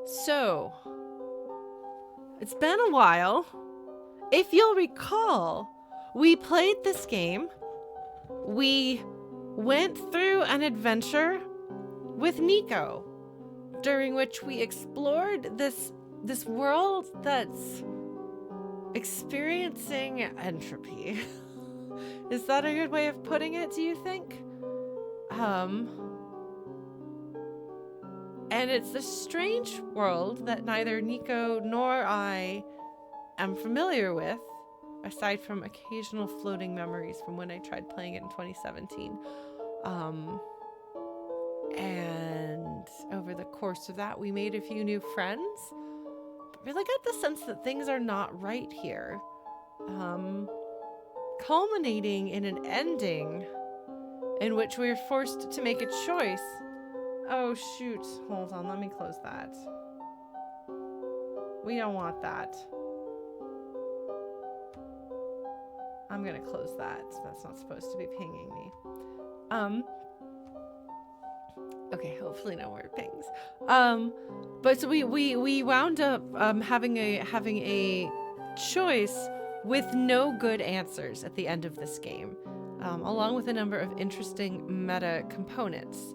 So, it's been a while. If you'll recall, we played this game. We went through an adventure with Niko, during which we explored this world that's experiencing entropy. Is that a good way of putting it, do you think? And it's a strange world that neither Niko nor I am familiar with, aside from occasional floating memories from when I tried playing it in 2017. And over the course of that, we made a few new friends, but really got the sense that things are not right here. Culminating in an ending in which we were forced to make a choice. Oh shoot, hold on, let me close that. We don't want that. I'm gonna close that. That's not supposed to be pinging me. Okay, hopefully no more pings. But so we wound up having a choice with no good answers at the end of this game, along with a number of interesting meta components.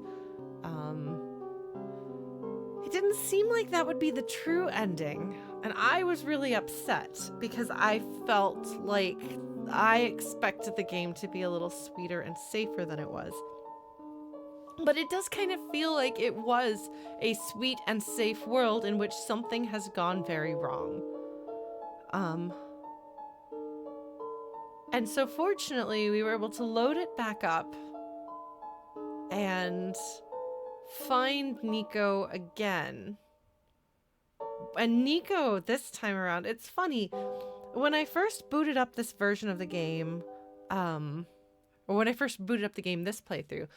It didn't seem like that would be the true ending, and I was really upset because I felt like I expected the game to be a little sweeter and safer than it was. But it does kind of feel like it was a sweet and safe world in which something has gone very wrong. And so fortunately, we were able to load it back up and find Niko again. And Niko, this time around, it's funny, when I first booted up this version of the game, or when I first booted up the game this playthrough,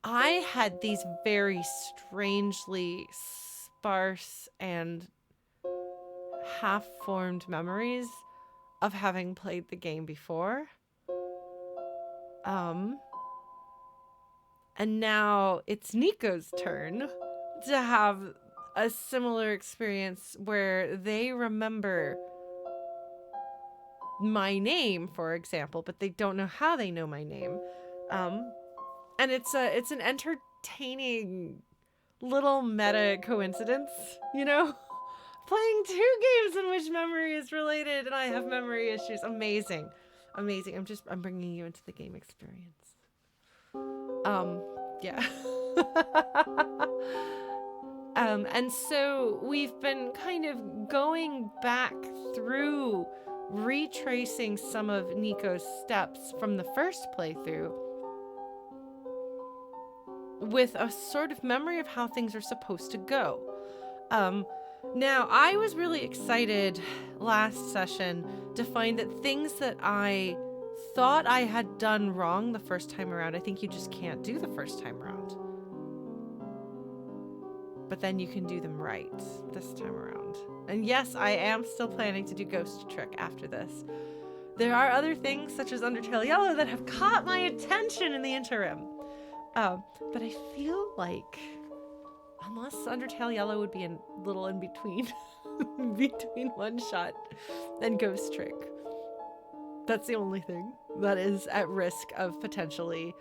I had these very strangely sparse and half-formed memories of having played the game before. And now it's Niko's turn to have a similar experience where they remember my name, for example, but they don't know how they know my name. And it's an entertaining little meta coincidence, you know? Playing two games in which memory is related and I have memory issues. Amazing. Amazing. I'm bringing you into the game experience. Yeah. And so we've been kind of going back through retracing some of Niko's steps from the first playthrough with a sort of memory of how things are supposed to go. Now, I was really excited last session to find that things that I thought I had done wrong the first time around, I think you just can't do the first time around. But then you can do them right this time around. And yes, I am still planning to do Ghost Trick after this. There are other things, such as Undertale Yellow, that have caught my attention in the interim. But I feel like, unless Undertale Yellow would be a little in between, between OneShot and Ghost Trick. That's the only thing that is at risk of potentially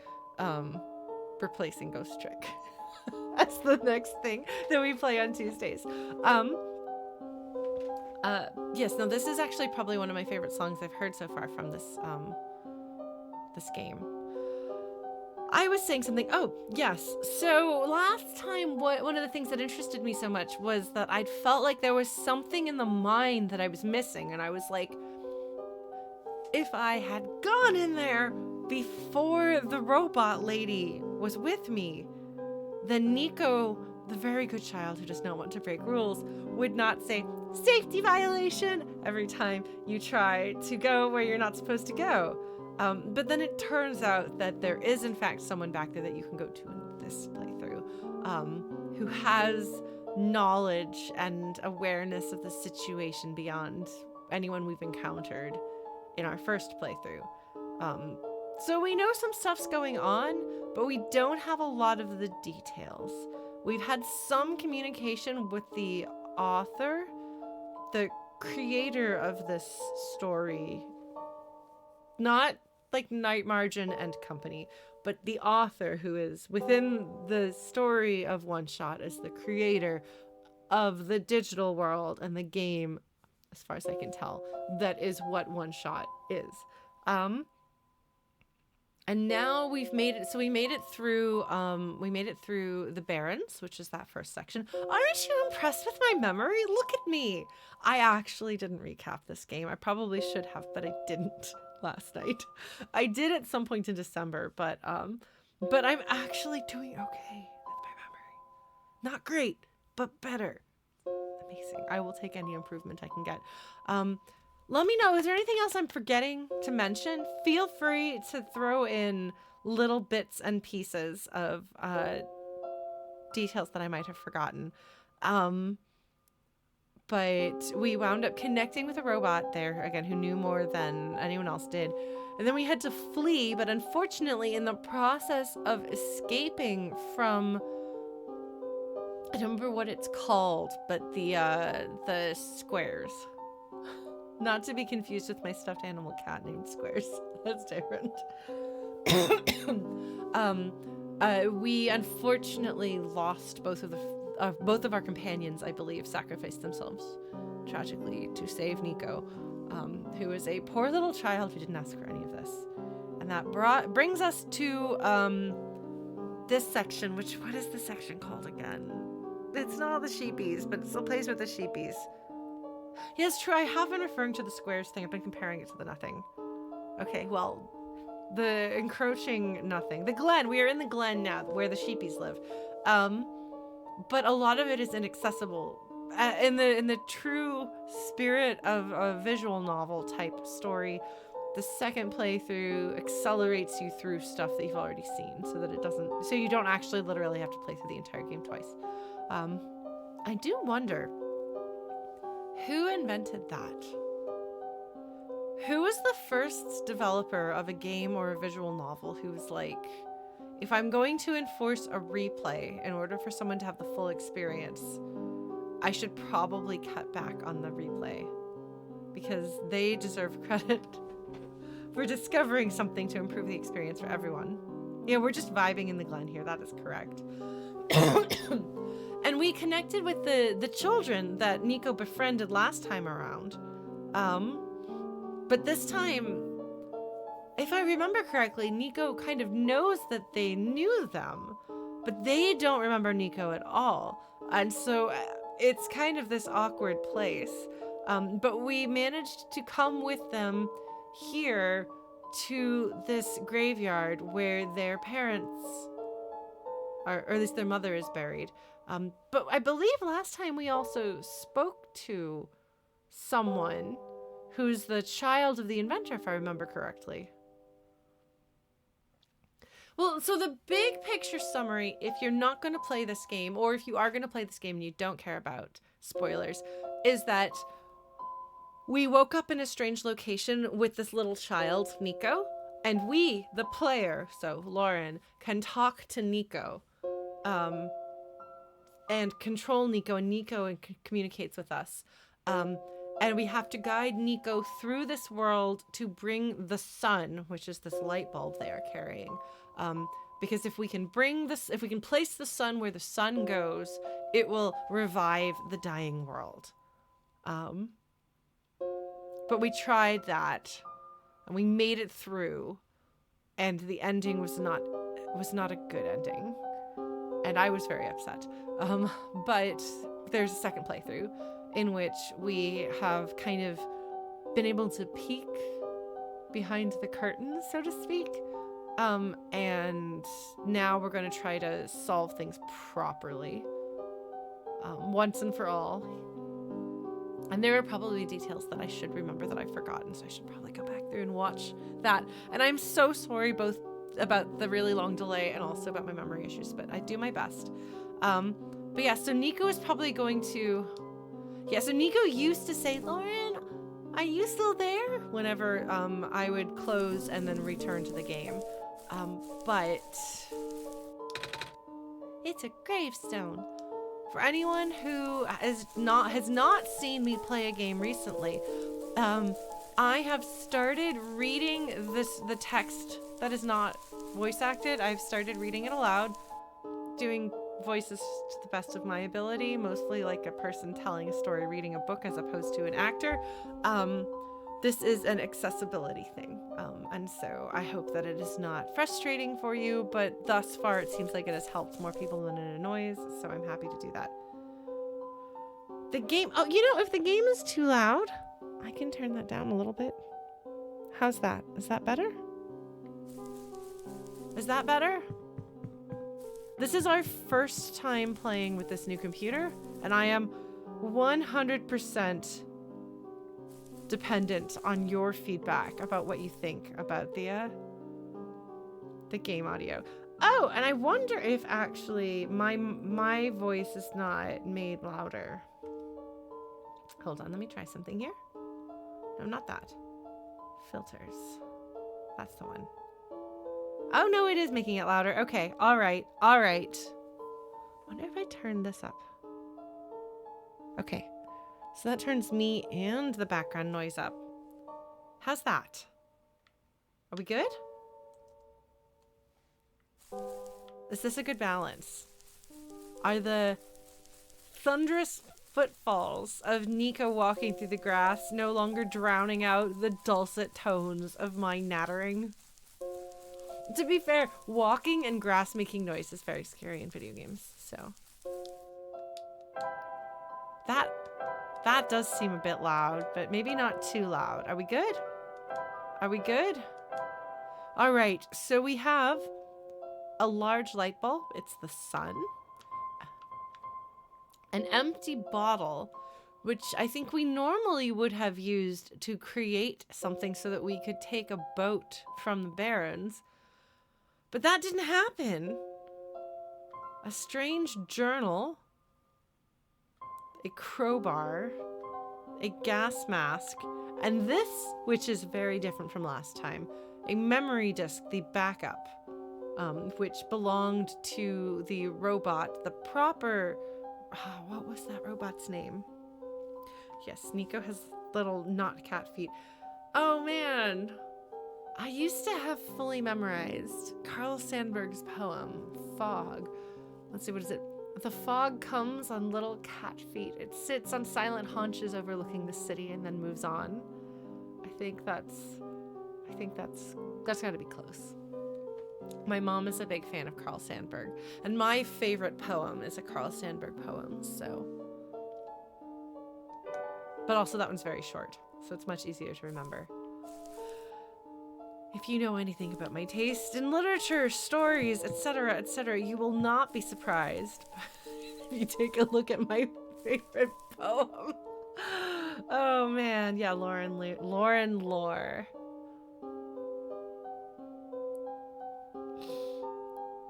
replacing Ghost Trick. That's the next thing that we play on Tuesdays. Yes, no, this is actually probably one of my favorite songs I've heard so far from this game. I was saying something. Oh, yes. So last time, one of the things that interested me so much was that I'd felt like there was something in the mind that I was missing. And I was like, if I had gone in there before the robot lady was with me, then Niko, the very good child who does not want to break rules, would not say, safety violation, every time you try to go where you're not supposed to go. But then it turns out that there is, in fact, someone back there that you can go to in this playthrough, who has knowledge and awareness of the situation beyond anyone we've encountered in our first playthrough. So we know some stuff's going on, but we don't have a lot of the details. We've had some communication with the author, the creator of this story, not like Night Margin and Company, but the author who is within the story of OneShot is the creator of the digital world and the game, as far as I can tell, that is what OneShot is. And now we've made it. So we made it through. We made it through the Barrens, which is that first section. Aren't you impressed with my memory? Look at me. I actually didn't recap this game. I probably should have, but I didn't last night. I did at some point in December, but I'm actually doing okay with my memory. Not great, but better. Amazing. I will take any improvement I can get. Let me know, is there anything else I'm forgetting to mention? Feel free to throw in little bits and pieces of details that I might have forgotten. But we wound up connecting with a robot there, again, who knew more than anyone else did. And then we had to flee, but unfortunately, in the process of escaping from... I don't remember what it's called, but the squares. Not to be confused with my stuffed animal cat named Squares. That's different. We unfortunately lost both of our companions, I believe, sacrificed themselves tragically to save Niko, who is a poor little child who didn't ask for any of this. And that brings us to this section, what is this section called again? It's not the sheepies, but it's the place with the sheepies. Yes, true, I have been referring to the squares thing. I've been comparing it to the nothing. Okay, well, the encroaching nothing. The Glen, we are in the Glen now, where the sheepies live. But a lot of it is inaccessible. In the true spirit of a visual novel type story, the second playthrough accelerates you through stuff that you've already seen, so you don't actually literally have to play through the entire game twice. I do wonder, who invented that? Who was the first developer of a game or a visual novel who was like, if I'm going to enforce a replay in order for someone to have the full experience, I should probably cut back on the replay, because they deserve credit for discovering something to improve the experience for everyone. Yeah, we're just vibing in the Glen here. That is correct. And we connected with the children that Niko befriended last time around. But this time, if I remember correctly, Niko kind of knows that they knew them, but they don't remember Niko at all. And so it's kind of this awkward place. But we managed to come with them here to this graveyard where their parents, or at least their mother, is buried. But I believe last time we also spoke to someone who's the child of the inventor, if I remember correctly. Well, so the big picture summary, if you're not going to play this game, or if you are going to play this game and you don't care about spoilers, is that we woke up in a strange location with this little child, Niko, and we, the player, so Sauraen, can talk to Niko, and control Niko, and Niko communicates with us. And we have to guide Niko through this world to bring the sun, which is this light bulb they are carrying. Because if we can place the sun where the sun goes, it will revive the dying world. But we tried that, and we made it through, and the ending was not a good ending, and I was very upset. But there's a second playthrough in which we have kind of been able to peek behind the curtain, so to speak. And now we're going to try to solve things properly, once and for all. And there are probably details that I should remember that I've forgotten, so I should probably go back through and watch that. And I'm so sorry both about the really long delay and also about my memory issues, but I do my best. But yeah, so Niko is probably going to... Yeah, so Niko used to say, Sauraen, are you still there? Whenever I would close and then return to the game. But it's a gravestone For anyone who has not seen me play a game recently, I have started reading the text that is not voice acted. I've started reading it aloud, doing voices to the best of my ability, mostly like a person telling a story, reading a book as opposed to an actor. This is an accessibility thing, and so I hope that it is not frustrating for you, but thus far it seems like it has helped more people than it annoys, so I'm happy to do that. The game, oh, if the game is too loud, I can turn that down a little bit. How's that? Is that better? Is that better? This is our first time playing with this new computer, and I am 100% dependent on your feedback about what you think about the game audio. Oh, and I wonder if actually my voice is not made louder. Hold on, let me try something here. No, not that. Filters. That's the one. Oh, no, it is making it louder. Okay, all right. I wonder if I turn this up. Okay, so that turns me and the background noise up. How's that? Are we good? Is this a good balance? Are the thunderous footfalls of Niko walking through the grass no longer drowning out the dulcet tones of my nattering? To be fair, walking and grass making noise is very scary in video games, so. That does seem a bit loud, but maybe not too loud. Are we good? Are we good? All right, so we have a large light bulb. It's the sun. An empty bottle, which I think we normally would have used to create something so that we could take a boat from the Barrens. But that didn't happen. A strange journal, a crowbar, a gas mask, and this, which is very different from last time, a memory disk, the backup, which belonged to the robot, the proper... what was that robot's name? Yes, Niko has little not cat feet. Oh man, I used to have fully memorized Carl Sandburg's poem, Fog. Let's see, what is it? The fog comes on little cat feet. It sits on silent haunches overlooking the city and then moves on. I think that's gotta be close. My mom is a big fan of Carl Sandburg, and my favorite poem is a Carl Sandburg poem, so. But also that one's very short, so it's much easier to remember. If you know anything about my taste in literature, stories, etc., you will not be surprised if you take a look at my favorite poem. Oh man, yeah, Lauren Lore.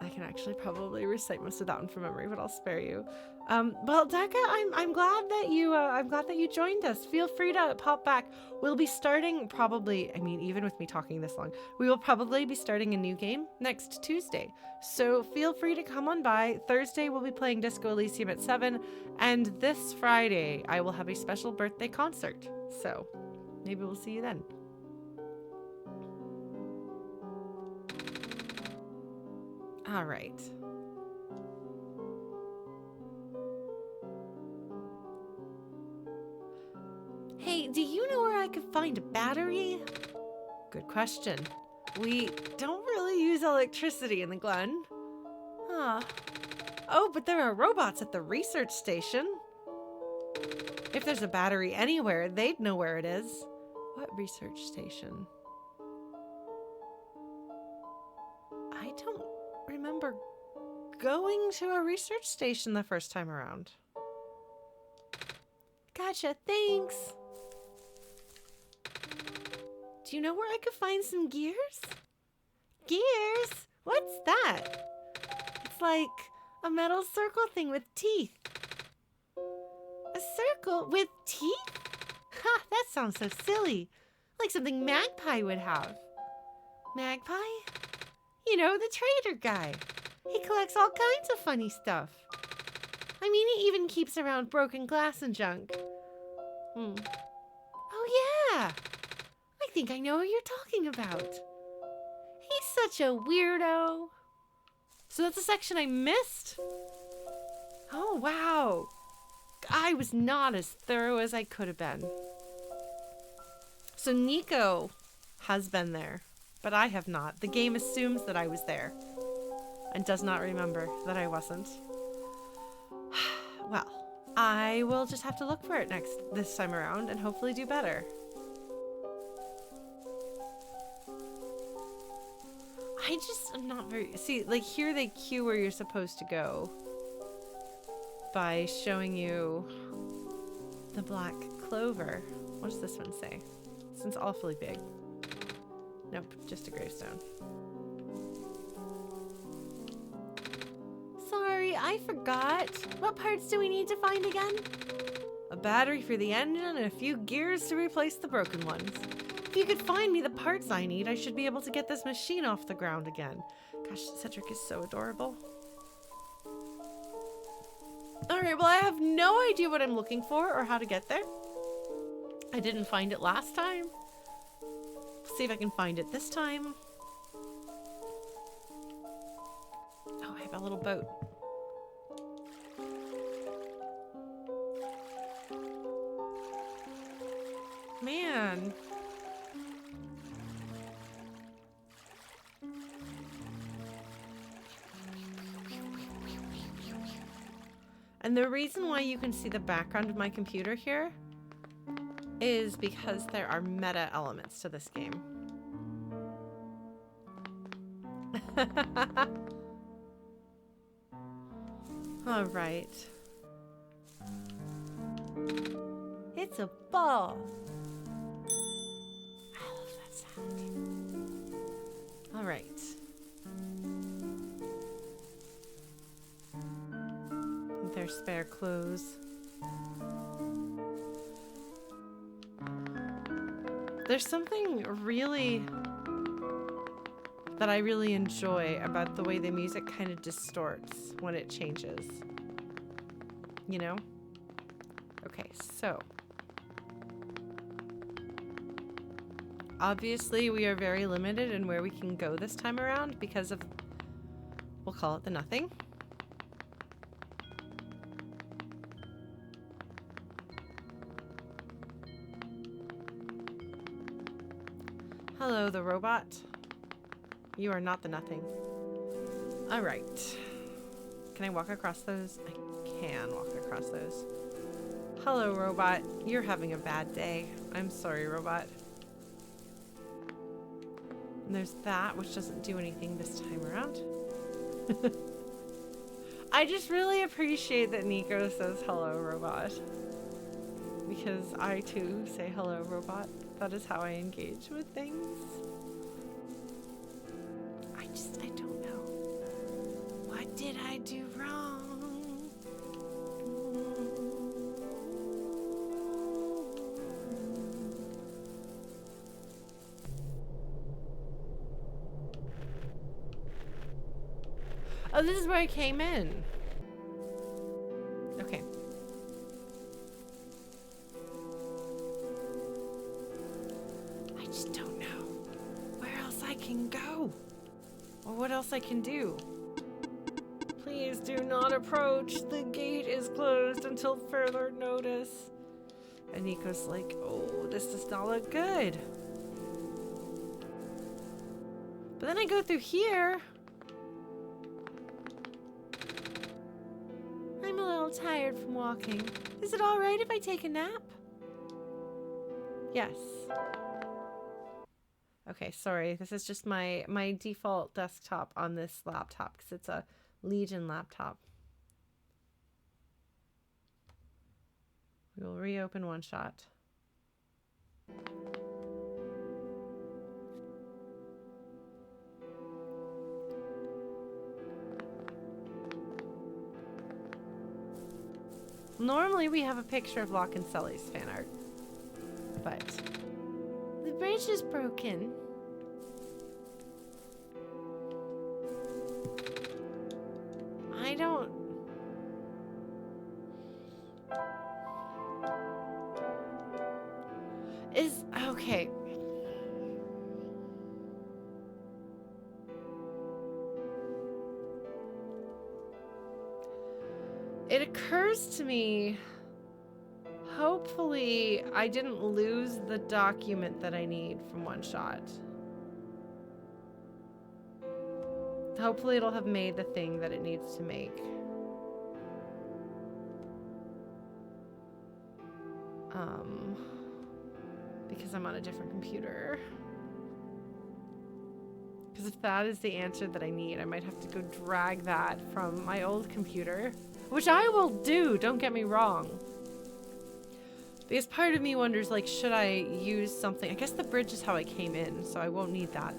I can actually probably recite most of that one from memory, but I'll spare you. Well, Becca, I'm glad that you joined us. Feel free to pop back. We'll be starting probably, even with me talking this long, we will probably be starting a new game next Tuesday. So feel free to come on by. Thursday we'll be playing Disco Elysium at 7, and this Friday I will have a special birthday concert. So maybe we'll see you then. All right. Hey, do you know where I could find a battery? Good question. We don't really use electricity in the Glen. Huh. Oh, but there are robots at the research station. If there's a battery anywhere, they'd know where it is. What research station? I don't remember going to a research station the first time around. Gotcha, thanks. Do you know where I could find some gears? Gears? What's that? It's like a metal circle thing with teeth. A circle with teeth? Ha, that sounds so silly. Like something Magpie would have. Magpie? You know, the trader guy. He collects all kinds of funny stuff. I mean, he even keeps around broken glass and junk. Oh, yeah. I think I know what you're talking about. He's such a weirdo. So that's a section I missed? Oh, wow. I was not as thorough as I could have been. So Niko has been there, but I have not. The game assumes that I was there and does not remember that I wasn't. Well, I will just have to look for it this time around and hopefully do better. I'm not very... See, like here they cue where you're supposed to go by showing you the black clover. What does this one say? This one's awfully big. Nope, just a gravestone. Sorry, I forgot. What parts do we need to find again? A battery for the engine and a few gears to replace the broken ones. If you could find me the parts I need, I should be able to get this machine off the ground again. Gosh, Cedric is so adorable. Alright, well I have no idea what I'm looking for or how to get there. I didn't find it last time. See if I can find it this time. Oh, I have a little boat. Man. And the reason why you can see the background of my computer here is because there are meta elements to this game. All right. It's a ball. I love that sound. All right. Their spare clothes. There's something really that I really enjoy about the way the music kind of distorts when it changes. You know? Okay, so obviously we are very limited in where we can go this time around because of, we'll call it the nothing. Hello, the robot. You are not the nothing. All right. Can I walk across those? I can walk across those. Hello, robot. You're having a bad day. I'm sorry, robot. And there's that, which doesn't do anything this time around. I just really appreciate that Niko says hello, robot. Because I, too, say hello, robot. That is how I engage with things. I don't know. What did I do wrong? Oh, this is where I came in. Okay. I just don't know where else I can go or what else I can do. Please do not approach. The gate is closed until further notice. And Niko's like, oh, this does not look good. But then I go through here. I'm a little tired from walking. Is it all right if I take a nap? Yes. Okay, sorry. This is just my default desktop on this laptop because it's a Legion laptop. We will reopen OneShot. Normally we have a picture of Locke and Sully's fan art, but the bridge is broken. Is okay. It occurs to me, hopefully I didn't lose the document that I need from OneShot. Hopefully it'll have made the thing that it needs to make. Because I'm on a different computer. Because if that is the answer that I need, I might have to go drag that from my old computer. Which I will do, don't get me wrong. Because part of me wonders, like, should I use something? I guess the bridge is how I came in, so I won't need that.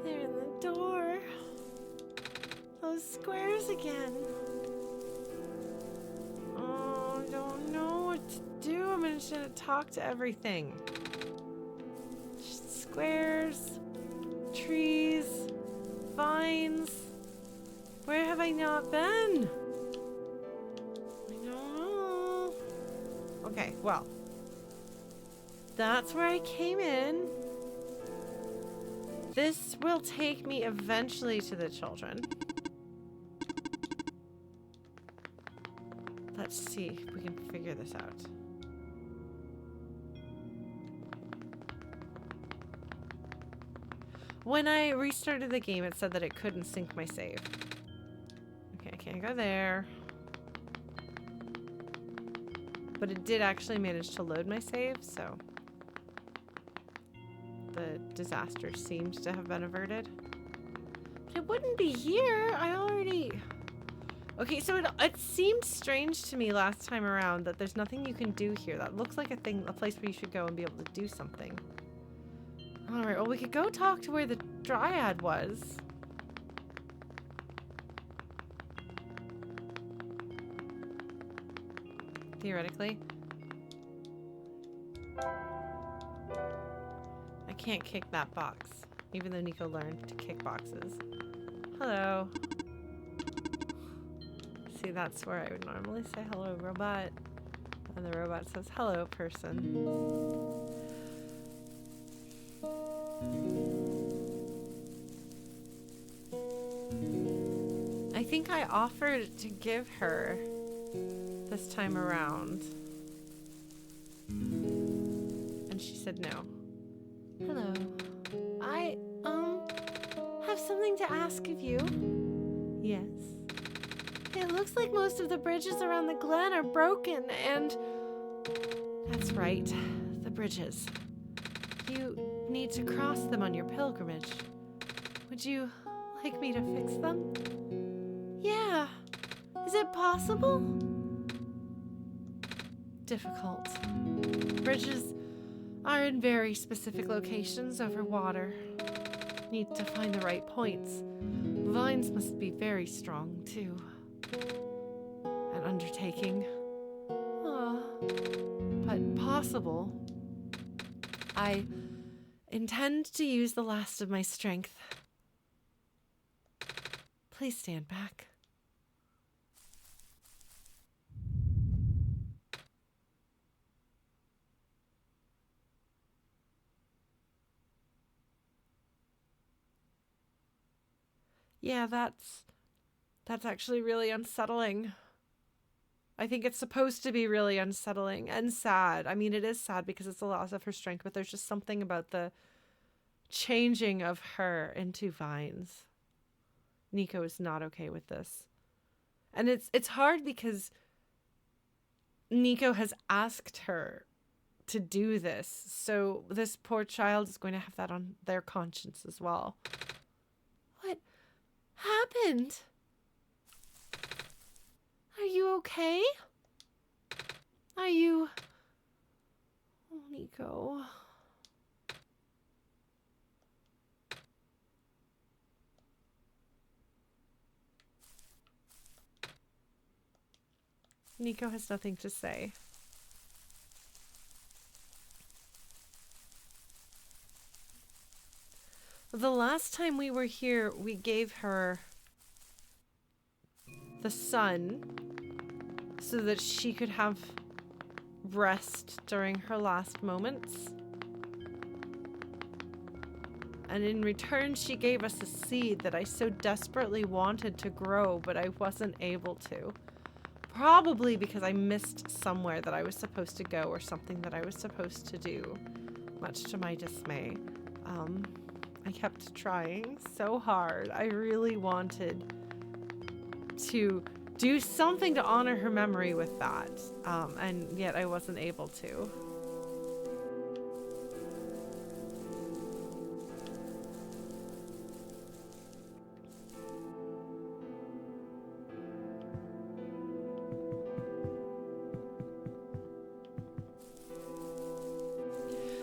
They're in the door. Those squares again. Oh, I don't know what to do. I'm gonna try to talk to everything. Squares, trees, vines. Where have I not been? I don't know. Okay, well. That's where I came in. This will take me eventually to the children. Let's see if we can figure this out. When I restarted the game, it said that it couldn't sync my save. Okay, I can't go there. But it did actually manage to load my save, so the disaster seems to have been averted. But it wouldn't be here. I already... Okay, so it seemed strange to me last time around that there's nothing you can do here. That looks like a place where you should go and be able to do something. Alright, well, we could go talk to where the Dryad was. Theoretically. I can't kick that box, even though Niko learned to kick boxes. Hello. See, that's where I would normally say hello, robot. And the robot says, hello, person. I think I offered to give her this time around. And she said no. Hello. I, have something to ask of you. Yes. It looks like most of the bridges around the Glen are broken, and... That's right. The bridges. You need to cross them on your pilgrimage. Would you like me to fix them? Yeah. Is it possible? Difficult. Bridges are in very specific locations over water. Need to find the right points. Vines must be very strong, too. An undertaking. But possible. I intend to use the last of my strength. Please stand back. Yeah, that's actually really unsettling. I think it's supposed to be really unsettling and sad. I mean, it is sad because it's the loss of her strength, but there's just something about the changing of her into vines. Niko is not okay with this. And it's hard because Niko has asked her to do this. So this poor child is going to have that on their conscience as well. What happened? Are you okay? Are you... Oh, Niko. Niko has nothing to say. The last time we were here, we gave her the sun so that she could have rest during her last moments. And in return, she gave us a seed that I so desperately wanted to grow, but I wasn't able to. Probably because I missed somewhere that I was supposed to go or something that I was supposed to do, much to my dismay. I kept trying so hard. I really wanted to do something to honor her memory with that, and yet I wasn't able to.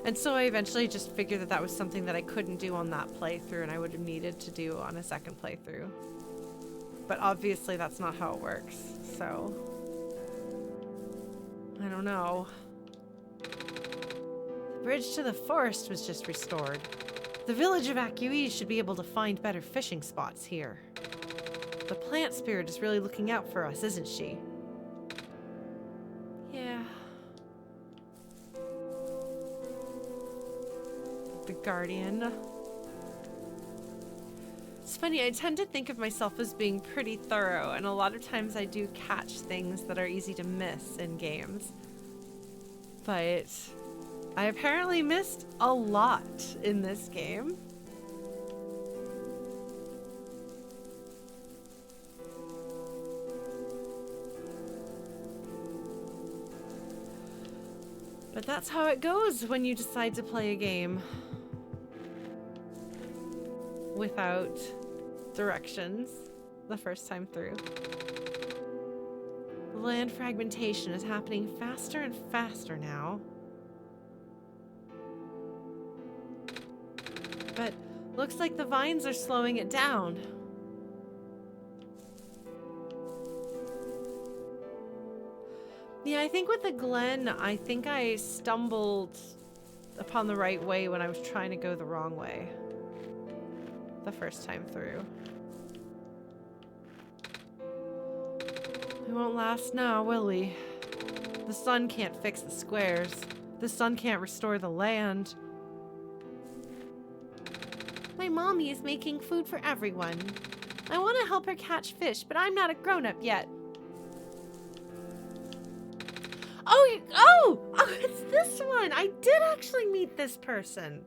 And so I eventually just figured that that was something that I couldn't do on that playthrough and I would have needed to do on a second playthrough. But obviously that's not how it works, so I don't know. The bridge to the forest was just restored. The village evacuees should be able to find better fishing spots here. The plant spirit is really looking out for us, isn't she? Yeah. The guardian. It's funny, I tend to think of myself as being pretty thorough, and a lot of times I do catch things that are easy to miss in games. But I apparently missed a lot in this game. But that's how it goes when you decide to play a game without directions the first time through. The land fragmentation is happening faster and faster now. But looks like the vines are slowing it down. Yeah, I think with the Glen, I think I stumbled upon the right way when I was trying to go the wrong way the first time through. We won't last now, will we? The sun can't fix the squares. The sun can't restore the land. My mommy is making food for everyone. I want to help her catch fish, but I'm not a grown-up yet. Oh, it's this one. I did actually meet this person.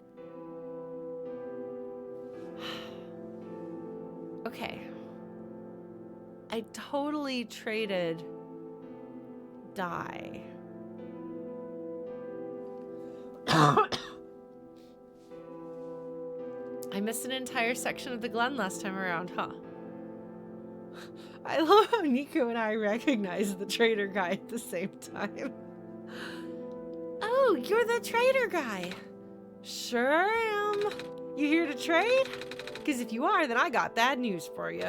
Okay. I totally traded dye. I missed an entire section of the Glen last time around, huh? I love how Niko and I recognize the trader guy at the same time. Oh, you're the trader guy. Sure am. You here to trade? Because if you are, then I got bad news for you.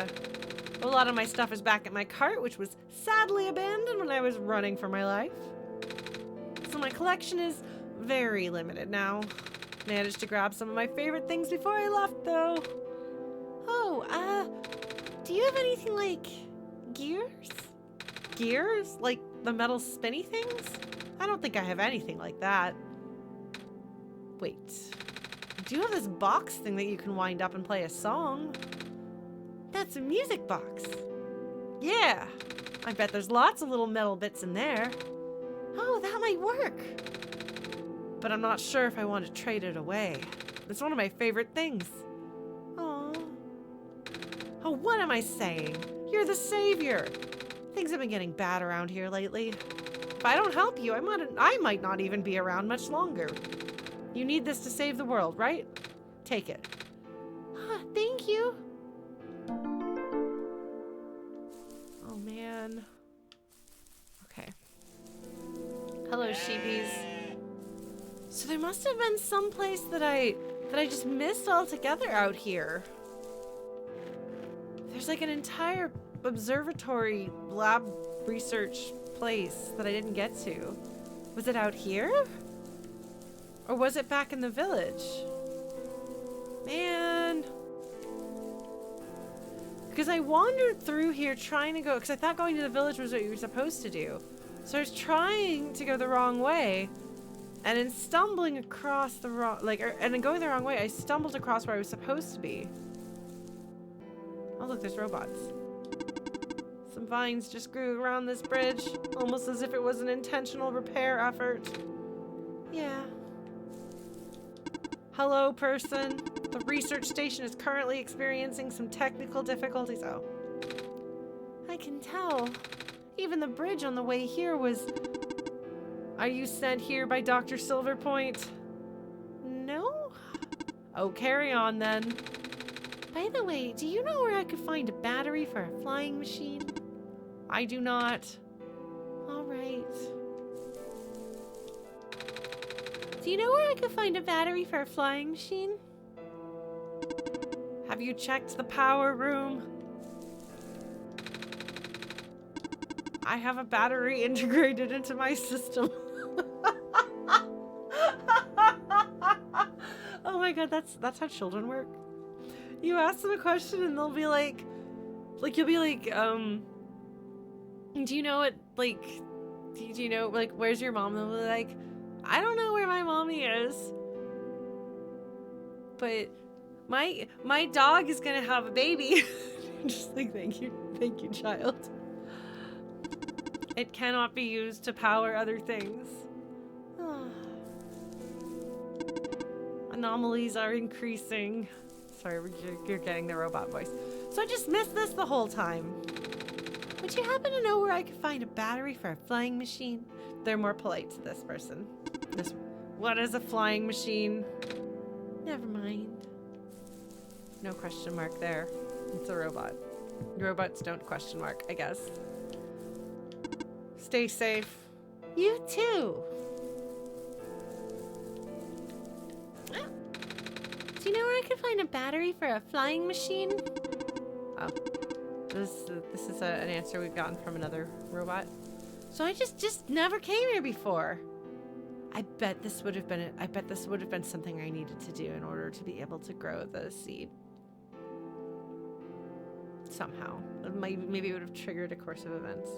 A lot of my stuff is back at my cart, which was sadly abandoned when I was running for my life. So my collection is very limited now. Managed to grab some of my favorite things before I left, though. Oh, do you have anything like gears? Gears? Like the metal spinny things? I don't think I have anything like that. Wait. Do you have this box thing that you can wind up and play a song? That's a music box. Yeah. I bet there's lots of little metal bits in there. Oh, that might work. But I'm not sure if I want to trade it away. It's one of my favorite things. Aww. Oh, what am I saying? You're the savior. Things have been getting bad around here lately. If I don't help you, I might not even be around much longer. You need this to save the world, right? Take it. Thank you. Oh, man. Okay. Hello, sheepies. So there must have been some place that I just missed altogether out here. There's like an entire observatory lab research place that I didn't get to. Was it out here? Or was it back in the village? Man. Because I wandered through here trying to go, because I thought going to the village was what you were supposed to do. So I was trying to go the wrong way, and in stumbling across the wrong, and in going the wrong way, I stumbled across where I was supposed to be. Oh look, there's robots. Some vines just grew around this bridge, almost as if it was an intentional repair effort. Yeah. Hello, person. The research station is currently experiencing some technical difficulties. Oh. I can tell. Even the bridge on the way here was... Are you sent here by Dr. Silverpoint? No? Oh, carry on then. By the way, do you know where I could find a battery for a flying machine? I do not. All right. Do you know where I could find a battery for a flying machine? Have you checked the power room? I have a battery integrated into my system. Oh my god, that's how children work. You ask them a question and they'll be like you'll be like, do you know what, like, do you know, like, where's your mom? And they'll be like, I don't know where my mommy is, but my dog is gonna have a baby. Just like, thank you, child. It cannot be used to power other things. Anomalies are increasing. Sorry, you're getting the robot voice. So I just missed this the whole time. Would you happen to know where I could find a battery for a flying machine? They're more polite to this person. What is a flying machine? Never mind. No question mark there. It's a robot. Robots don't question mark, I guess. Stay safe. You too. Do you know where I could find a battery for a flying machine? Oh, this is an answer we've gotten from another robot. So I just never came here before. I bet this would have been something I needed to do in order to be able to grow the seed. Somehow, maybe it would have triggered a course of events.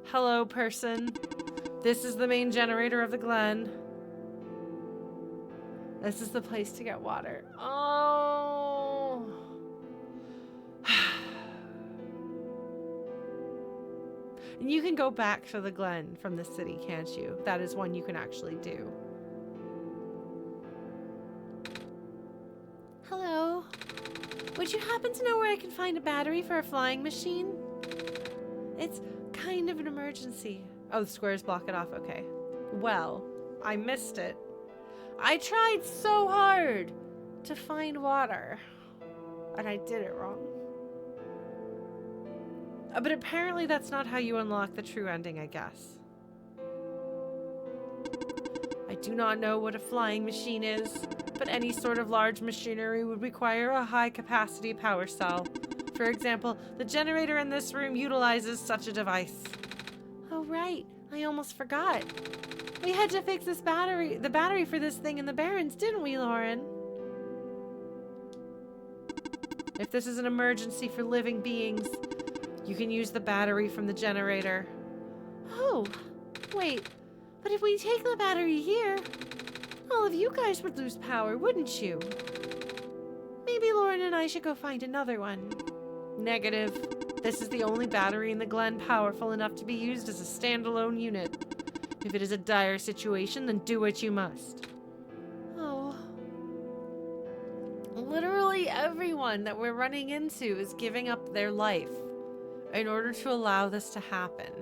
Hello, person. This is the main generator of the Glen. This is the place to get water. Oh. And you can go back to the Glen from the city, can't you? That is one you can actually do. Hello. Would you happen to know where I can find a battery for a flying machine? It's kind of an emergency. Oh, the squares block it off. Okay. Well, I missed it. I tried so hard to find water, and I did it wrong. But apparently that's not how you unlock the true ending, I guess. I do not know what a flying machine is, but any sort of large machinery would require a high-capacity power cell. For example, the generator in this room utilizes such a device. Oh, right. I almost forgot. We had to fix the battery for this thing in the Barrens, didn't we, Lauren? If this is an emergency for living beings, you can use the battery from the generator. Oh, wait. But if we take the battery here, all of you guys would lose power, wouldn't you? Maybe Lauren and I should go find another one. Negative. This is the only battery in the Glen powerful enough to be used as a standalone unit. If it is a dire situation, then do what you must. Oh. Literally everyone that we're running into is giving up their life in order to allow this to happen.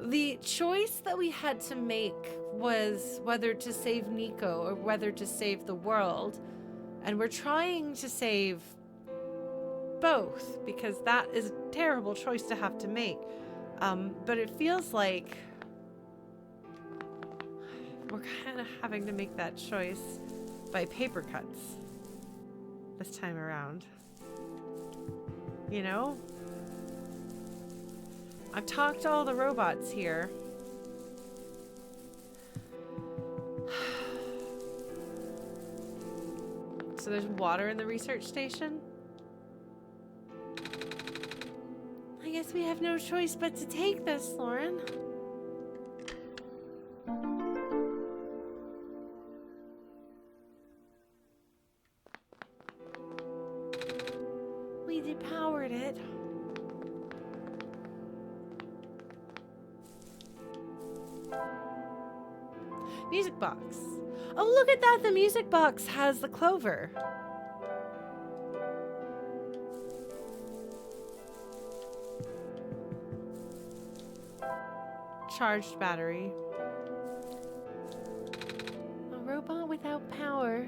The choice that we had to make was whether to save Niko or whether to save the world. And we're trying to save both, because that is a terrible choice to have to make. But it feels like we're kind of having to make that choice by paper cuts this time around. You know? I've talked to all the robots here. So there's water in the research station? I guess we have no choice but to take this, Sauraen. We depowered it. Music box. Oh, look at that! The music box has the clover. Charged battery. A robot without power.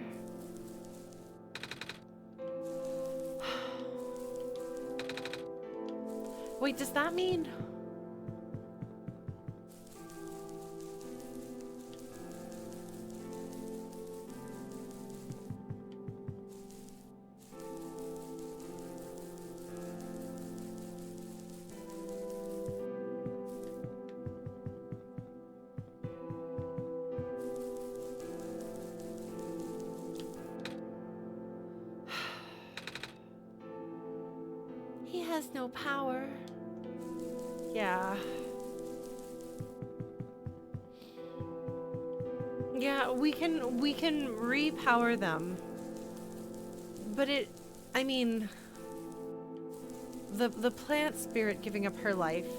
Wait, does that mean... He has no power. Yeah. Yeah, we can repower them. But I mean, the plant spirit giving up her life.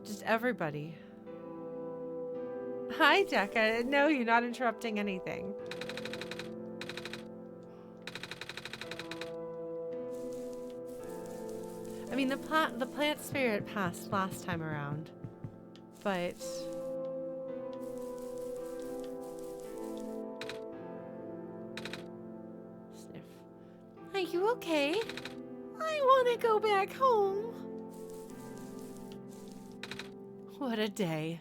Just everybody. Hi, Decca. No, you're not interrupting anything. I mean, the plant spirit passed last time around, but sniff. Are you okay? I want to go back home. What a day.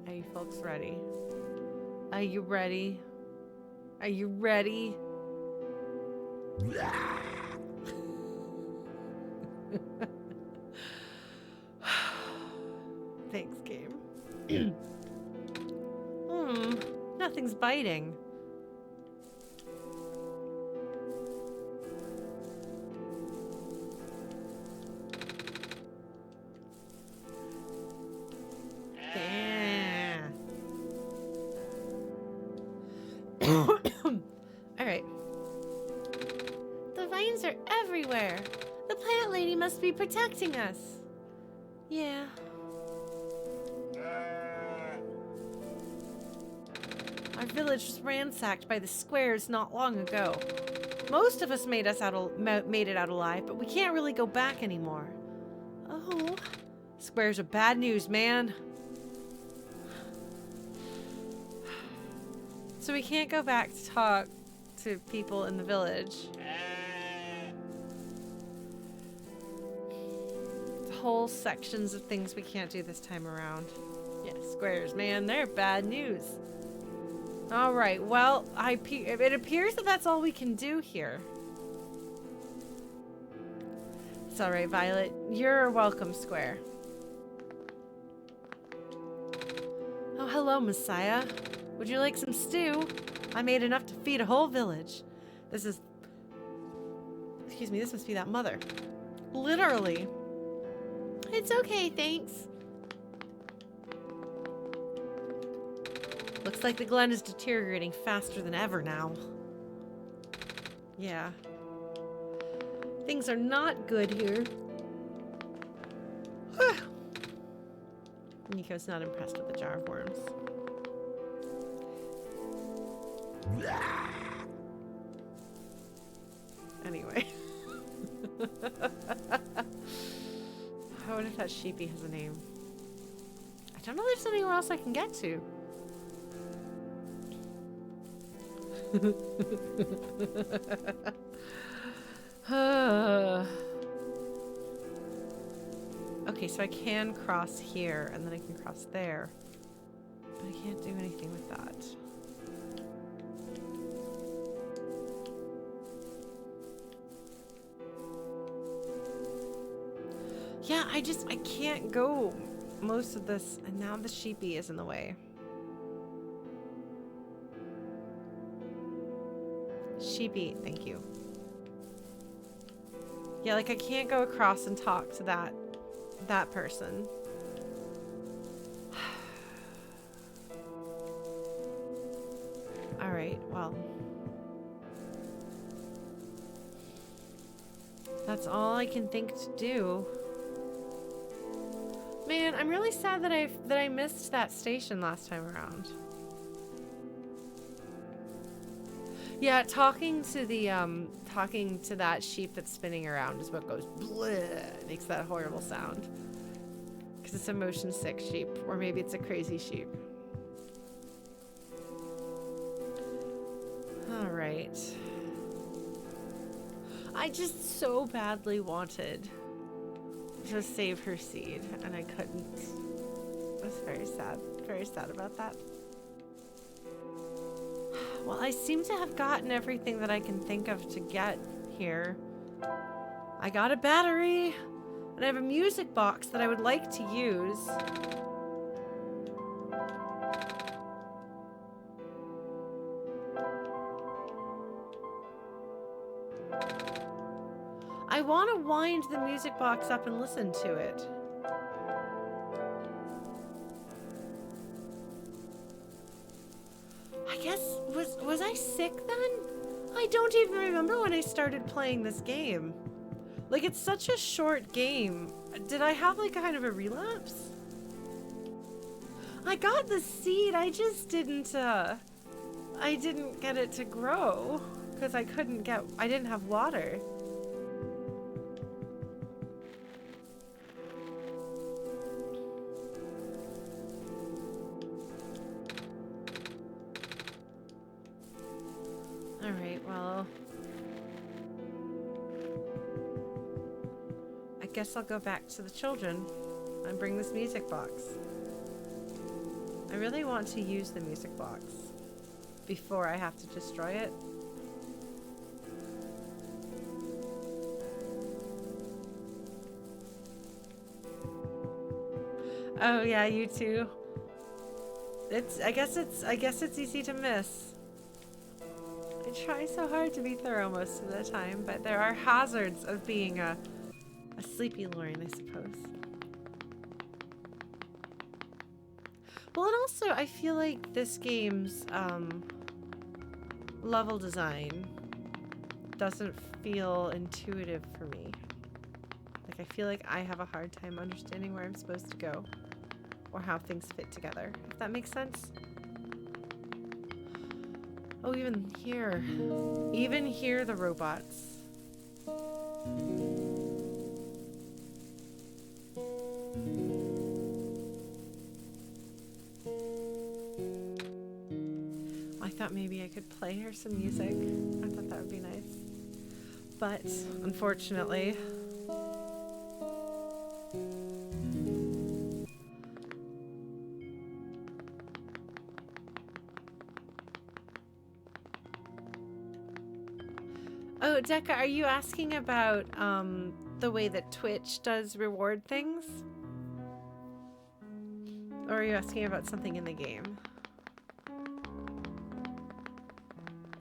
Are you folks ready? Are you ready? Are you ready? Thanks, game. Nothing's biting. All right. The vines are everywhere. The plant lady must be protecting us. Yeah. Our village was ransacked by the squares not long ago. Most of us made it out alive, but we can't really go back anymore. Oh. Squares are bad news, man. So we can't go back to talk to people in the village. Whole sections of things we can't do this time around. Yeah, squares, man, they're bad news. All right, well, it appears that that's all we can do here. It's all right, Violet. You're welcome, Square. Oh, hello, Messiah. Would you like some stew? I made enough to feed a whole village. Excuse me, this must be that mother. Literally. It's okay, thanks. Looks like the Glen is deteriorating faster than ever now. Yeah. Things are not good here. Niko's not impressed with the jar of worms. Anyway. I wonder if that sheepy has a name. I don't know if there's anywhere else I can get to. Okay, so I can cross here, and then I can cross there. But I can't do anything with that. Yeah, I can't go most of this, and now the sheepy is in the way. Sheepy, thank you. Yeah, like I can't go across and talk to that person. All right, well. That's all I can think to do. Man, I'm really sad that I missed that station last time around. Yeah, talking to that sheep that's spinning around is what goes bleh, makes that horrible sound. Because it's a motion sick sheep, or maybe it's a crazy sheep. All right. I just so badly wanted to save her seed, and I couldn't. I was very sad about that. Well, I seem to have gotten everything that I can think of to get here. I got a battery, and I have a music box that I would like to use. I want to wind the music box up and listen to it. I guess, was I sick then? I don't even remember when I started playing this game. Like, it's such a short game. Did I have like a kind of a relapse? I got the seed, I just didn't get it to grow because I didn't have water. I guess I'll go back to the children and bring this music box. I really want to use the music box before I have to destroy it. Oh yeah, you too. I guess it's easy to miss. I try so hard to be thorough most of the time, but there are hazards of being a sleepy Lauren, I suppose. Well, and also I feel like this game's level design doesn't feel intuitive for me. Like, I feel like I have a hard time understanding where I'm supposed to go or how things fit together, if that makes sense. Oh, even here the robots. I thought maybe I could play her some music. I thought that would be nice. But, unfortunately... Oh, Decca, are you asking about the way that Twitch does reward things? Or are you asking about something in the game?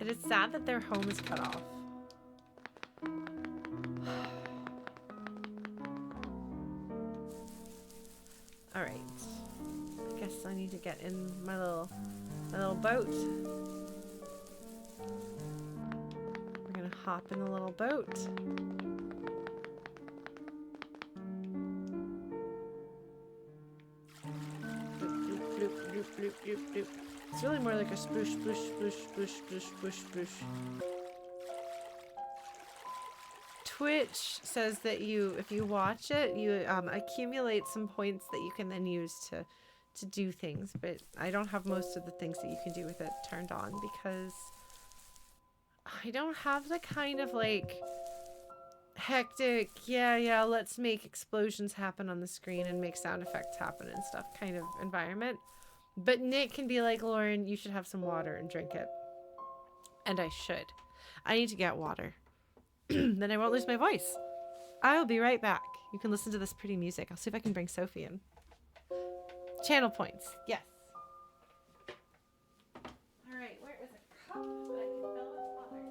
It is sad that their home is cut off. Alright. I guess I need to get in my little boat. We're gonna hop in the little boat. Bloop, bloop, bloop, bloop, bloop. It's really more like a sploosh, sploosh, sploosh, sploosh, sploosh, sploosh, sploosh. Twitch says that if you watch it, you accumulate some points that you can then use to do things. But I don't have most of the things that you can do with it turned on because I don't have the kind of like hectic, yeah, let's make explosions happen on the screen and make sound effects happen and stuff kind of environment. But Nick can be like, Lauren, you should have some water and drink it. And I should. I need to get water. Then I won't lose my voice. I'll be right back. You can listen to this pretty music. I'll see if I can bring Sophie in. Channel points. Yes. All right, where is a cup that I can fill with water?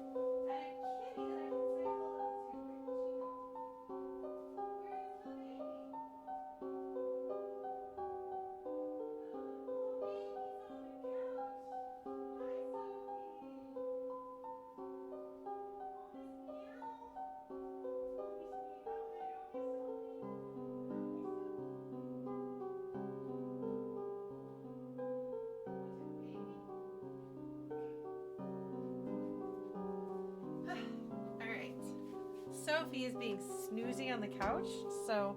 Sophie is being snoozy on the couch, so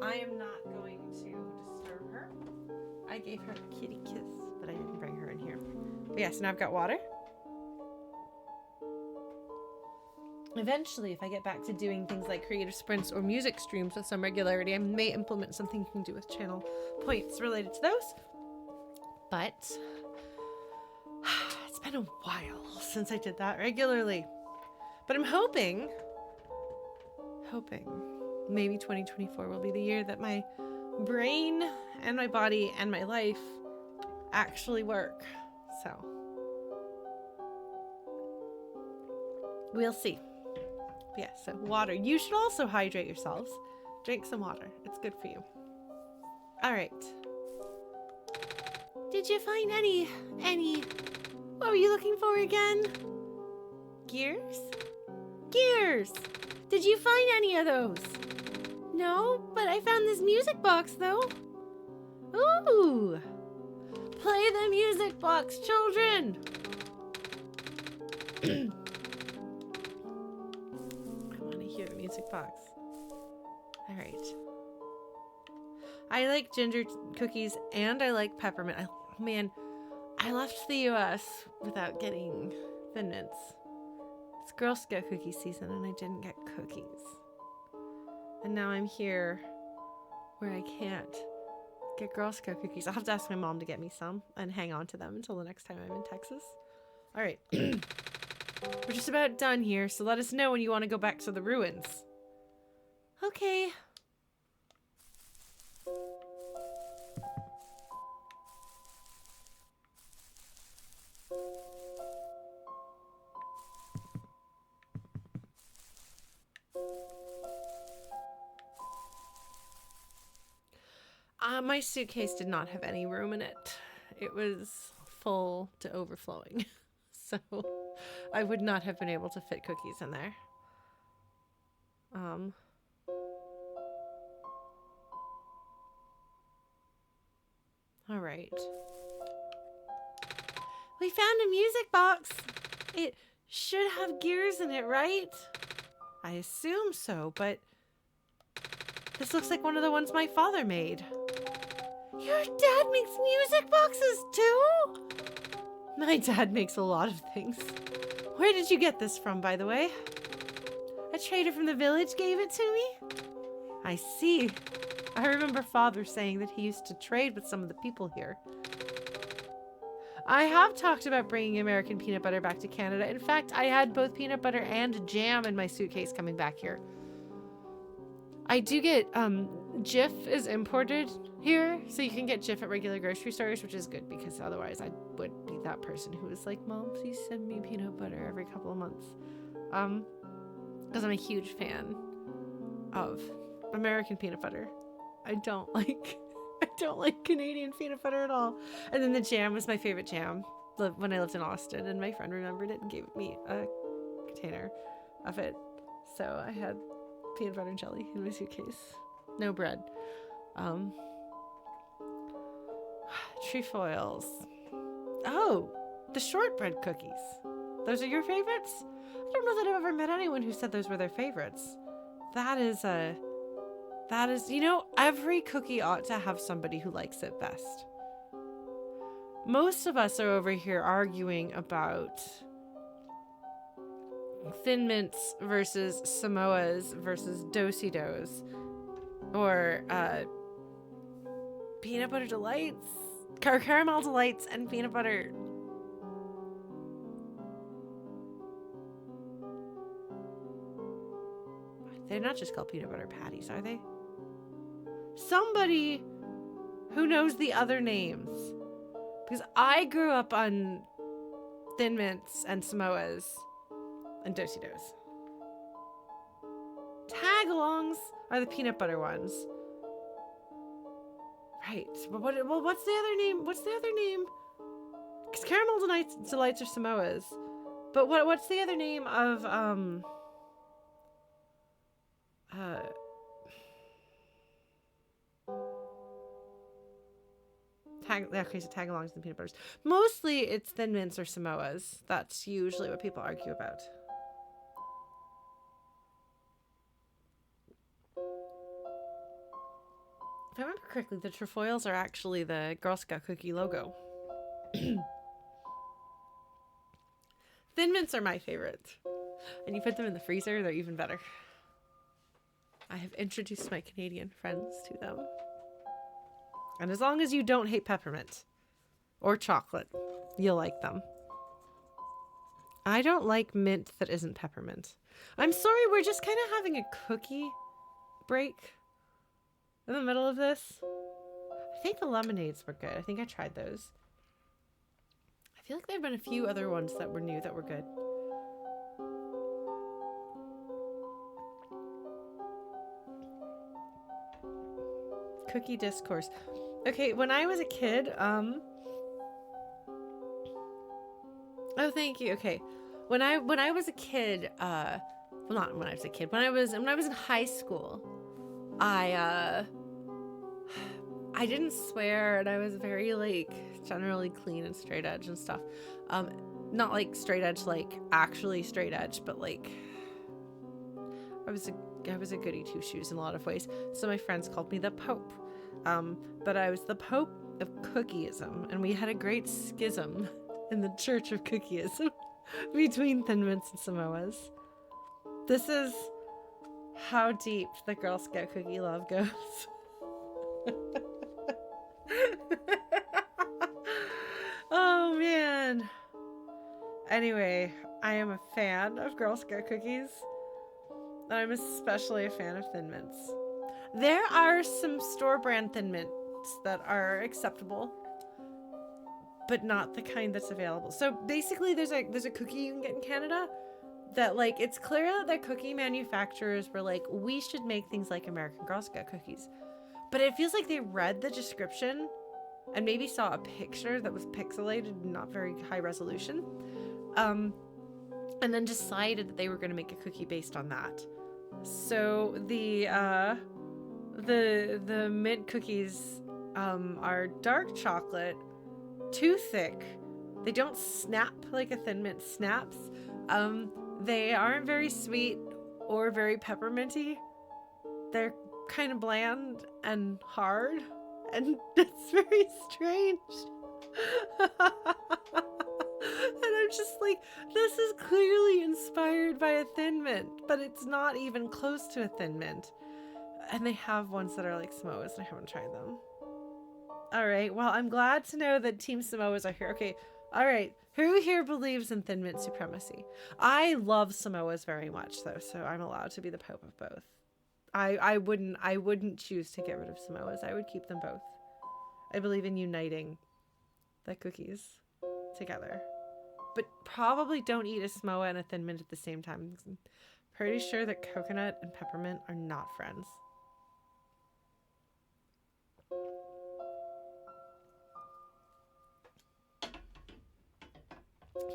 I am not going to disturb her. I gave her a kitty kiss, but I didn't bring her in here. But yeah, so now I've got water. Eventually, if I get back to doing things like creative sprints or music streams with some regularity, I may implement something you can do with channel points related to those. But it's been a while since I did that regularly. But I'm hoping maybe 2024 will be the year that my brain and my body and my life actually work. So we'll see. Yeah, so water. You should also hydrate yourselves. Drink some water. It's good for you. All right. Did you find any, what were you looking for again? Gears? Gears! Did you find any of those? No, but I found this music box though. Ooh! Play the music box, children! I want to hear the music box. All right. I like ginger cookies and I like peppermint. Man, I left the US without getting Thin Mints. It's Girl Scout cookie season and I didn't get cookies. And now I'm here where I can't get Girl Scout cookies. I'll have to ask my mom to get me some and hang on to them until the next time I'm in Texas. All right. We're just about done here, so let us know when you want to go back to the ruins. Okay. My suitcase did not have any room in it. It was full to overflowing. So I would not have been able to fit cookies in there. All right. We found a music box. It should have gears in it, right? I assume so, but this looks like one of the ones my father made. Your dad makes music boxes too? My dad makes a lot of things. Where did you get this from, by the way? A trader from the village gave it to me? I see. I remember father saying that he used to trade with some of the people here. I have talked about bringing American peanut butter back to Canada. In fact, I had both peanut butter and jam in my suitcase coming back here. I do get, Jif is imported here, so you can get Jif at regular grocery stores, which is good because otherwise I would be that person who is like, Mom, please send me peanut butter every couple of months. Because I'm a huge fan of American peanut butter. I don't like Canadian peanut butter at all. And then the jam was my favorite jam when I lived in Austin, and my friend remembered it and gave me a container of it. So I had peanut butter and jelly in my suitcase. No bread. Trefoils. Oh, the shortbread cookies. Those are your favorites? I don't know that I've ever met anyone who said those were their favorites. That is, you know, every cookie ought to have somebody who likes it best. Most of us are over here arguing about Thin Mints versus Samoas versus Do-si-dos, or peanut butter delights, caramel delights, and peanut butter. They're not just called peanut butter patties, are they? Somebody who knows the other names, because I grew up on Thin Mints and Samoas and Do-si-dos. Tagalongs are the peanut butter ones. Right. But what's the other name? What's the other name? Because caramel delights are Samoas. But what's the other name of tagalongs and peanut butters. Mostly it's Thin Mints or Samoas. That's usually what people argue about. If I remember correctly, the trefoils are actually the Girl Scout cookie logo. Thin Mints are my favorite. And you put them in the freezer, they're even better. I have introduced my Canadian friends to them. And as long as you don't hate peppermint or chocolate, you'll like them. I don't like mint that isn't peppermint. I'm sorry, we're just kind of having a cookie break in the middle of this. I think the lemonades were good. I think I tried those. I feel like there have been a few other ones that were new that were good. Cookie discourse. Okay, when I was a kid, oh, thank you. Okay. When I was a kid, well, not when I was a kid, when I was in high school, I didn't swear, and I was very, like, generally clean and straight edge and stuff. Not like straight edge, like actually straight edge, but like I was a goody two shoes in a lot of ways. So my friends called me the Pope. But I was the Pope of cookiism, and we had a great schism in the Church of Cookiism between Thin Mints and Samoas. This is how deep the Girl Scout cookie love goes. Oh man. Anyway, I am a fan of Girl Scout cookies. And I'm especially a fan of Thin Mints. There are some store brand Thin Mints that are acceptable, but not the kind that's available. So basically there's a cookie you can get in Canada that, like, it's clear that the cookie manufacturers were like, we should make things like American Girl Scout cookies. But it feels like they read the description and maybe saw a picture that was pixelated, not very high resolution, and then decided that they were going to make a cookie based on that. So the mint cookies are dark chocolate, too thick. They don't snap like a Thin Mint snaps. They aren't very sweet or very pepperminty. They're kind of bland and hard, and it's very strange. And I'm just like, this is clearly inspired by a Thin Mint, but it's not even close to a Thin Mint. And they have ones that are like Samoas, and I haven't tried them. All right, well, I'm glad to know that Team Samoas are here. Okay, all right. Who here believes in Thin Mint supremacy? I love Samoas very much, though, so I'm allowed to be the Pope of both. I wouldn't choose to get rid of Samoas. I would keep them both. I believe in uniting the cookies together. But probably don't eat a Samoa and a Thin Mint at the same time. I'm pretty sure that coconut and peppermint are not friends.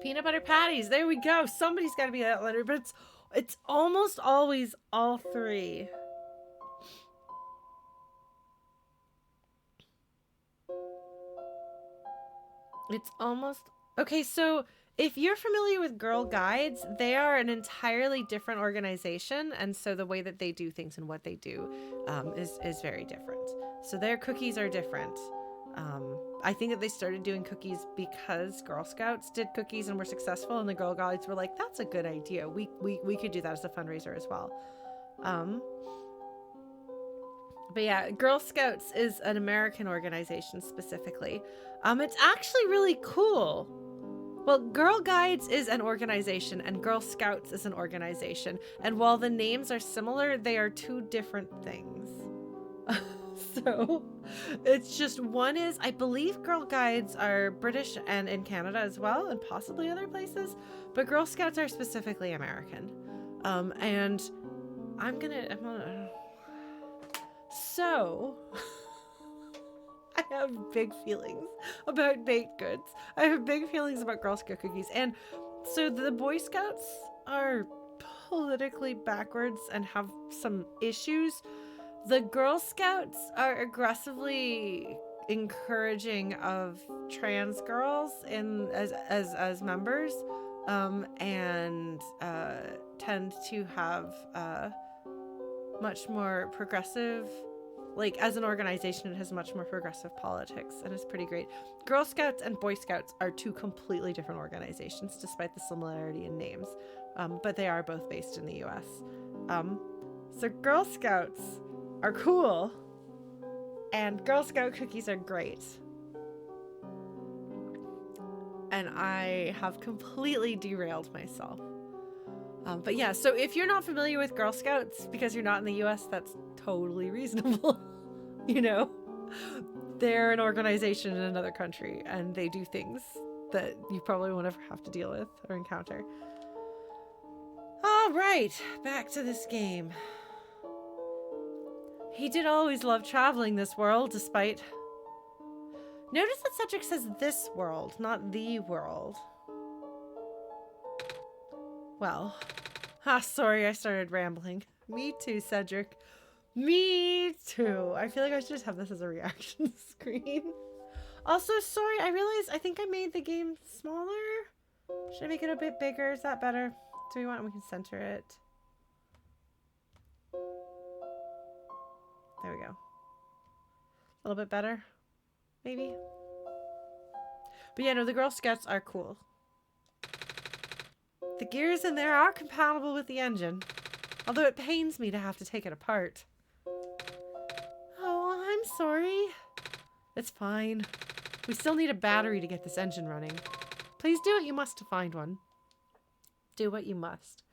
Peanut butter patties. There we go. Somebody's got to be that letter, but it's almost always all three. It's almost... Okay, so if you're familiar with Girl Guides, they are an entirely different organization, and so the way that they do things and what they do is very different. So their cookies are different. I think that they started doing cookies because Girl Scouts did cookies and were successful, and the Girl Guides were like, that's a good idea. We could do that as a fundraiser as well. But yeah, Girl Scouts is an American organization specifically. It's actually really cool. Well, Girl Guides is an organization and Girl Scouts is an organization. And while the names are similar, they are two different things. So it's just, one is, I believe Girl Guides are British and in Canada as well, and possibly other places, but Girl Scouts are specifically American. And I'm gonna so I have big feelings about baked goods. I have big feelings about Girl Scout cookies. And so the Boy Scouts are politically backwards and have some issues. The Girl Scouts are aggressively encouraging of trans girls as members, and tend to have much more progressive Like, as an organization, it has much more progressive politics, and it's pretty great. Girl Scouts and Boy Scouts are two completely different organizations, despite the similarity in names. But they are both based in the US. So Girl Scouts are cool, and Girl Scout cookies are great. And I have completely derailed myself. But yeah, so if you're not familiar with Girl Scouts because you're not in the US, that's totally reasonable. You know, they're an organization in another country and they do things that you probably won't ever have to deal with or encounter. All right, back to this game. He did always love traveling this world, despite... Notice that Cedric says this world, not the world. Well, sorry I started rambling. Me too, Cedric. Me too. I feel like I should just have this as a reaction screen. Also, sorry, I think I made the game smaller. Should I make it a bit bigger? Is that better? Do we want, we can center it. There we go. A little bit better, maybe. But yeah, no, the Girl Scouts are cool. The gears in there are compatible with the engine, although it pains me to have to take it apart. Oh, I'm sorry. It's fine. We still need a battery to get this engine running. Please do what you must to find one. Do what you must.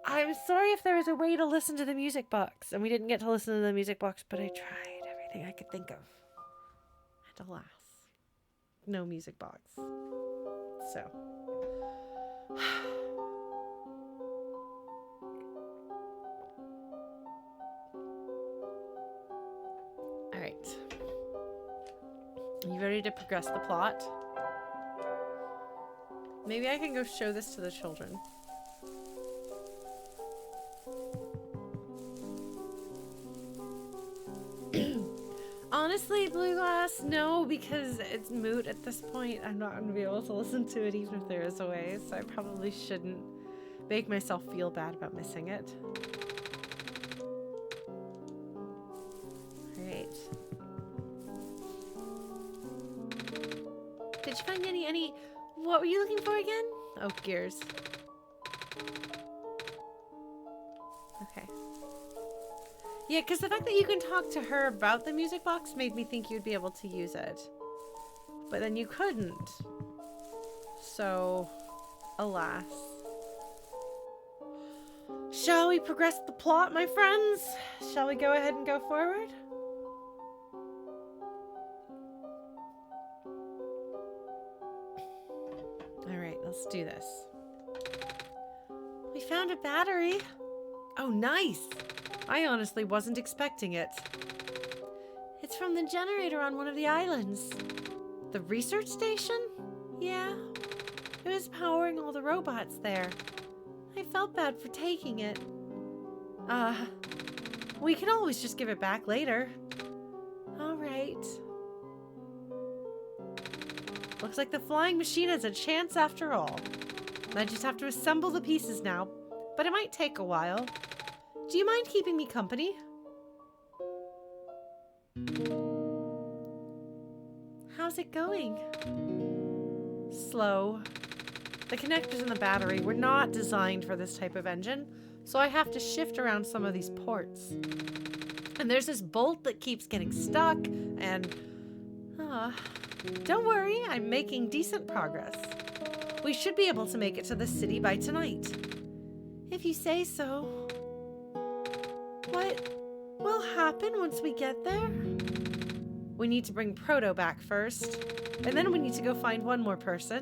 I'm sorry if there was a way to listen to the music box, and we didn't get to listen to the music box, but I tried everything I could think of. And alas, no music box. So... Alright. Are you ready to progress the plot? Maybe I can go show this to the children. Honestly, Blue Glass, no, because it's moot at this point. I'm not going to be able to listen to it even if there is a way, so I probably shouldn't make myself feel bad about missing it. Alright. Did you find any... What were you looking for again? Oh, gears. Okay. Yeah, because the fact that you can talk to her about the music box made me think you'd be able to use it. But then you couldn't. So, alas. Shall we progress the plot, my friends? Shall we go ahead and go forward? Alright, let's do this. We found a battery. Oh, nice! I honestly wasn't expecting it. It's from the generator on one of the islands. The research station? Yeah. It was powering all the robots there. I felt bad for taking it. We can always just give it back later. Alright. Looks like the flying machine has a chance after all. I just have to assemble the pieces now, but it might take a while. Do you mind keeping me company? How's it going? Slow. The connectors in the battery were not designed for this type of engine, so I have to shift around some of these ports. And there's this bolt that keeps getting stuck, and... don't worry, I'm making decent progress. We should be able to make it to the city by tonight. If you say so. What will happen once we get there? We need to bring Proto back first, and then we need to go find one more person.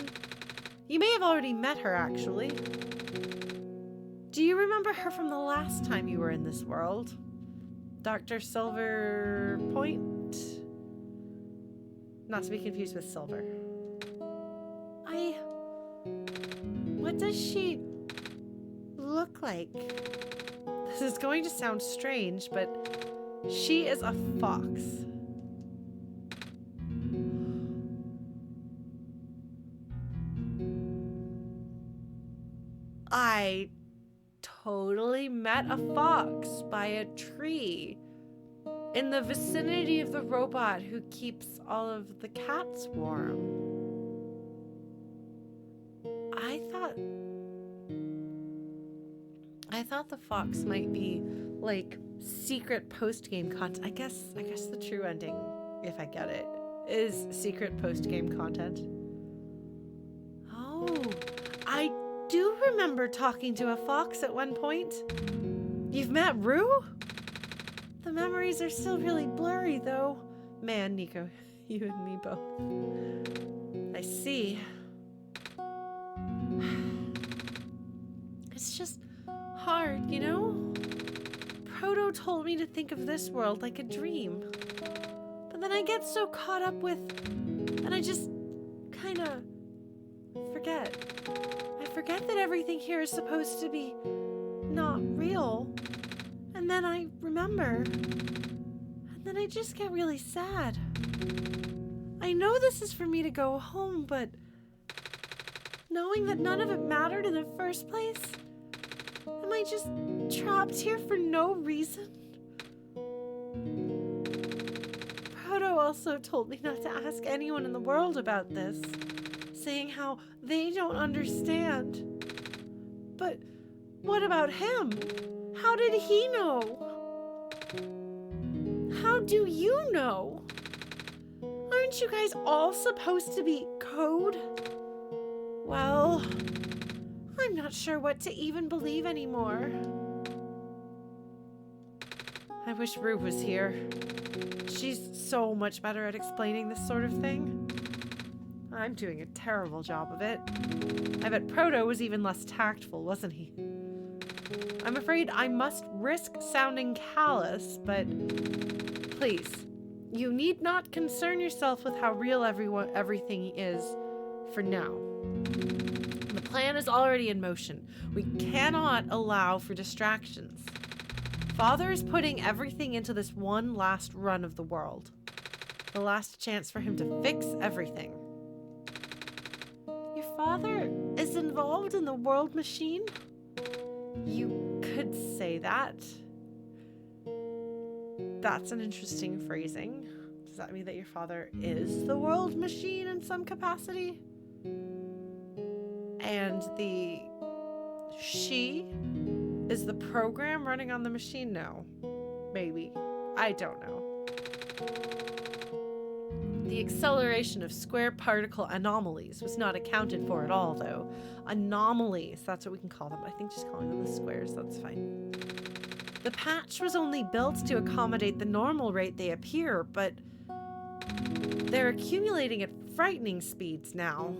You may have already met her, actually. Do you remember her from the last time you were in this world? Dr. Silver Point? Not to be confused with Silver. What does she look like? This is going to sound strange, but she is a fox. I totally met a fox by a tree in the vicinity of the robot who keeps all of the cats warm. I thought the fox might be like secret post-game content. I guess the true ending, if I get it, is secret post-game content. Oh, I do remember talking to a fox at one point. You've met Rue? The memories are still really blurry, though. Man, Niko, you and me both. I see. It's just hard, you know? Proto told me to think of this world like a dream. But then I get so caught up with... and I just kind of forget. I forget that everything here is supposed to be not real. And then I remember. And then I just get really sad. I know this is for me to go home, but knowing that none of it mattered in the first place, am I just trapped here for no reason? Proto also told me not to ask anyone in the world about this, saying how they don't understand. But what about him? How did he know? How do you know? Aren't you guys all supposed to be code? Well, I'm not sure what to even believe anymore. I wish Rue was here. She's so much better at explaining this sort of thing. I'm doing a terrible job of it. I bet Proto was even less tactful, wasn't he? I'm afraid I must risk sounding callous, but please, you need not concern yourself with how real everything is for now. The plan is already in motion. We cannot allow for distractions. Father is putting everything into this one last run of the world. The last chance for him to fix everything. Your father is involved in the world machine? You could say that. That's an interesting phrasing. Does that mean that your father is the world machine in some capacity? And the she is the program running on the machine? No. Maybe. I don't know. The acceleration of square particle anomalies was not accounted for at all, though. Anomalies, that's what we can call them. I think just calling them the squares, that's fine. The patch was only built to accommodate the normal rate they appear, but they're accumulating at frightening speeds now.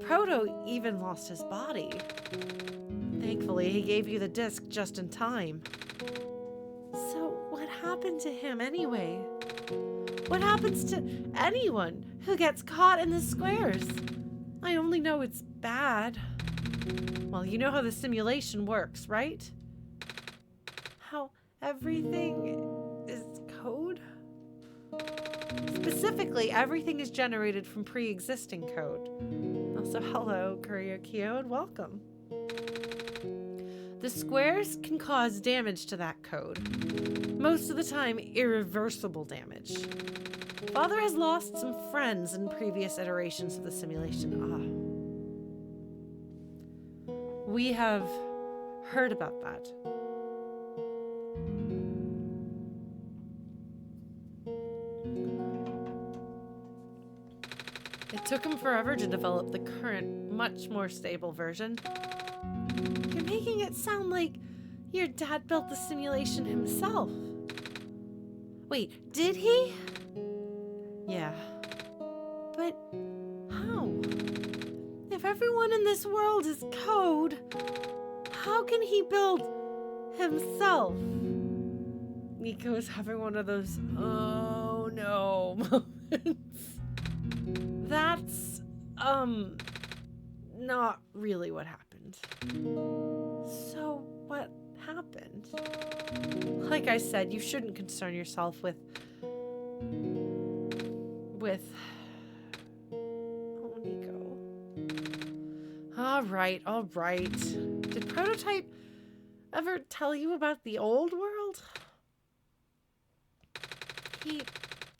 Proto even lost his body. Thankfully, he gave you the disc just in time. So, what happened to him anyway? What happens to anyone who gets caught in the squares? I only know it's bad. Well, you know how the simulation works, right? How everything is code? Specifically, everything is generated from pre-existing code. Also, hello, Kuryokyo, and welcome. The squares can cause damage to that code. Most of the time, irreversible damage. Father has lost some friends in previous iterations of the simulation. We have heard about that. It took him forever to develop the current, much more stable version. You're making it sound like your dad built the simulation himself. Wait, did he? Yeah. But how? If everyone in this world is code, how can he build himself? Niko is having one of those oh no moments. That's not really what happened. So what happened? Like I said, you shouldn't concern yourself with oh, Niko. All right. Did Prototype ever tell you about the old world? he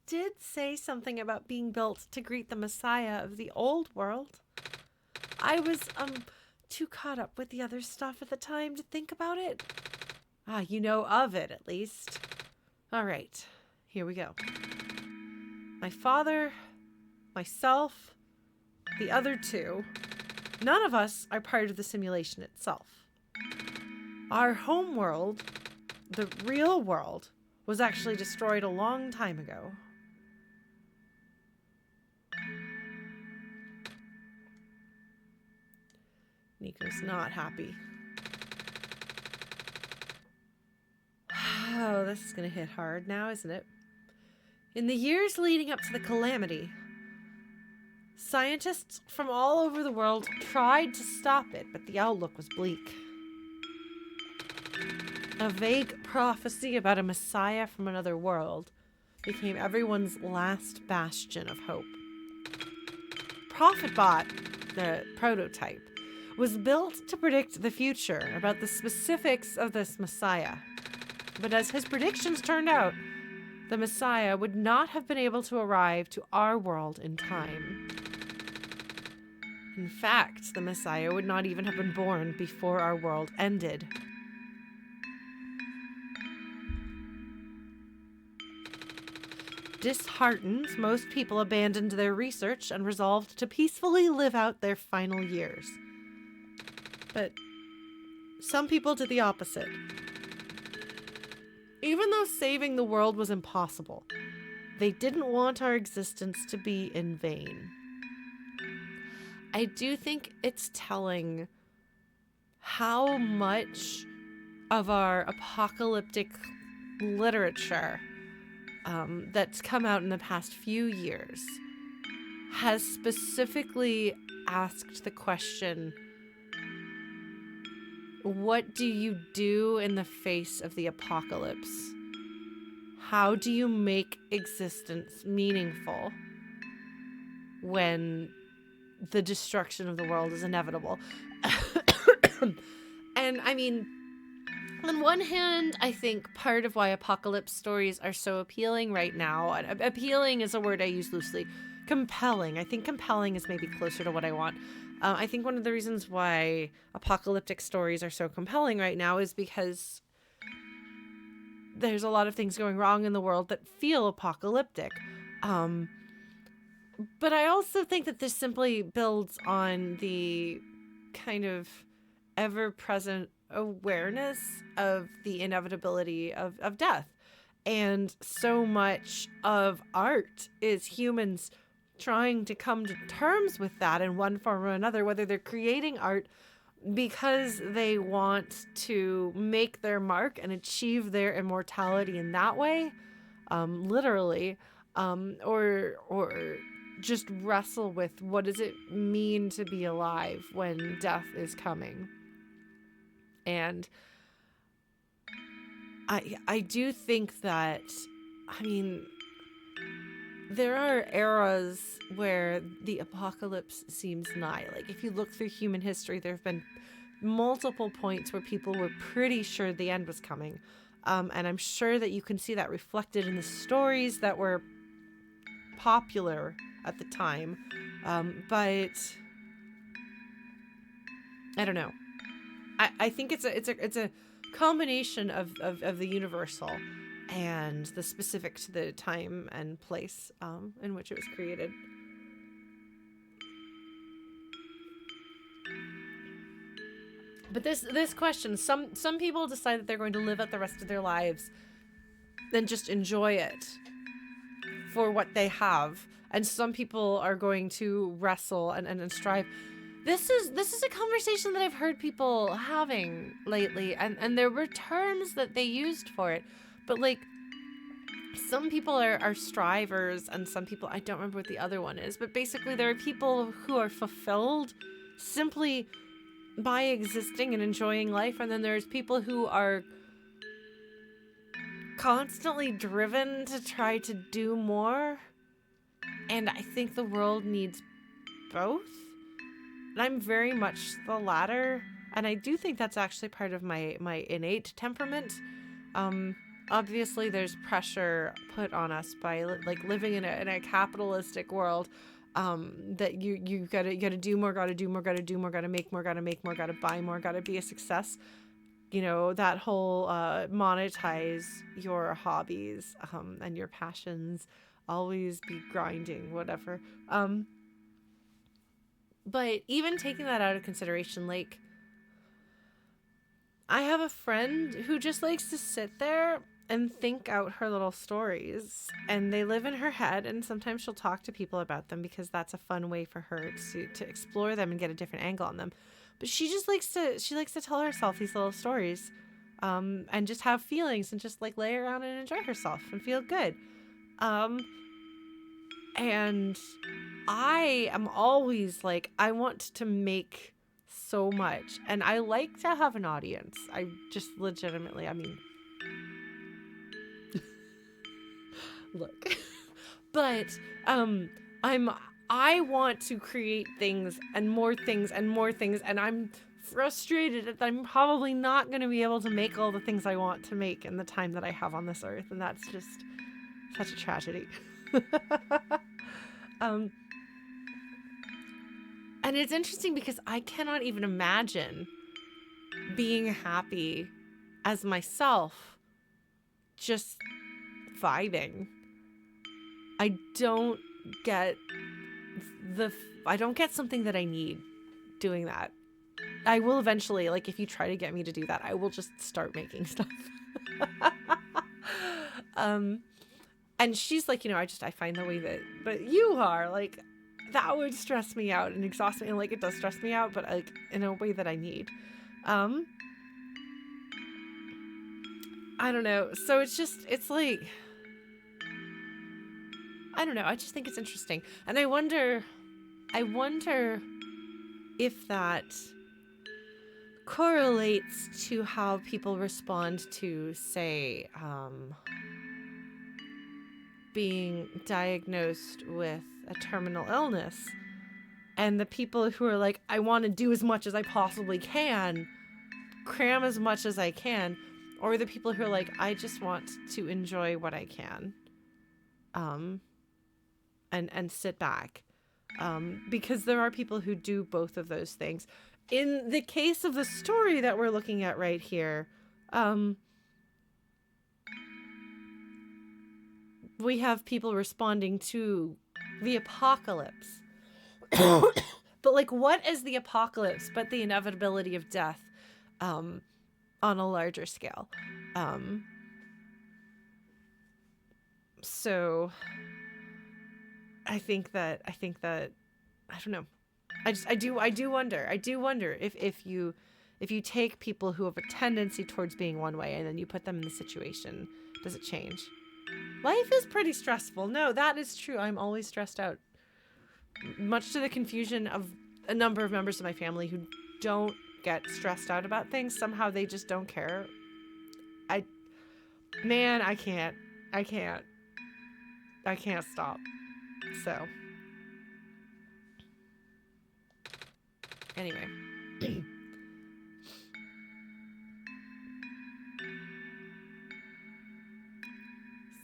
did say something about being built to greet the Messiah of the old world. I was, too caught up with the other stuff at the time to think about it. You know of it, at least. All right, here we go. My father, myself, the other two, none of us are part of the simulation itself. Our home world, the real world, was actually destroyed a long time ago. Niko's not happy. Oh, this is going to hit hard now, isn't it? In the years leading up to the calamity, scientists from all over the world tried to stop it, but the outlook was bleak. A vague prophecy about a messiah from another world became everyone's last bastion of hope. ProphetBot, the prototype, was built to predict the future about the specifics of this messiah. But as his predictions turned out, the messiah would not have been able to arrive to our world in time. In fact, the messiah would not even have been born before our world ended. Disheartened, most people abandoned their research and resolved to peacefully live out their final years. But some people did the opposite. Even though saving the world was impossible, they didn't want our existence to be in vain. I do think it's telling how much of our apocalyptic literature that's come out in the past few years has specifically asked the question, what do you do in the face of the apocalypse? How do you make existence meaningful when the destruction of the world is inevitable? And I mean, on one hand, I think part of why apocalypse stories are so appealing right now, and appealing is a word I use loosely, compelling. I think compelling is maybe closer to what I want. I think one of the reasons why apocalyptic stories are so compelling right now is because there's a lot of things going wrong in the world that feel apocalyptic. But I also think that this simply builds on the kind of ever-present awareness of the inevitability of death. And so much of art is humans trying to come to terms with that in one form or another, whether they're creating art because they want to make their mark and achieve their immortality in that way, literally, or just wrestle with what does it mean to be alive when death is coming. And I do think that, I mean, there are eras where the apocalypse seems nigh. Like, if you look through human history, there have been multiple points where people were pretty sure the end was coming. And I'm sure that you can see that reflected in the stories that were popular at the time. But I don't know. I think it's a combination of the universal and the specific to the time and place in which it was created. But this question, some people decide that they're going to live out the rest of their lives and just enjoy it for what they have, and some people are going to wrestle and strive. This is a conversation that I've heard people having lately, and there were terms that they used for it, but like, some people are strivers, and some people, I don't remember what the other one is, but basically there are people who are fulfilled simply by existing and enjoying life, and then there's people who are constantly driven to try to do more. And I think the world needs both. And I'm very much the latter. And I do think that's actually part of my innate temperament. obviously there's pressure put on us by like living in a capitalistic world, that you gotta do more, gotta do more, gotta do more, gotta make more, gotta buy more, gotta be a success. You know, that whole monetize your hobbies and your passions, always be grinding, whatever. But even taking that out of consideration, like, I have a friend who just likes to sit there and think out her little stories, and they live in her head, and sometimes she'll talk to people about them because that's a fun way for her to explore them and get a different angle on them. But she likes to tell herself these little stories, and just have feelings and just like lay around and enjoy herself and feel good. And I am always like, I want to make so much, and I like to have an audience. I just legitimately, I mean, look, but I want to create things and more things and more things, and I'm frustrated that I'm probably not going to be able to make all the things I want to make in the time that I have on this earth, and that's just such a tragedy. And it's interesting because I cannot even imagine being happy as myself, just vibing. I don't get something that I need doing that. I will eventually, like, if you try to get me to do that, I will just start making stuff. And she's like, you know, I find the way that, but you are like, that would stress me out and exhaust me. And like, it does stress me out, but like in a way that I need. I don't know. So it's like, I don't know. I just think it's interesting. And I wonder if that correlates to how people respond to, say, being diagnosed with a terminal illness, and the people who are like, I want to do as much as I possibly can, cram as much as I can, or the people who are like, I just want to enjoy what I can, and sit back, because there are people who do both of those things. In the case of the story that we're looking at right here, we have people responding to the apocalypse. But like, what is the apocalypse but the inevitability of death, on a larger scale? So I think that I don't know. I do wonder if you take people who have a tendency towards being one way and then you put them in the situation, does it change? Life is pretty stressful. No, that is true. I'm always stressed out. Much to the confusion of a number of members of my family who don't get stressed out about things. Somehow they just don't care. I can't stop. So, anyway.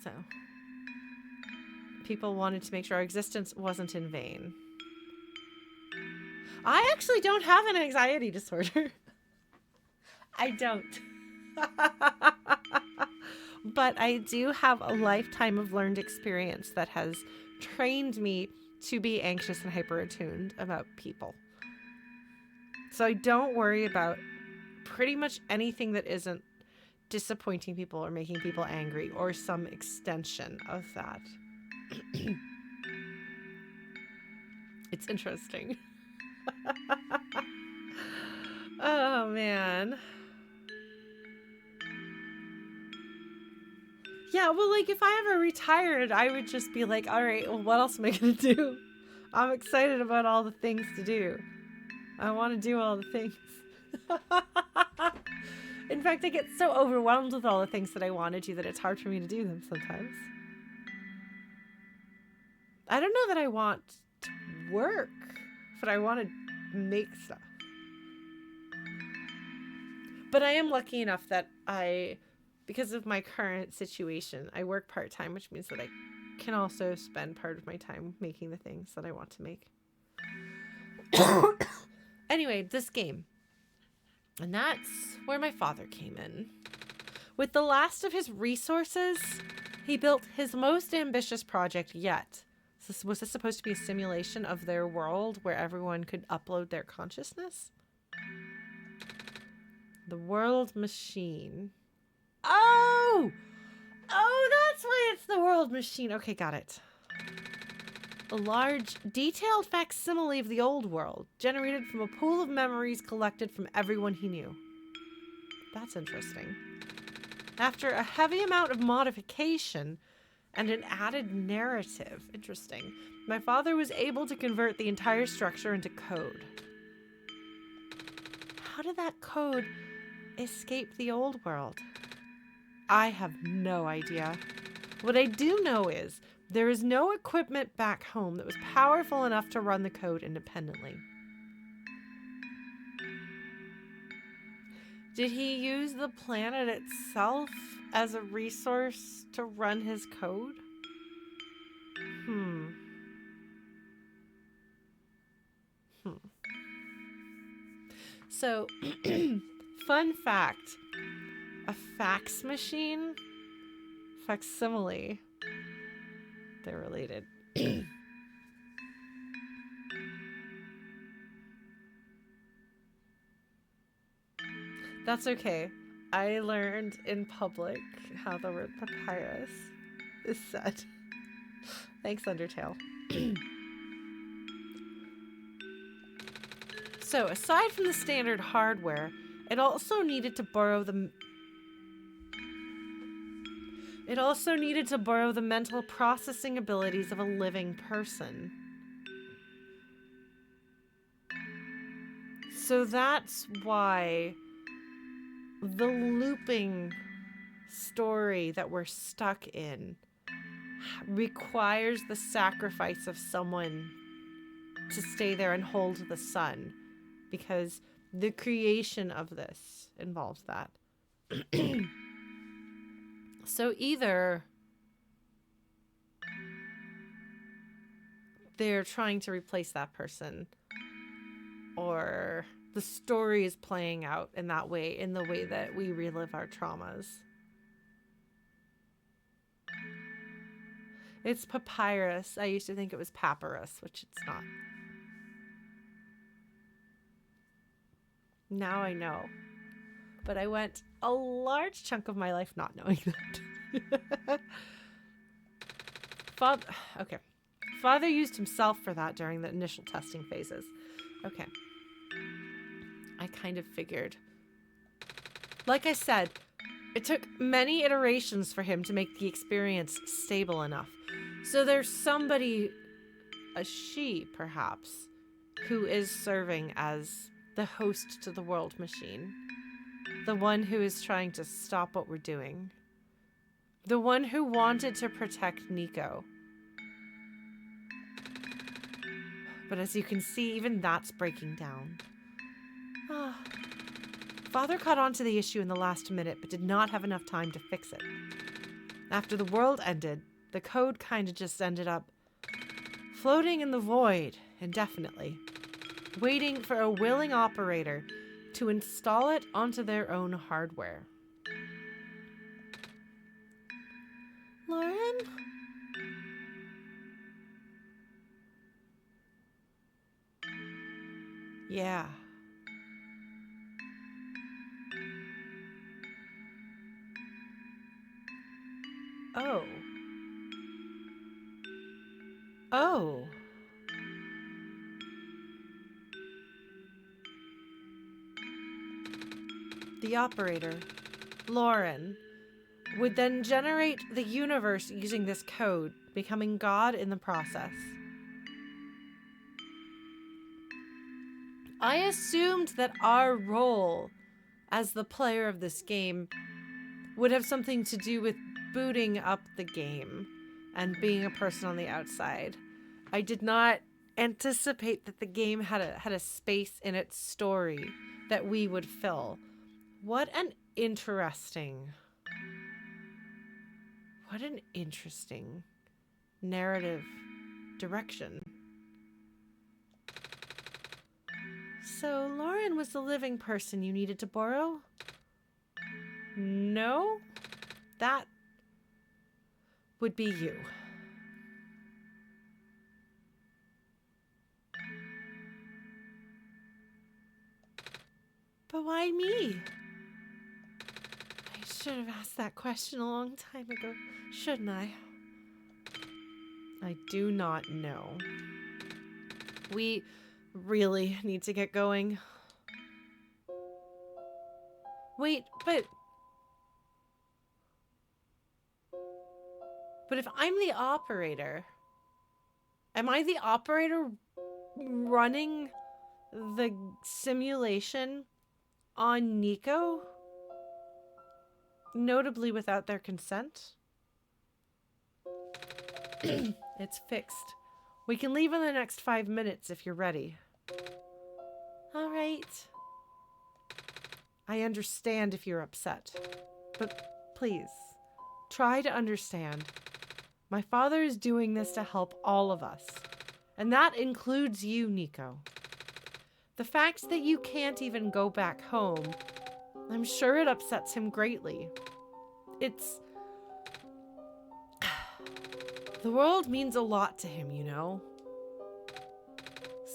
So, people wanted to make sure our existence wasn't in vain. I actually don't have an anxiety disorder. I don't. But I do have a lifetime of learned experience that has trained me to be anxious and hyper attuned about people. So I don't worry about pretty much anything that isn't disappointing people or making people angry or some extension of that. It's interesting. Oh, man. Yeah, well, like, if I ever retired, I would just be like, all right, well, what else am I going to do? I'm excited about all the things to do. I want to do all the things. In fact, I get so overwhelmed with all the things that I want to do that it's hard for me to do them sometimes. I don't know that I want to work, but I want to make stuff. But I am lucky enough that I because of my current situation, I work part-time, which means that I can also spend part of my time making the things that I want to make. Anyway, this game. And that's where my father came in. With the last of his resources, he built his most ambitious project yet. Was this supposed to be a simulation of their world where everyone could upload their consciousness? The world machine. Oh! Oh, that's why it's the world machine. Okay, got it. A large, detailed facsimile of the old world, generated from a pool of memories collected from everyone he knew. That's interesting. After a heavy amount of modification and an added narrative, interesting, my father was able to convert the entire structure into code. How did that code escape the old world? I have no idea. What I do know is there is no equipment back home that was powerful enough to run the code independently. Did he use the planet itself as a resource to run his code? So, fun fact. A fax machine? Facsimile. They're related. That's okay. I learned in public how the word papyrus is said. Thanks, Undertale. So, aside from the standard hardware, it also needed to borrow the mental processing abilities of a living person. So that's why the looping story that we're stuck in requires the sacrifice of someone to stay there and hold the sun, because the creation of this involves that. So either they're trying to replace that person, or the story is playing out in that way, in the way that we relive our traumas. It's papyrus. I used to think it was papyrus, which it's not. Now I know. But I went a large chunk of my life not knowing that. Father used himself for that during the initial testing phases. Okay. I kind of figured. Like I said, it took many iterations for him to make the experience stable enough. So there's somebody, a she perhaps, who is serving as the host to the world machine. The one who is trying to stop what we're doing. The one who wanted to protect Niko. But as you can see, even that's breaking down. Father caught on to the issue in the last minute, but did not have enough time to fix it. After the world ended, the code kind of just ended up floating in the void indefinitely, waiting for a willing operator to install it onto their own hardware. Lauren? Yeah. Oh. Oh. The operator, Lauren, would then generate the universe using this code, becoming God in the process. I assumed that our role as the player of this game would have something to do with booting up the game and being a person on the outside. I did not anticipate that the game had a space in its story that we would fill. What an interesting What an interesting narrative direction. So, Lauren was the living person you needed to borrow? No? That would be you. But why me? I should have asked that question a long time ago, shouldn't I? I do not know. We really need to get going. Wait, but if I'm the operator, am I the operator running the simulation on Niko? Notably without their consent? It's fixed. We can leave in the next 5 minutes if you're ready. All right. I understand if you're upset, but please, try to understand. My father is doing this to help all of us, and that includes you, Niko. The fact that you can't even go back home, I'm sure it upsets him greatly. The world means a lot to him, you know.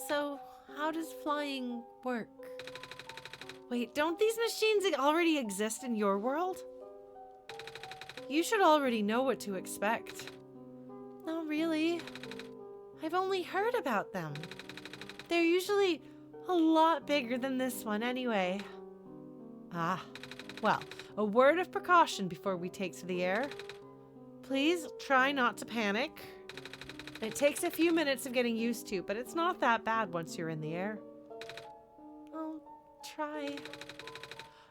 So, how does flying work? Wait, don't these machines already exist in your world? You should already know what to expect. Not really. I've only heard about them. They're usually a lot bigger than this one anyway. Ah, well, a word of precaution before we take to the air. Please try not to panic. It takes a few minutes of getting used to, but it's not that bad once you're in the air. I'll try.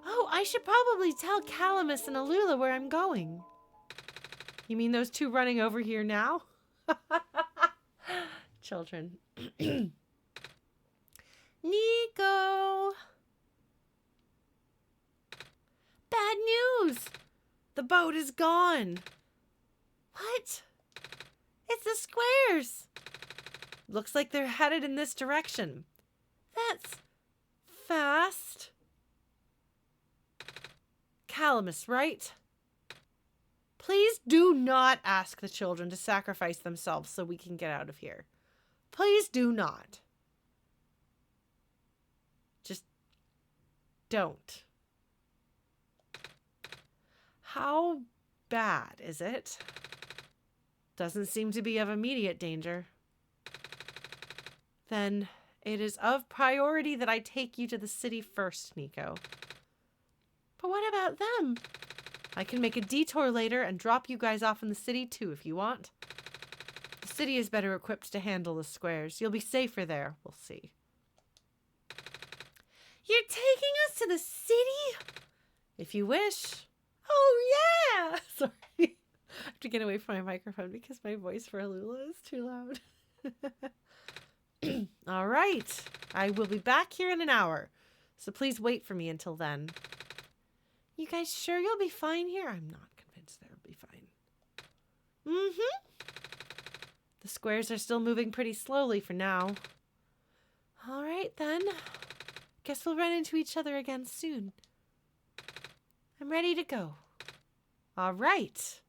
Oh, I should probably tell Calamus and Alula where I'm going. You mean those two running over here now? Children. Niko! Bad news! The boat is gone. What? It's the squares. Looks like they're headed in this direction. That's fast. Calamus, right? Please do not ask the children to sacrifice themselves so we can get out of here. Please do not. Just don't. How bad is it? Doesn't seem to be of immediate danger. Then it is of priority that I take you to the city first, Niko. But what about them? I can make a detour later and drop you guys off in the city too if you want. The city is better equipped to handle the squares. You'll be safer there. We'll see. You're taking us to the city? If you wish. Oh, yeah! Sorry. I have to get away from my microphone because my voice for Alula is too loud. All right. I will be back here in an hour, so please wait for me until then. You guys sure you'll be fine here? I'm not convinced they'll be fine. Mm-hmm. The squares are still moving pretty slowly for now. All right, then. Guess we'll run into each other again soon. I'm ready to go. All right.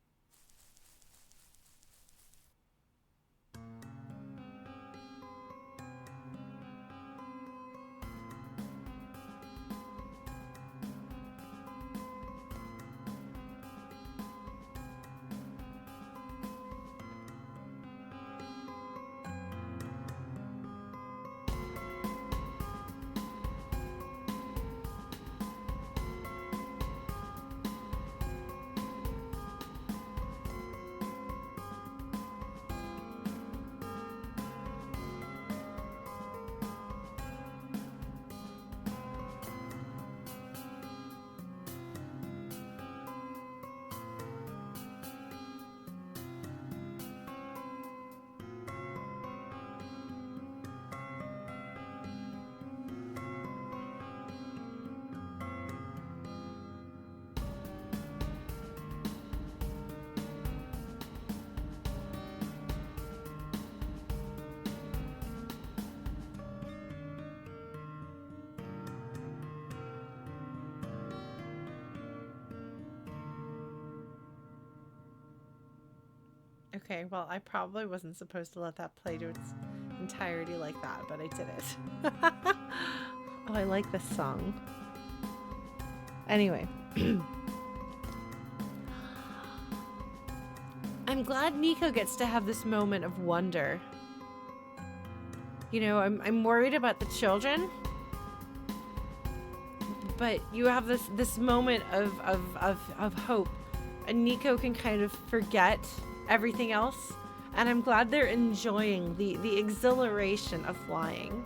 Okay, well, I probably wasn't supposed to let that play to its entirety like that, but I did it. Oh, I like this song. Anyway. I'm glad Niko gets to have this moment of wonder. You know, I'm worried about the children, but you have this moment of hope, and Niko can kind of forget everything else, and I'm glad they're enjoying the exhilaration of flying.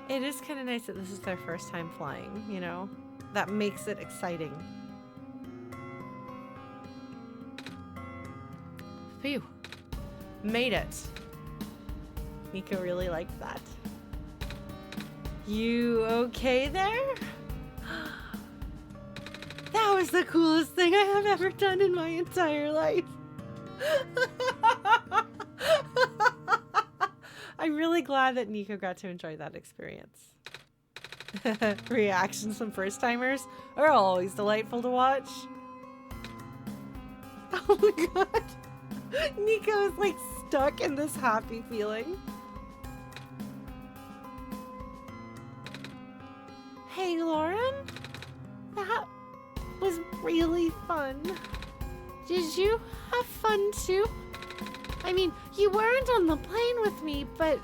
It is kind of nice that this is their first time flying, you know? That makes it exciting. Phew. Made it. Niko really liked that. You okay there? That was the coolest thing I have ever done in my entire life. I'm really glad that Niko got to enjoy that experience. Reactions from first-timers are always delightful to watch. Oh my god. Niko is like stuck in this happy feeling. Hey, Lauren. That was really fun. Did you have fun too? I mean, you weren't on the plane with me, but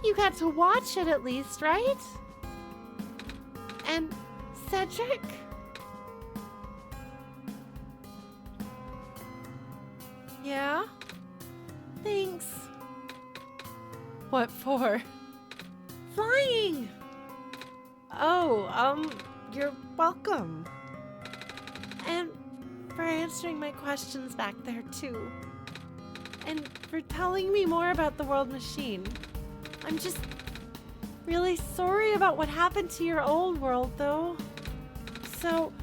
you got to watch it at least, right? And Cedric? Yeah? Thanks. What for? Flying! Oh, you're welcome. And for answering my questions back there, too. And for telling me more about the world machine. I'm just really sorry about what happened to your old world, though. So,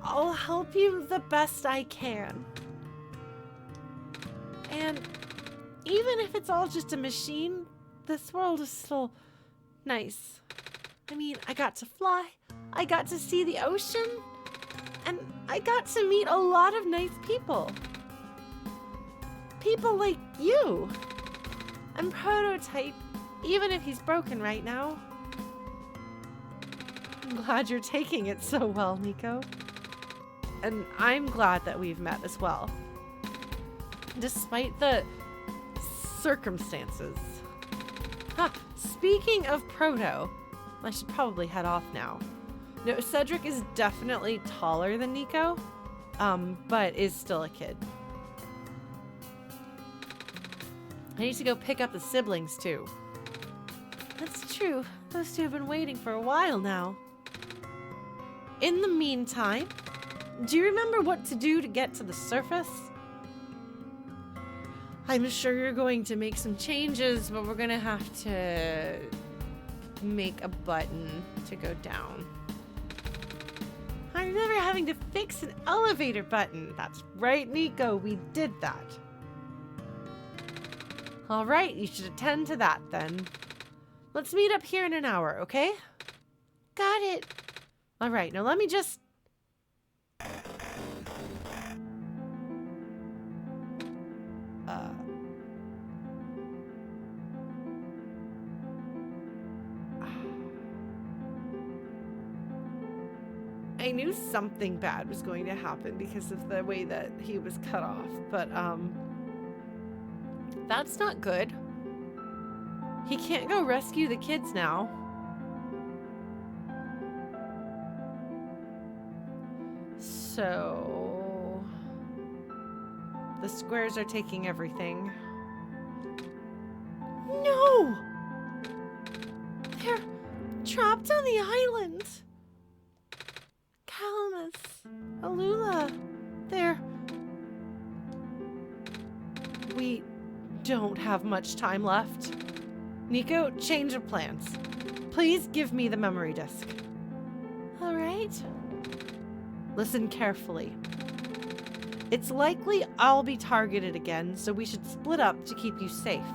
I'll help you the best I can. And even if it's all just a machine, this world is still nice. I mean, I got to fly, I got to see the ocean, and I got to meet a lot of nice people. People like you. And Prototype, even if he's broken right now. I'm glad you're taking it so well, Niko. And I'm glad that we've met as well. Despite the circumstances. Speaking of Proto, I should probably head off now. No, Cedric is definitely taller than Niko, but is still a kid. I need to go pick up the siblings, too. That's true. Those two have been waiting for a while now. In the meantime, do you remember what to do to get to the surface? I'm sure you're going to make some changes, but we're going to have to make a button to go down. I remember having to fix an elevator button. That's right, Niko. We did that. All right, you should attend to that then. Let's meet up here in an hour, okay? Got it. All right, now let me just... I knew something bad was going to happen because of the way that he was cut off, but, that's not good. He can't go rescue the kids now. So... the squares are taking everything. No! They're trapped on the island. Calamus, Alula, we don't have much time left. Niko, change of plans. Please give me the memory disk. All right. Listen carefully. It's likely I'll be targeted again, so we should split up to keep you safe.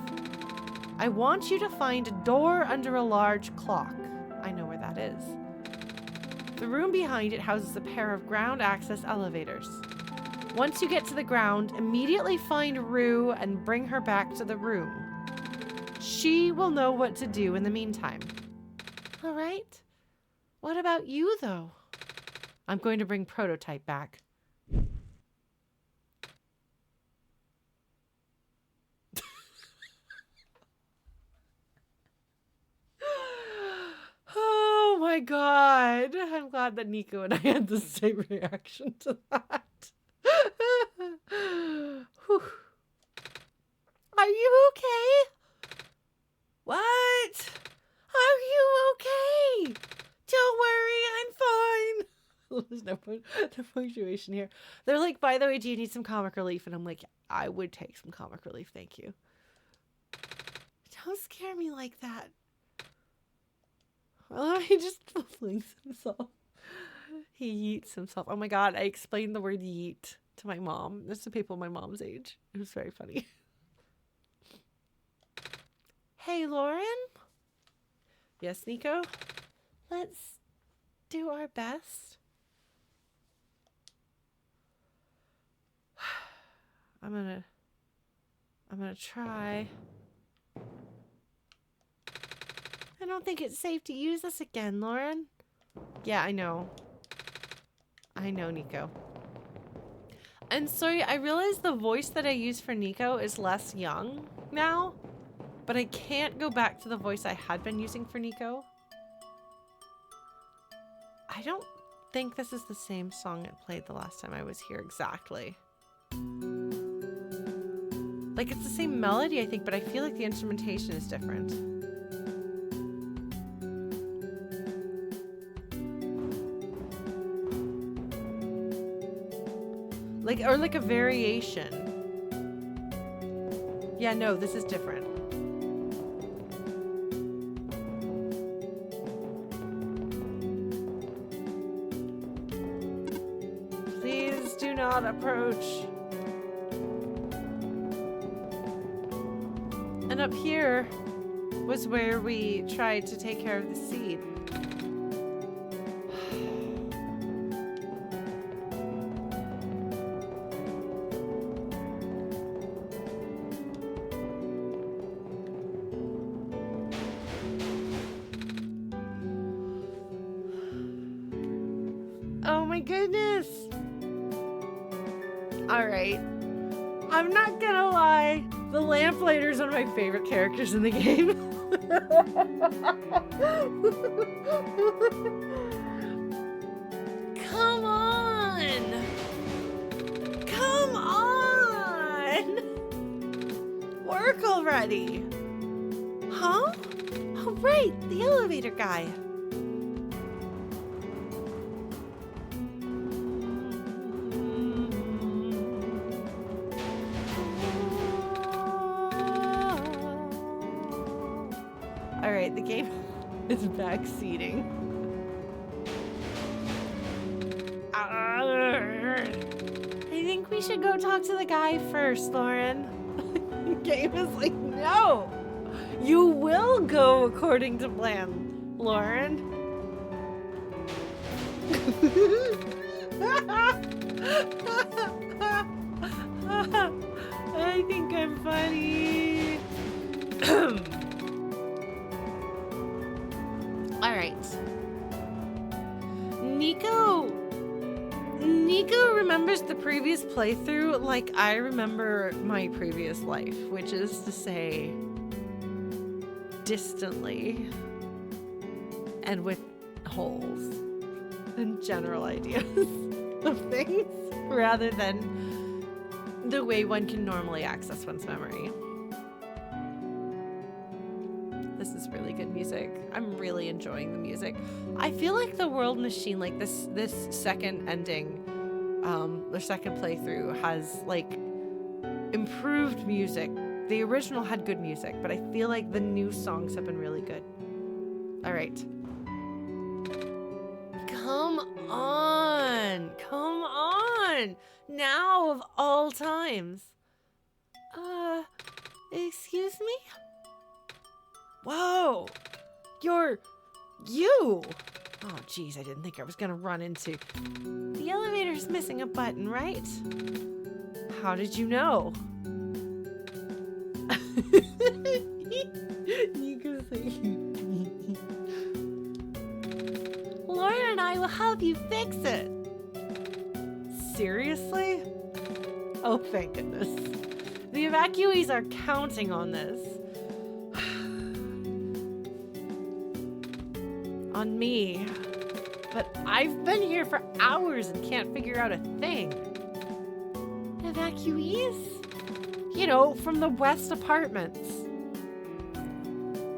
I want you to find a door under a large clock. I know where that is. The room behind it houses a pair of ground access elevators. Once you get to the ground, immediately find Rue and bring her back to the room. She will know what to do in the meantime. All right. What about you, though? I'm going to bring Prototype back. Oh my god. I'm glad that Niko and I had the same reaction to that. Are you okay? What? Are you okay? Don't worry, I'm fine. There's no punctuation here. They're like, by the way, do you need some comic relief? And I'm like, I would take some comic relief, thank you. Don't scare me like that. Well, he just flings himself. He yeets himself. Oh my god, I explained the word yeet to my mom. There's some people my mom's age. It was very funny. Hey, Lauren? Yes, Niko? Let's do our best. I'm gonna try. I don't think it's safe to use this again, Lauren. Yeah, I know. I know, Niko. And sorry, I realize the voice that I use for Niko is less young now, but I can't go back to the voice I had been using for Niko. I don't think this is the same song it played the last time I was here exactly. Like, it's the same melody, I think, but I feel like the instrumentation is different. Like, or like a variation. Yeah, no, this is different. Please do not approach. And up here was where we tried to take care of the seed. Oh my goodness. All right. I'm not gonna lie. The Lamplighter's one of my favorite characters in the game. Come on. Come on. Work already. Huh? Oh, right. The elevator guy. Alright, the game is backseating. I think we should go talk to the guy first, Lauren. The game is like, no! You will go according to plan, Lauren. I think I'm funny. Alright. Niko remembers the previous playthrough like I remember my previous life, which is to say, distantly and with holes and general ideas of things rather than the way one can normally access one's memory. This is really good music. I'm really enjoying the music. I feel like the World Machine, like this second ending, the second playthrough has like improved music. The original had good music, but I feel like the new songs have been really good. All right. Come on. Come on. Now of all times. Excuse me? Whoa! You're... you! Oh, geez, I didn't think I was gonna run into... The elevator's missing a button, right? How did you know? Niko's like... Lauren and I will help you fix it. Seriously? Oh, thank goodness. The evacuees are counting on this. On me. But I've been here for hours and can't figure out a thing. Evacuees? You know, from the West apartments.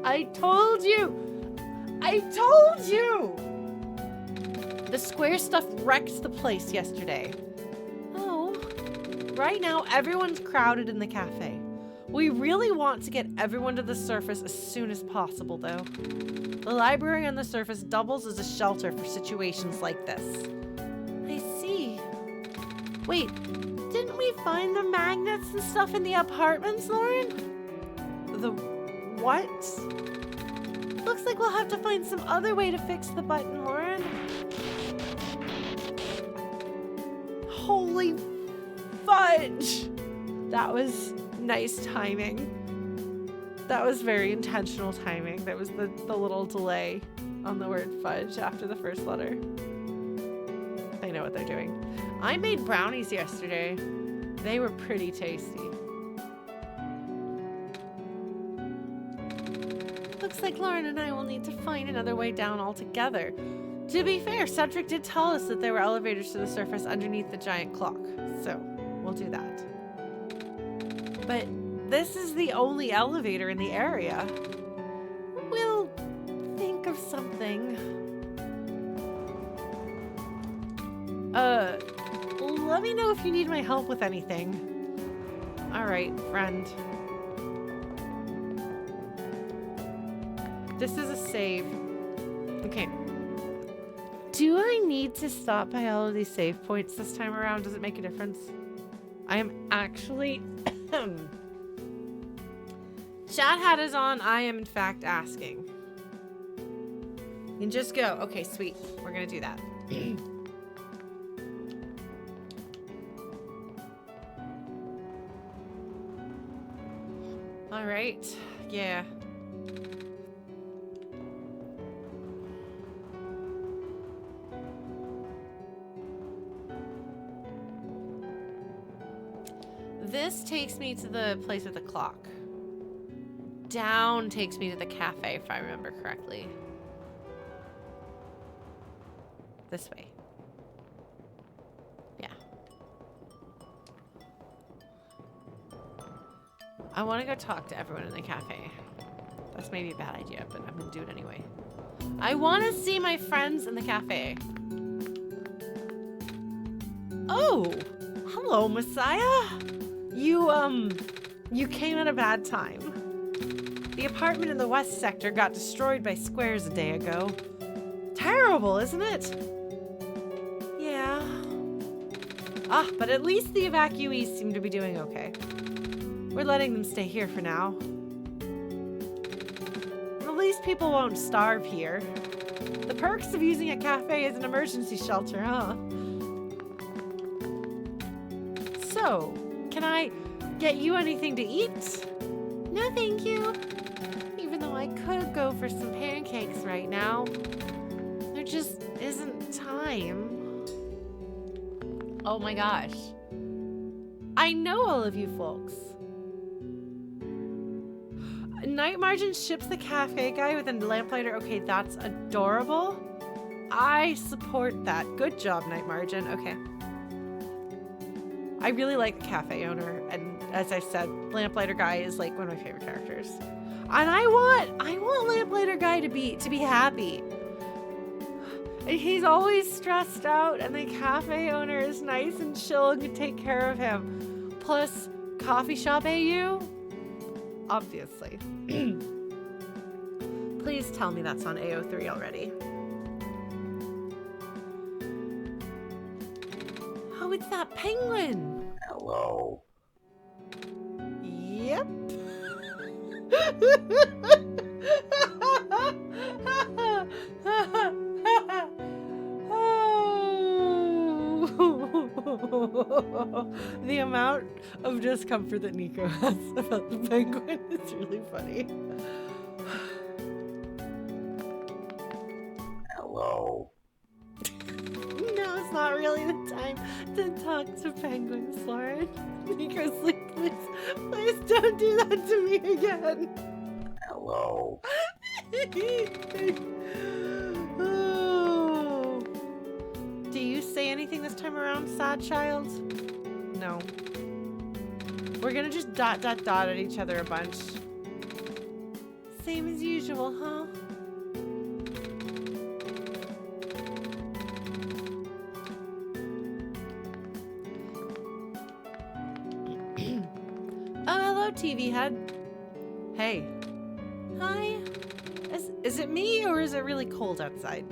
I told you! I told you! The square stuff wrecked the place yesterday. Oh. Right now, everyone's crowded in the cafe. We really want to get everyone to the surface as soon as possible, though. The library on the surface doubles as a shelter for situations like this. I see. Wait, didn't we find the magnets and stuff in the apartments, Lauren? The what? Looks like we'll have to find some other way to fix the button, Lauren. Holy fudge! That was nice timing. That was very intentional timing. That was the little delay on the word fudge after the first letter. They know what they're doing. I made brownies yesterday. They were pretty tasty. Looks like Lauren and I will need to find another way down altogether. To be fair, Cedric did tell us that there were elevators to the surface underneath the giant clock, so we'll do that. But this is the only elevator in the area. We'll think of something. Let me know if you need my help with anything. All right, friend. This is a save. Okay. Do I need to stop by all of these save points this time around? Does it make a difference? I am actually... Chat hat is on. I am, in fact, asking. You can just go. Okay, sweet. We're going to do that. All right. Yeah. This takes me to the place with the clock. Down takes me to the cafe, if I remember correctly. This way. Yeah. I want to go talk to everyone in the cafe. That's maybe a bad idea, but I'm going to do it anyway. I want to see my friends in the cafe. Oh! Hello, Messiah! You came at a bad time. The apartment in the west sector got destroyed by squares a day ago. Terrible, isn't it? Yeah. Ah, but at least the evacuees seem to be doing okay. We're letting them stay here for now. At least people won't starve here. The perks of using a cafe as an emergency shelter, huh? So, can I get you anything to eat? No, thank you. Even though I could go for some pancakes right now. There just isn't time. Oh my gosh. I know all of you folks. Night Margin ships the cafe guy with a lamplighter. Okay, that's adorable. I support that. Good job, Night Margin. Okay. I really like the cafe owner, and as I said, Lamplighter Guy is like one of my favorite characters. And I want Lamplighter Guy to be happy. And he's always stressed out, and the cafe owner is nice and chill and can take care of him. Plus, coffee shop AU? Obviously. Please tell me that's on AO3 already. Oh, it's that penguin. Hello. Yep. The amount of discomfort that Niko has about the penguin is really funny. Hello. No, it's not really the time to talk to penguins, Sauraen. Niko's like, please don't do that to me again. Hello. Oh. Do you say anything this time around, sad child? No. We're gonna just dot at each other a bunch. Same as usual, huh? Oh, hello, TV head. Hey. Hi. Is it me, or is it really cold outside?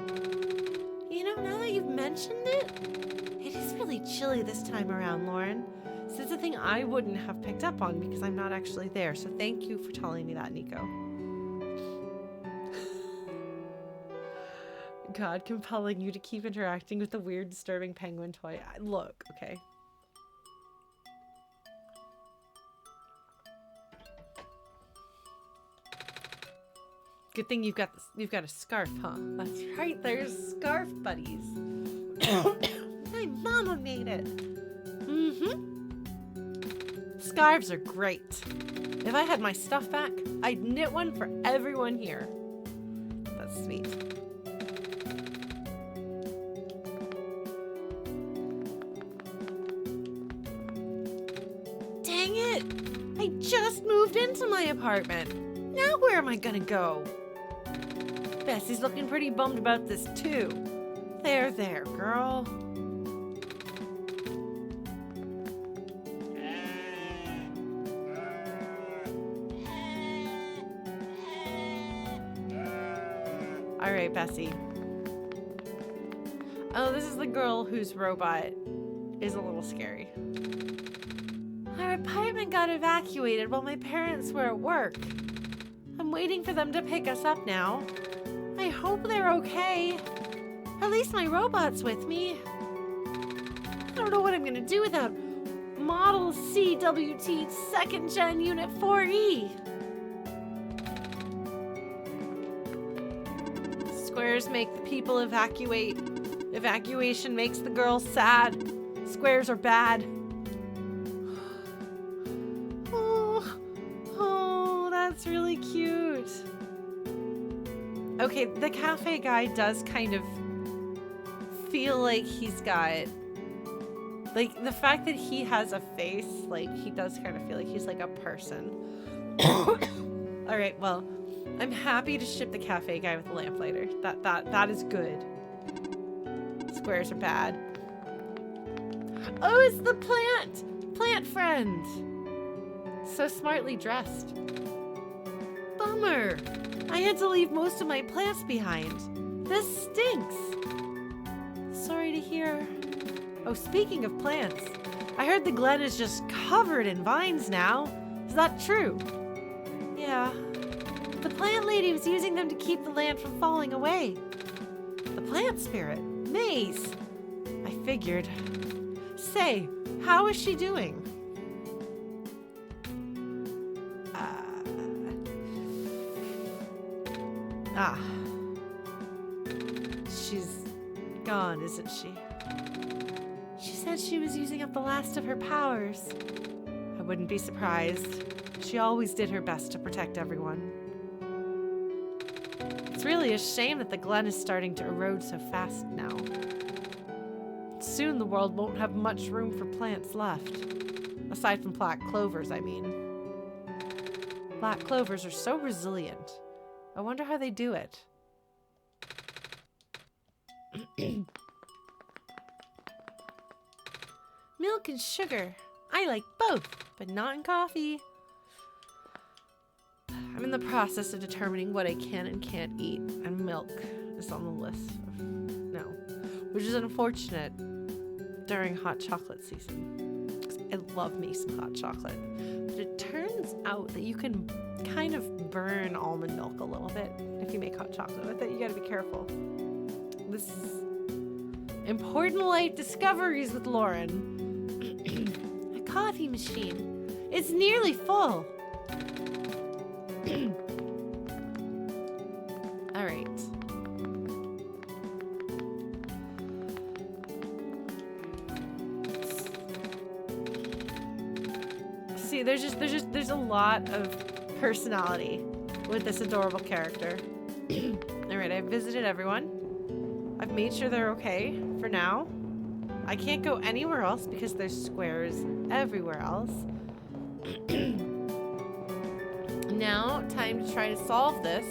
You know, now that you've mentioned it, it is really chilly this time around, Lauren. So it's a thing I wouldn't have picked up on because I'm not actually there. So thank you for telling me that, Niko. God, compelling you to keep interacting with the weird, disturbing penguin toy. Look, okay. Good thing you've got a scarf, huh? That's right, there's scarf buddies. My mama made it. Scarves are great. If I had my stuff back, I'd knit one for everyone here. That's sweet. Dang it! I just moved into my apartment. Now where am I gonna go? Bessie's looking pretty bummed about this too. There, girl. All right, Bessie. Oh, this is the girl whose robot is a little scary. Our apartment got evacuated while my parents were at work. I'm waiting for them to pick us up now. I hope they're okay. At least my robot's with me. I don't know what I'm gonna do without Model CWT 2nd Gen Unit 4E. Squares make the people evacuate. Evacuation makes the girls sad. Squares are bad. Oh, that's really cute. Okay, the cafe guy does kind of feel like he's got, like, the fact that he has a face, like, he does kind of feel like he's like a person. All right, well, I'm happy to ship the cafe guy with the lamplighter. That is good. Squares are bad. Oh, it's the plant friend. So smartly dressed. Bummer. I had to leave most of my plants behind. This stinks. Sorry to hear. Oh, speaking of plants, I heard the Glen is just covered in vines now. Is that true? Yeah. The plant lady was using them to keep the land from falling away. The plant spirit, Maze. I figured. Say, how is she doing? She's gone, isn't she? She said she was using up the last of her powers. I wouldn't be surprised. She always did her best to protect everyone. It's really a shame that the Glen is starting to erode so fast now. Soon the world won't have much room for plants left. Aside from black clovers, I mean. Black clovers are so resilient. I wonder how they do it. Milk and sugar. I like both, but not in coffee. I'm in the process of determining what I can and can't eat, and milk is on the list of no, which is unfortunate during hot chocolate season. 'Cause I love me some hot chocolate, but it turns out that you can kind of burn almond milk a little bit if you make hot chocolate with it. You gotta be careful. This is important life discoveries with Lauren. A coffee machine. It's nearly full. All right. See, there's a lot of personality with this adorable character. All right, I've visited everyone. I've made sure they're okay for now. I can't go anywhere else because there's squares everywhere else. Now, time to try to solve this.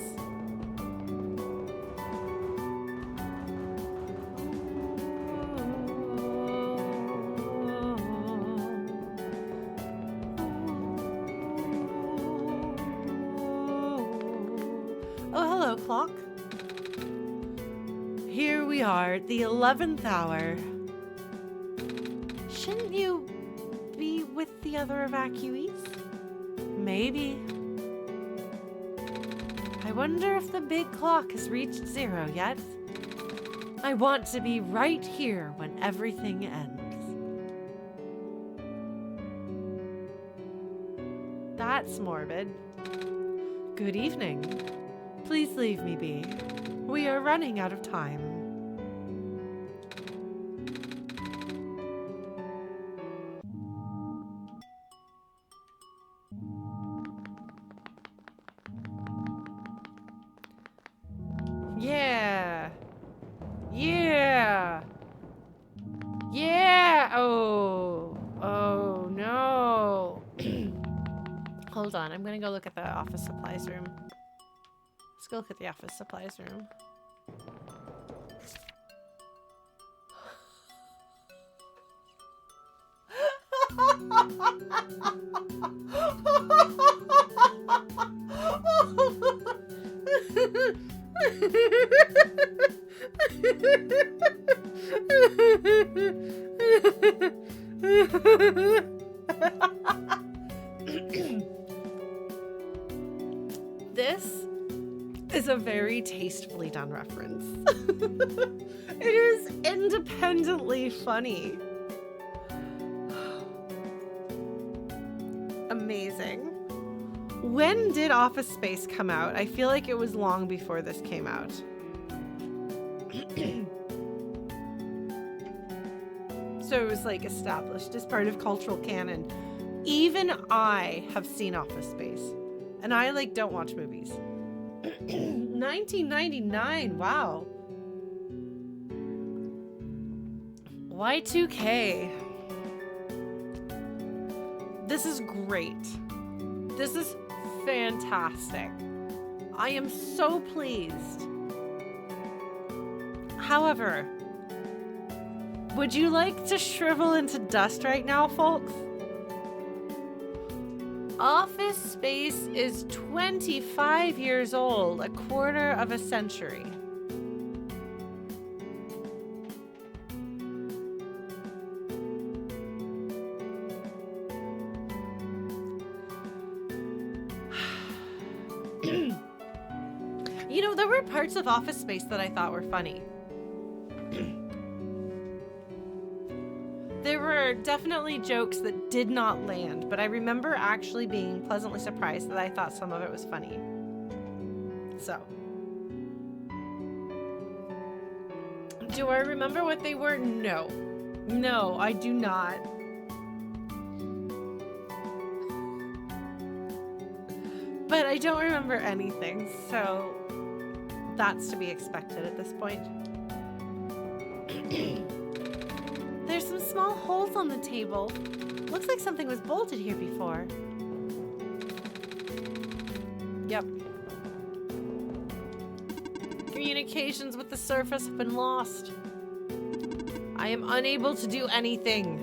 Oh, hello, clock. Here we are at the 11th hour. Shouldn't you be with the other evacuees? Maybe. I wonder if the big clock has reached 0 yet. I want to be right here when everything ends. That's morbid. Good evening. Please leave me be. We are running out of time. Yeah. Yeah. Yeah. Oh. Oh, no. Hold on. I'm going to go look at the office supplies room. Let's go look at the office supplies room. This is a very tastefully done reference. It is independently funny. Amazing. When did Office Space come out? I feel like it was long before this came out. So it was like established as part of cultural canon. Even I have seen Office Space. And I like don't watch movies. 1999, wow. Y2K. This is great. This is fantastic. I am so pleased. However, would you like to shrivel into dust right now, folks? Office Space is 25 years old, a quarter of a century. You know, there were parts of Office Space that I thought were funny. There were definitely jokes that did not land, but I remember actually being pleasantly surprised that I thought some of it was funny. So. Do I remember what they were? No. No, I do not. But I don't remember anything, so that's to be expected at this point. There's some small holes on the table. Looks like something was bolted here before. Yep. Communications with the surface have been lost. I am unable to do anything.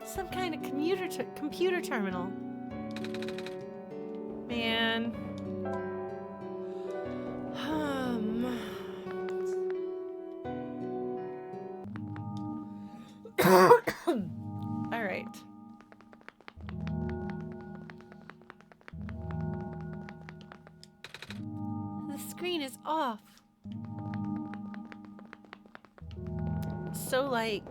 Some kind of computer terminal. Man. All right. The screen is off. So, like...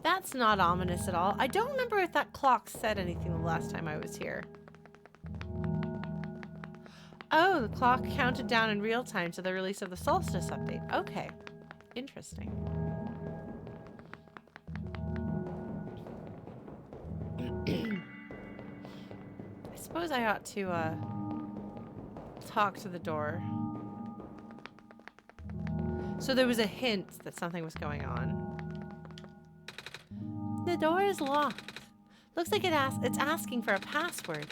That's not ominous at all. I don't remember if that clock said anything the last time I was here. Oh, the clock counted down in real time to the release of the Solstice update. Okay. Interesting. I suppose I ought to, talk to the door. So there was a hint that something was going on. The door is locked. Looks like it's asking for a password.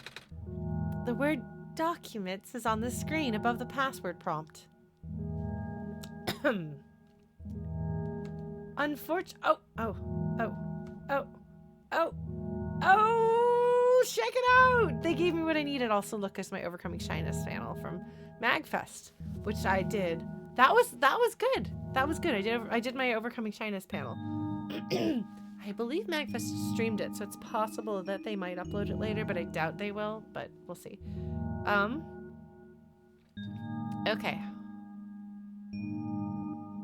The word documents is on the screen above the password prompt. Oh, check it out! They gave me what I needed. Also, look, there's my Overcoming Shyness panel from MagFest, which I did. That was good. That was good. I did my Overcoming Shyness panel. I believe MagFest streamed it, so it's possible that they might upload it later, but I doubt they will, but we'll see. Okay.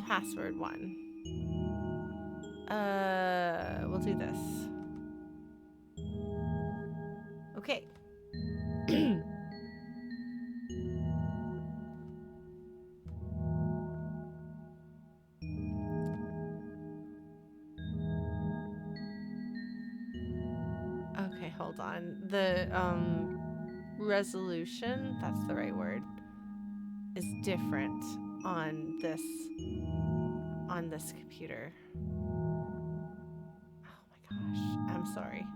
Password 1. We'll do this. Okay. Okay, hold on. The resolution, that's the right word, is different on this computer. Oh my gosh, I'm sorry.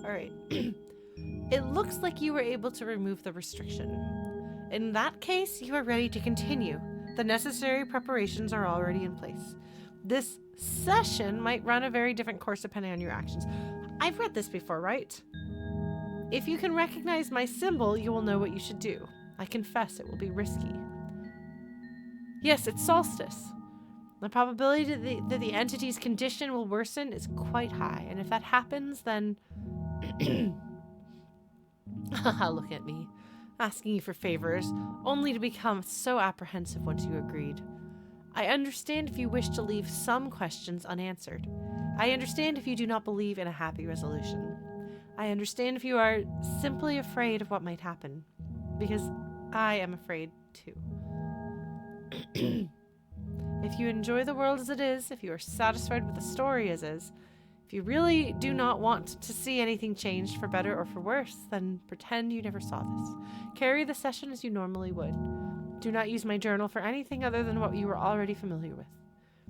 All right. It looks like you were able to remove the restriction. In that case, you are ready to continue. The necessary preparations are already in place. This session might run a very different course depending on your actions. I've read this before, right? If you can recognize my symbol, you will know what you should do. I confess it will be risky. Yes, it's Solstice. The probability that the entity's condition will worsen is quite high, and if that happens, then... Look at me, asking you for favors, only to become so apprehensive once you agreed. I understand if you wish to leave some questions unanswered. I understand if you do not believe in a happy resolution. I understand if you are simply afraid of what might happen, because I am afraid too. If you enjoy the world as it is, if you are satisfied with the story as is, if you really do not want to see anything changed for better or for worse, then pretend you never saw this. Carry the session as you normally would. Do not use my journal for anything other than what you were already familiar with.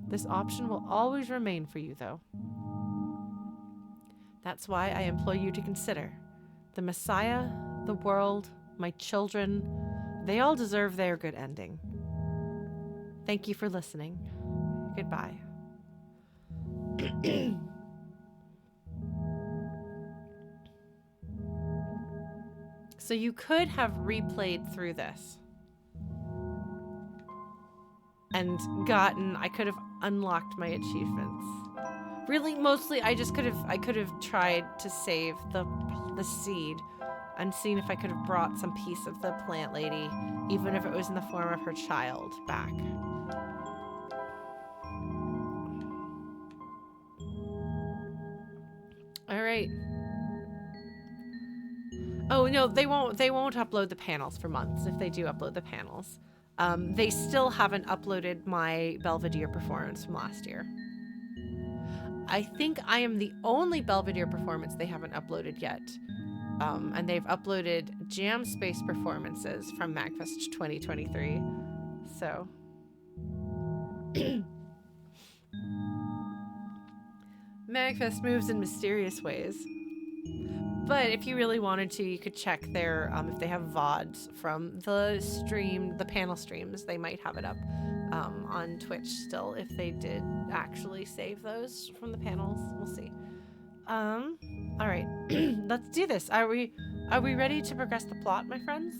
This option will always remain for you, though. That's why I implore you to consider. The Messiah, the world, my children, they all deserve their good ending. Thank you for listening. Goodbye. So you could have replayed through this and I could have unlocked my achievements. Really, mostly I could have tried to save the seed and seen if I could have brought some piece of the plant lady, even if it was in the form of her child, back. All right. Oh no, they won't upload the panels for months if they do upload the panels. They still haven't uploaded my Belvedere performance from last year. I think I am the only Belvedere performance they haven't uploaded yet. And they've uploaded Jam Space performances from MagFest 2023. So. MagFest moves in mysterious ways. But if you really wanted to, you could check their, if they have VODs from the panel streams, they might have it up on Twitch still if they did actually save those from the panels. We'll see. All right, let's do this. Are we ready to progress the plot, my friends?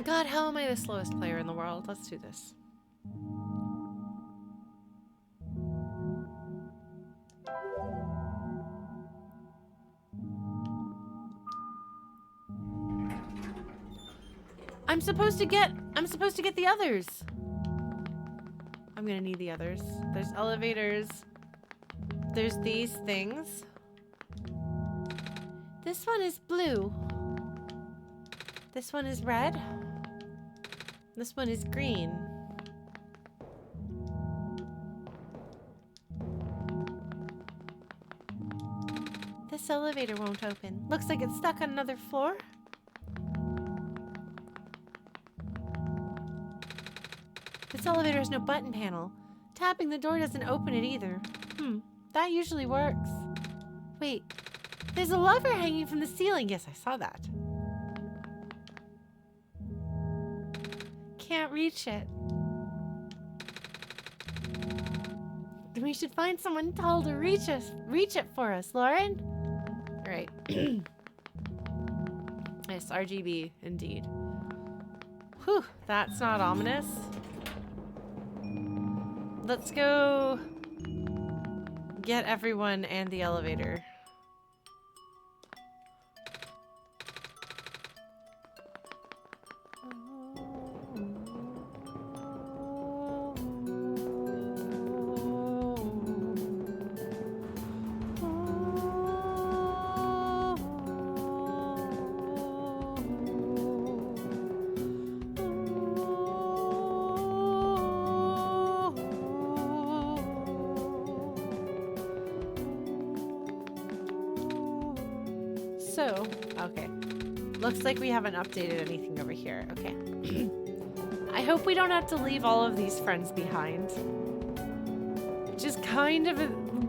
God, how am I the slowest player in the world? Let's do this. I'm supposed to get the others. I'm gonna need the others. There's elevators. There's these things. This one is blue. This one is red. This one is green. This elevator won't open. Looks like it's stuck on another floor. This elevator has no button panel. Tapping the door doesn't open it either. That usually works. Wait, there's a lever hanging from the ceiling. Yes, I saw that. Can't reach it. We should find someone tall to reach it for us, Lauren. All right. Yes, RGB, indeed. Whew, that's not ominous. Let's go get everyone and the elevator. So, okay. Looks like we haven't updated anything over here. Okay. I hope we don't have to leave all of these friends behind. Which is kind of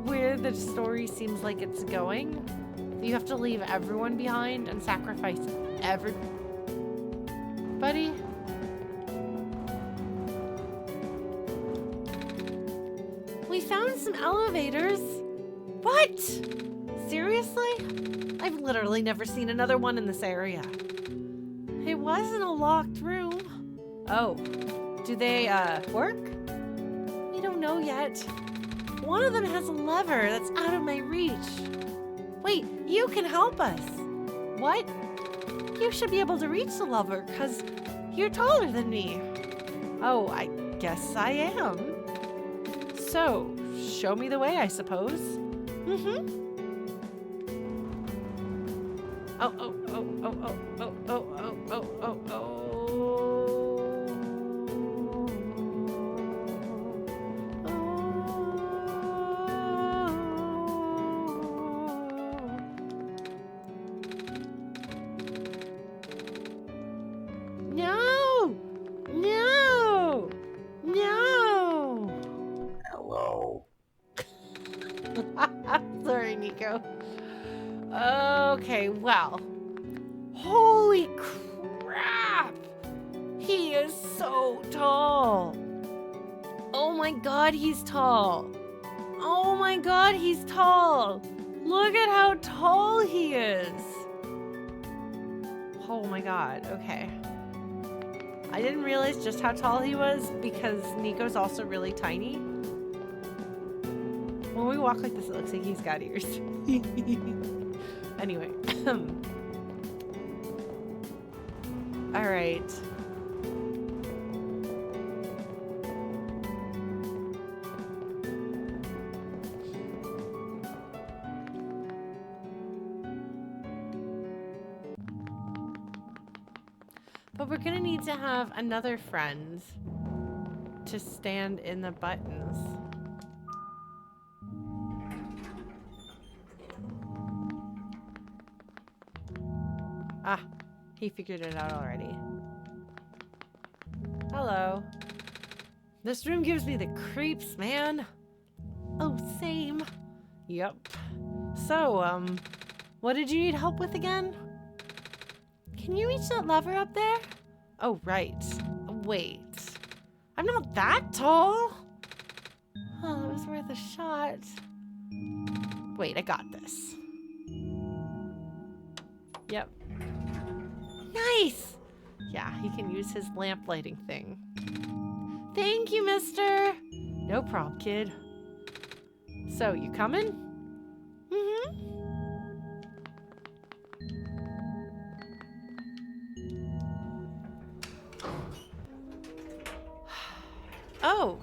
where the story seems like it's going. You have to leave everyone behind and sacrifice everybody. We found some elevators. What? Seriously? I've literally never seen another one in this area. It wasn't a locked room. Oh, do they work? We don't know yet. One of them has a lever that's out of my reach. Wait, you can help us. What? You should be able to reach the lever because you're taller than me. Oh, I guess I am. So, show me the way, I suppose. Mm-hmm. Oh, oh, oh, oh, oh, oh, oh, oh, oh, oh, oh. No! No! No! Hello. Sorry, Niko. Okay, well. Holy crap! He is so tall. Oh my god, he's tall. Oh my god, he's tall. Look at how tall he is. Oh my god, okay. I didn't realize just how tall he was because Niko's also really tiny. When we walk like this, it looks like he's got ears. Anyway. All right. But we're gonna need to have another friend to stand in the buttons. Ah, he figured it out already. Hello. This room gives me the creeps, man. Oh, same. Yep. So, what did you need help with again? Can you reach that lever up there? Oh, right. Wait. I'm not that tall. Oh, it was worth a shot. Wait, I got this. Yep. Nice! Yeah, he can use his lamp lighting thing. Thank you, mister. No problem, kid. So, you coming? Mm-hmm. Oh.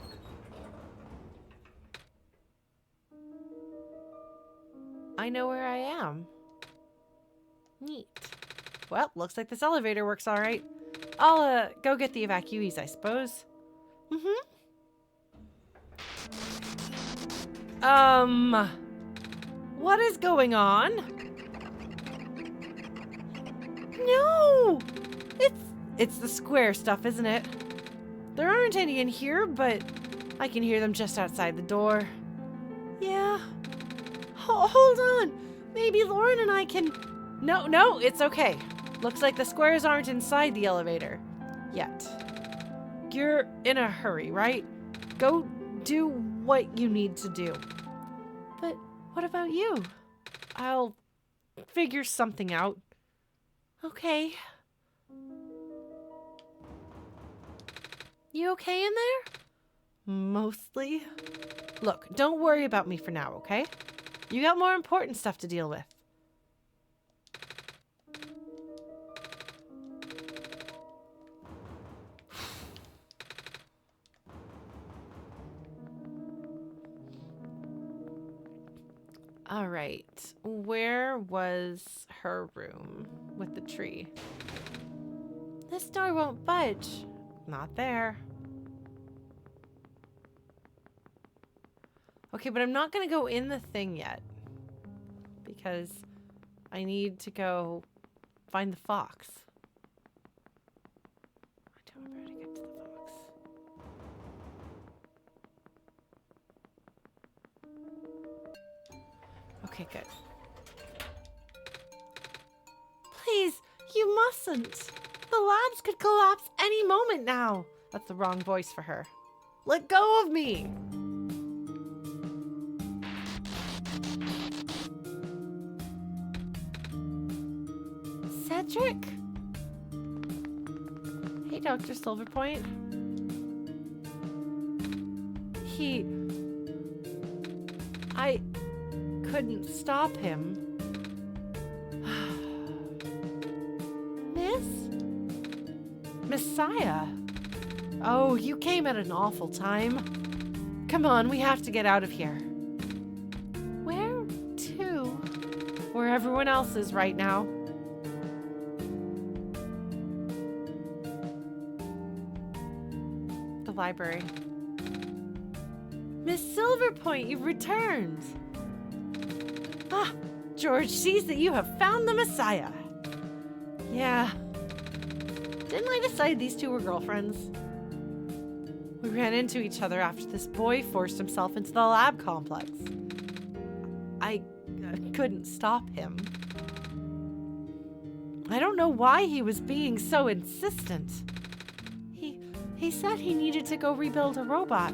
I know where I am. Neat. Well, looks like this elevator works all right. I'll, go get the evacuees, I suppose. Mm-hmm. What is going on? No! It's the square stuff, isn't it? There aren't any in here, but I can hear them just outside the door. Yeah. Hold on. Maybe Lauren and I can... No, it's okay. Looks like the squares aren't inside the elevator. Yet. You're in a hurry, right? Go do what you need to do. But what about you? I'll figure something out. Okay. You okay in there? Mostly. Look, don't worry about me for now, okay? You got more important stuff to deal with. All right. Where was her room with the tree? This door won't budge. Not there. Okay, but I'm not going to go in the thing yet. Because I need to go find the fox. I don't remember how to get to the fox. Okay, good. Please, you mustn't. The labs could collapse any moment now. That's the wrong voice for her. Let go of me. Cedric? Hey, Dr. Silverpoint. I couldn't stop him. Messiah. Oh, you came at an awful time. Come on, we have to get out of here. Where to? Where everyone else is right now. The library. Miss Silverpoint, you've returned. Ah, George sees that you have found the Messiah. Yeah. Didn't I decide these two were girlfriends? We ran into each other after this boy forced himself into the lab complex. I couldn't stop him. I don't know why he was being so insistent. He said he needed to go rebuild a robot.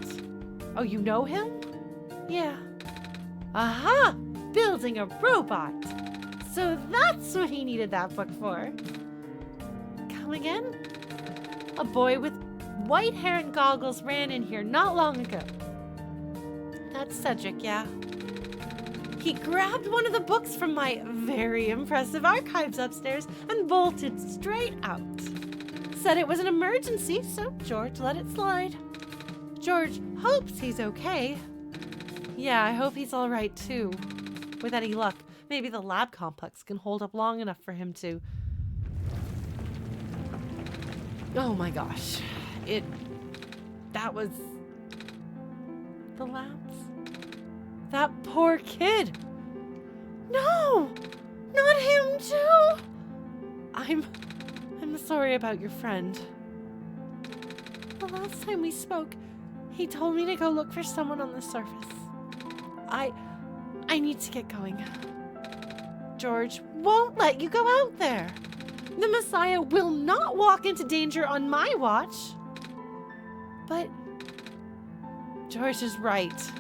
Oh, you know him? Yeah. Aha! Building a robot! So that's what he needed that book for. Come again? A boy with white hair and goggles ran in here not long ago. That's Cedric, yeah. He grabbed one of the books from my very impressive archives upstairs and bolted straight out. Said it was an emergency, so George let it slide. George hopes he's okay. Yeah, I hope he's all right too. With any luck, maybe the lab complex can hold up long enough for him to... Oh my gosh. That was... the labs? That poor kid! No! Not him too! I'm sorry about your friend. The last time we spoke, he told me to go look for someone on the surface. I need to get going. George won't let you go out there. The Messiah will not walk into danger on my watch. But George is right.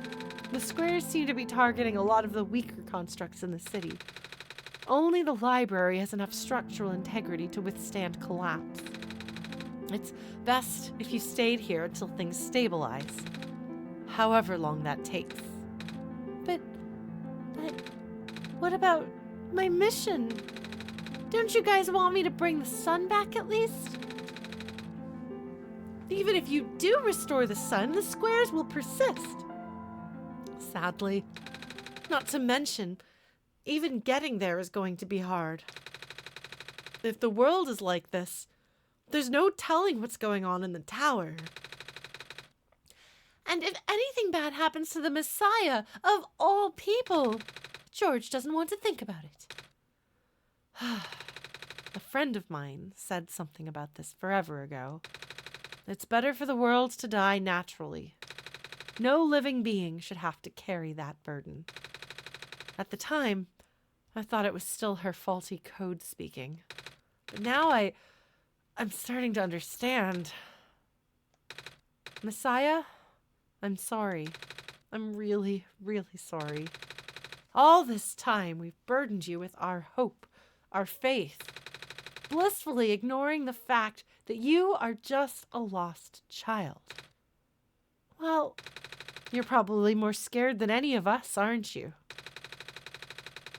The squares seem to be targeting a lot of the weaker constructs in the city. Only the library has enough structural integrity to withstand collapse. It's best if you stayed here until things stabilize, however long that takes. But what about my mission? Don't you guys want me to bring the sun back at least? Even if you do restore the sun, the squares will persist. Sadly. Not to mention, even getting there is going to be hard. If the world is like this, there's no telling what's going on in the tower. And if anything bad happens to the Messiah of all people, George doesn't want to think about it. A friend of mine said something about this forever ago. It's better for the world to die naturally. No living being should have to carry that burden. At the time, I thought it was still her faulty code speaking. But now I'm starting to understand. Messiah, I'm sorry. I'm really, really sorry. All this time, we've burdened you with our hope, our faith, blissfully ignoring the fact that you are just a lost child. Well, you're probably more scared than any of us, aren't you?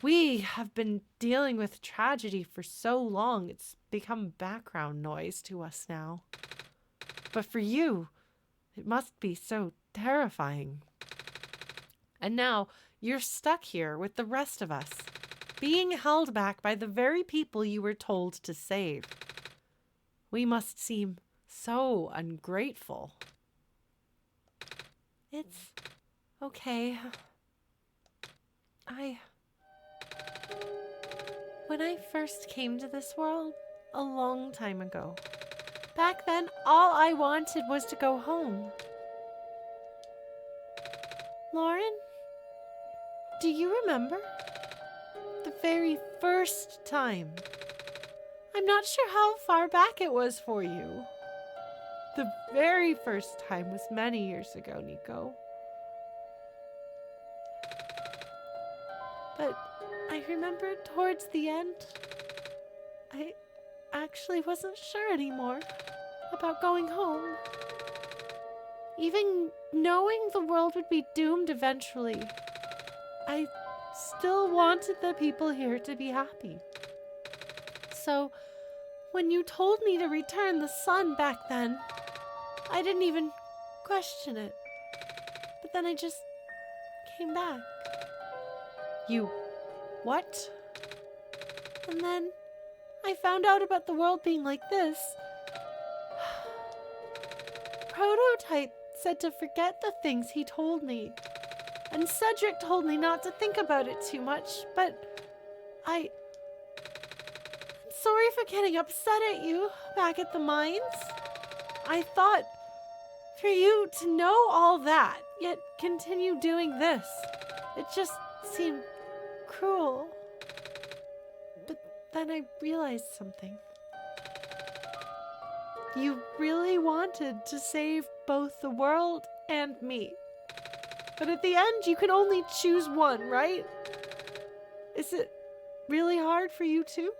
We have been dealing with tragedy for so long, it's become background noise to us now. But for you, it must be so terrifying. And now you're stuck here with the rest of us, being held back by the very people you were told to save. We must seem so ungrateful. It's okay. When I first came to this world, a long time ago, back then all I wanted was to go home. Lauren, do you remember? The very first time. I'm not sure how far back it was for you. The very first time was many years ago, Niko. But I remember towards the end, I actually wasn't sure anymore about going home. Even knowing the world would be doomed eventually, I still wanted the people here to be happy. So, when you told me to return the sun back then, I didn't even question it. But then I just came back. You what? And then I found out about the world being like this. Prototype said to forget the things he told me. And Cedric told me not to think about it too much, but I'm sorry for getting upset at you back at the mines. I thought for you to know all that, yet continue doing this, it just seemed cruel. But then I realized something. You really wanted to save both the world and me. But at the end, you can only choose one, right? Is it really hard for you too?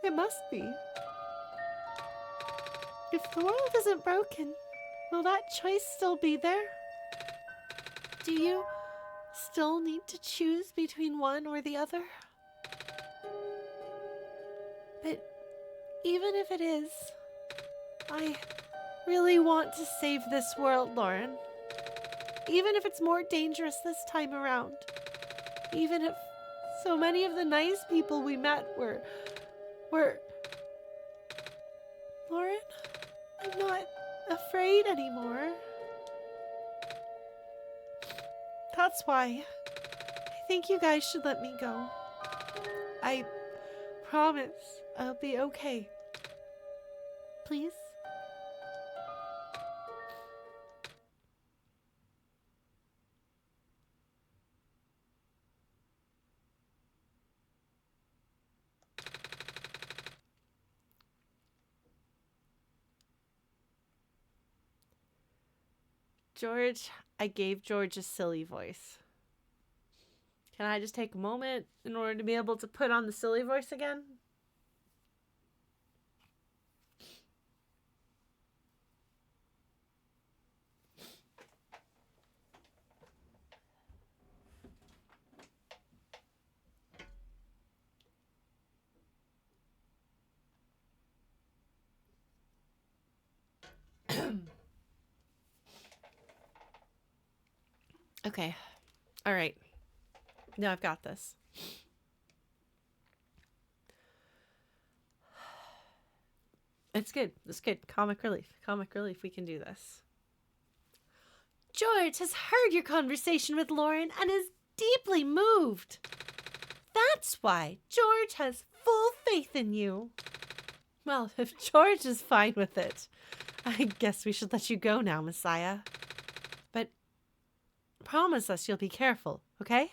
It must be. If the world isn't broken, will that choice still be there? Do you still need to choose between one or the other? But even if it is, I really want to save this world, Lauren. Even if it's more dangerous this time around. Even if so many of the nice people we met were... Lauren, I'm not afraid anymore. That's why I think you guys should let me go. I promise I'll be okay. Please? George, I gave George a silly voice. Can I just take a moment in order to be able to put on the silly voice again? Okay. All right. Now I've got this. It's good. It's good. Comic relief. Comic relief. We can do this. George has heard your conversation with Lauren and is deeply moved. That's why George has full faith in you. Well, if George is fine with it, I guess we should let you go now, Messiah. But promise us you'll be careful, okay?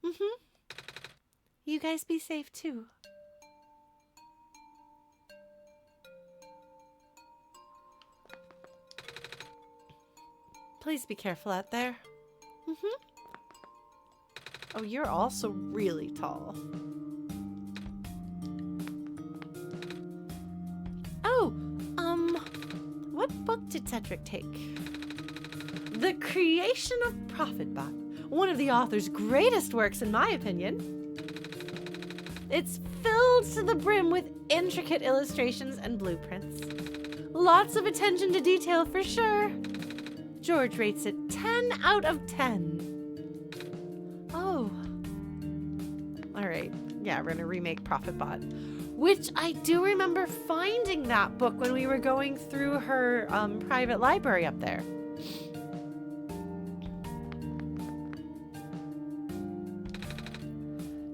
Mm-hmm. You guys be safe too. Please be careful out there. Mm-hmm. Oh, you're also really tall. Oh, what book did Cedric take? The Creation of Prophetbot, one of the author's greatest works in my opinion. It's filled to the brim with intricate illustrations and blueprints. Lots of attention to detail for sure. George rates it 10 out of 10. Oh. Alright, yeah, we're gonna remake Prophetbot. Which I do remember finding that book when we were going through her private library up there.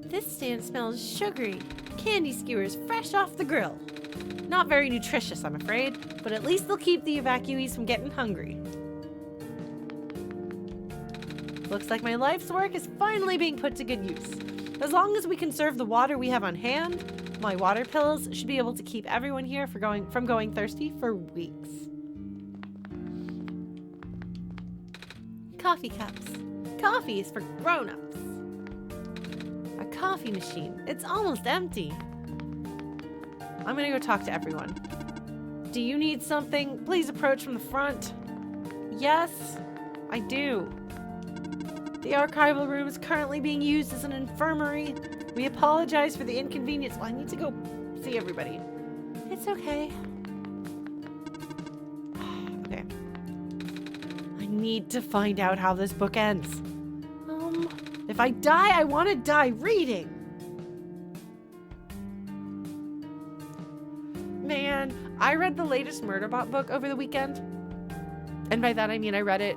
This stand smells sugary. Candy skewers fresh off the grill. Not very nutritious, I'm afraid, but at least they'll keep the evacuees from getting hungry. Looks like my life's work is finally being put to good use. As long as we conserve the water we have on hand, my water pills should be able to keep everyone here from going thirsty for weeks. Coffee cups. Coffee is for grown-ups. A coffee machine. It's almost empty. I'm gonna go talk to everyone. Do you need something? Please approach from the front. Yes, I do. The archival room is currently being used as an infirmary. We apologize for the inconvenience. Well, I need to go see everybody. It's okay. Okay. I need to find out how this book ends. If I die, I want to die reading. Man, I read the latest Murderbot book over the weekend. And by that I mean I read it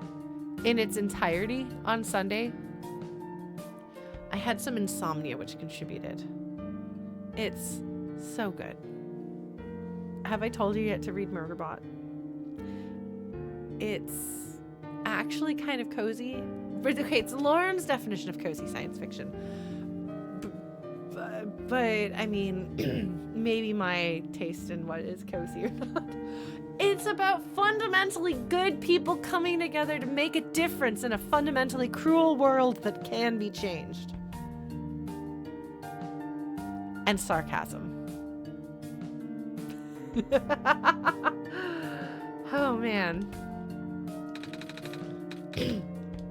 in its entirety on Sunday. I had some insomnia which contributed. It's so good. Have I told you yet to read Murderbot? It's actually kind of cozy. Okay, it's Lauren's definition of cozy science fiction. But I mean, maybe my taste in what is cozy or not. It's about fundamentally good people coming together to make a difference in a fundamentally cruel world that can be changed. And sarcasm. Oh, man.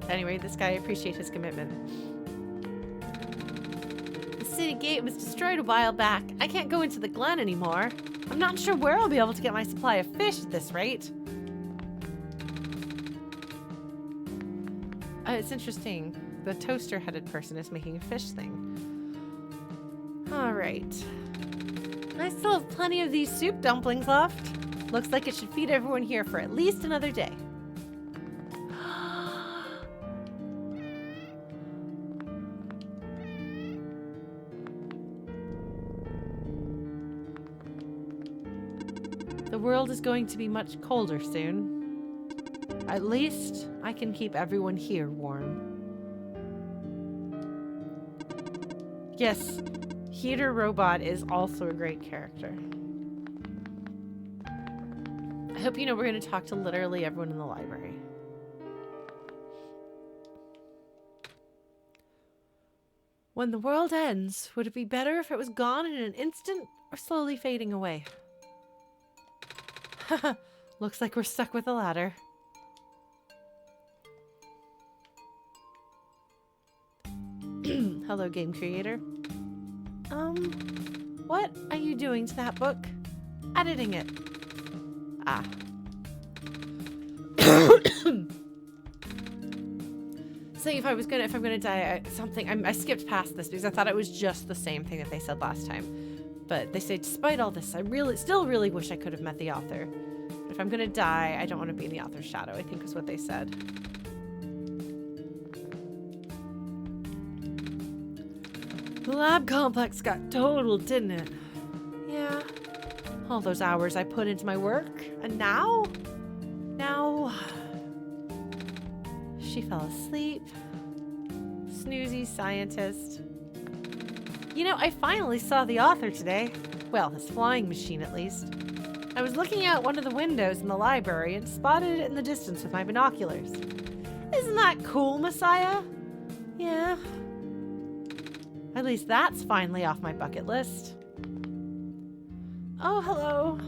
Anyway, this guy, I appreciate his commitment. The city gate was destroyed a while back. I can't go into the Glen anymore. I'm not sure where I'll be able to get my supply of fish at this rate. It's interesting. The toaster-headed person is making a fish thing. Alright. I still have plenty of these soup dumplings left. Looks like it should feed everyone here for at least another day. The world is going to be much colder soon. At least I can keep everyone here warm. Yes, Heater Robot is also a great character. I hope you know we're going to talk to literally everyone in the library. When the world ends, would it be better if it was gone in an instant or slowly fading away? Looks like we're stuck with the latter. Hello, game creator. What are you doing to that book? Editing it. Ah, Saying if I'm gonna die, I skipped past this because I thought it was just the same thing that they said last time. But they say, despite all this, I still really wish I could have met the author. But if I'm gonna die, I don't want to be in the author's shadow, I think is what they said. The lab complex got totaled, didn't it? Yeah. All those hours I put into my work, and now? She fell asleep. Snoozy scientist. You know, I finally saw the author today. Well, his flying machine at least. I was looking out one of the windows in the library and spotted it in the distance with my binoculars. Isn't that cool, Messiah? Yeah. At least that's finally off my bucket list. Oh, hello.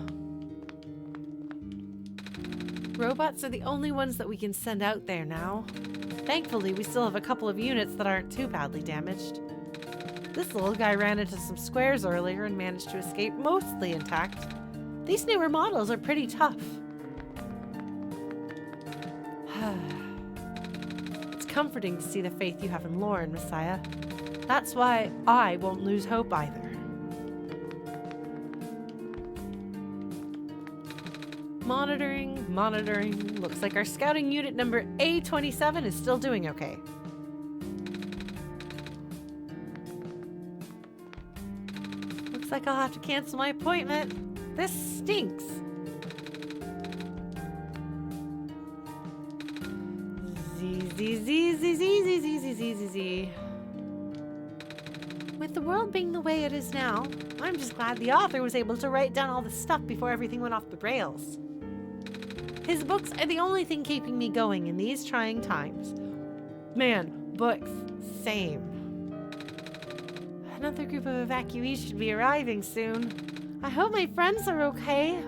Robots are the only ones that we can send out there now. Thankfully, we still have a couple of units that aren't too badly damaged. This little guy ran into some squares earlier and managed to escape mostly intact. These newer models are pretty tough. It's comforting to see the faith you have in Lauren, Messiah. That's why I won't lose hope either. Monitoring. Looks like our scouting unit number A27 is still doing okay. Looks like I'll have to cancel my appointment. This stinks. Z. With the world being the way it is now, I'm just glad the author was able to write down all the stuff before everything went off the rails. His books are the only thing keeping me going in these trying times. Man, books, same. Another group of evacuees should be arriving soon. I hope my friends are okay.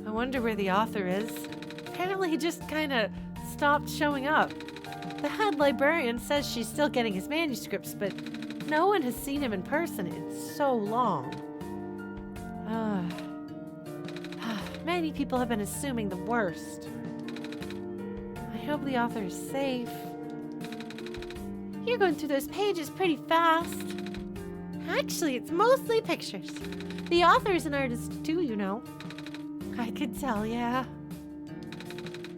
I wonder where the author is. Apparently he just kind of stopped showing up. The head librarian says she's still getting his manuscripts, but no one has seen him in person in so long. Many people have been assuming the worst. I hope the author is safe. You're going through those pages pretty fast. Actually, it's mostly pictures. The author is an artist too, you know. I could tell, yeah.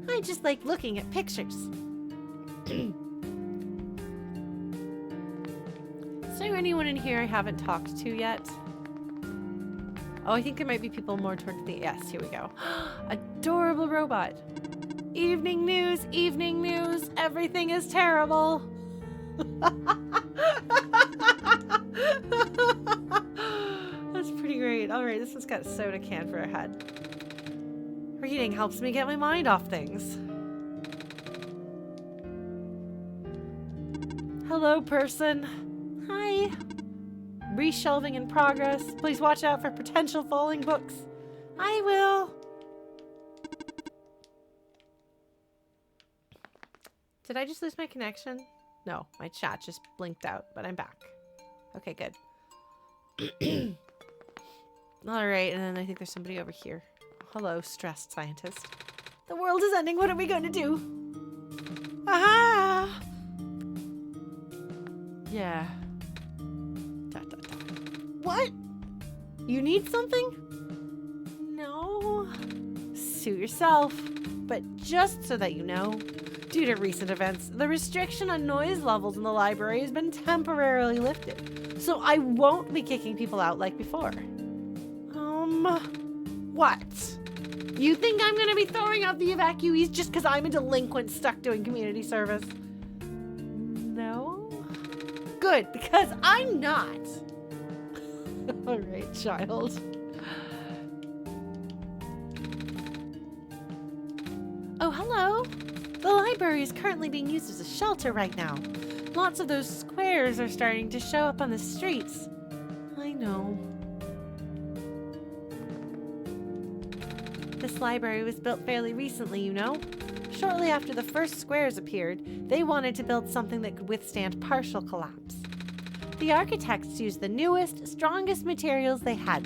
I just like looking at pictures. Is there anyone in here I haven't talked to yet? Oh, I think there might be people more towards the... Yes, here we go. Adorable robot. Evening news, everything is terrible. That's pretty great. All right, this one's got a soda can for a head. Reading helps me get my mind off things. Hello, person. Hi. Reshelving in progress. Please watch out for potential falling books. I will. Did I just lose my connection? No, my chat just blinked out, but I'm back. Okay, good. All right, and then I think there's somebody over here. Hello, stressed scientist. The world is ending. What are we going to do? Aha! Yeah. What? You need something? No. Suit yourself. But just so that you know, due to recent events, the restriction on noise levels in the library has been temporarily lifted. So I won't be kicking people out like before. What? You think I'm gonna be throwing out the evacuees just because I'm a delinquent stuck doing community service? No? Good, because I'm not. All right, child. Oh, hello. The library is currently being used as a shelter right now. Lots of those squares are starting to show up on the streets. I know. This library was built fairly recently, you know. Shortly after the first squares appeared, they wanted to build something that could withstand partial collapse. The architects used the newest, strongest materials they had.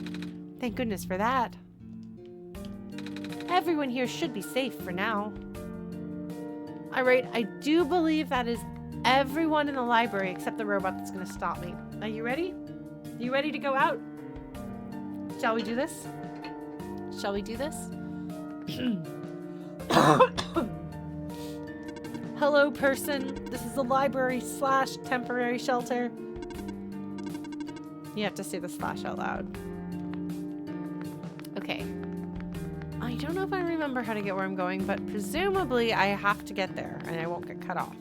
Thank goodness for that. Everyone here should be safe for now. Alright, I do believe that is everyone in the library except the robot that's going to stop me. Are you ready? Are you ready to go out? Shall we do this? Shall we do this? Hello, person. This is a library / temporary shelter. You have to say the / out loud. Okay. I don't know if I remember how to get where I'm going, but presumably I have to get there and I won't get cut off.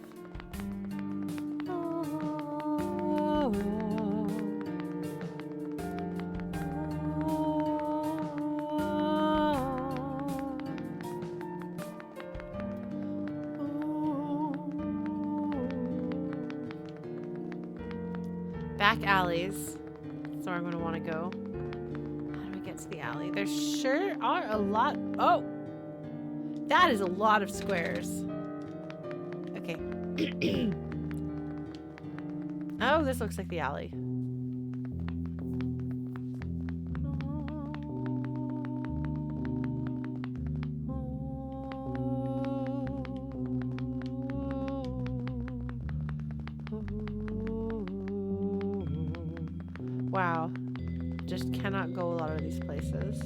Back alleys. That's where I'm going to want to go. How do we get to the alley? There sure are a lot. Oh! That is a lot of squares. Okay. Oh, this looks like the alley. Wow. Just cannot go a lot of these places.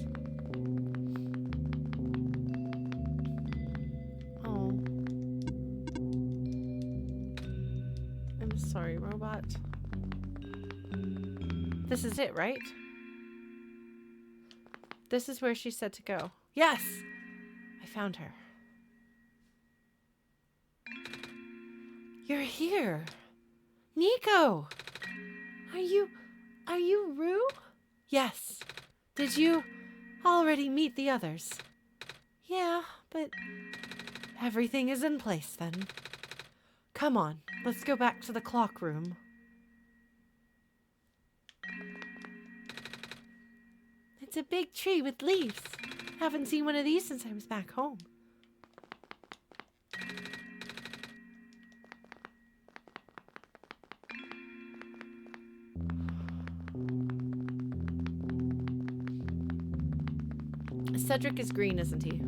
Oh. I'm sorry, robot. This is it, right? This is where she said to go. Yes! I found her. You're here. Niko! Are you Rue? Yes. Did you already meet the others? Yeah, but everything is in place then. Come on, let's go back to the clock room. It's a big tree with leaves. Haven't seen one of these since I was back home. Cedric is green, isn't he?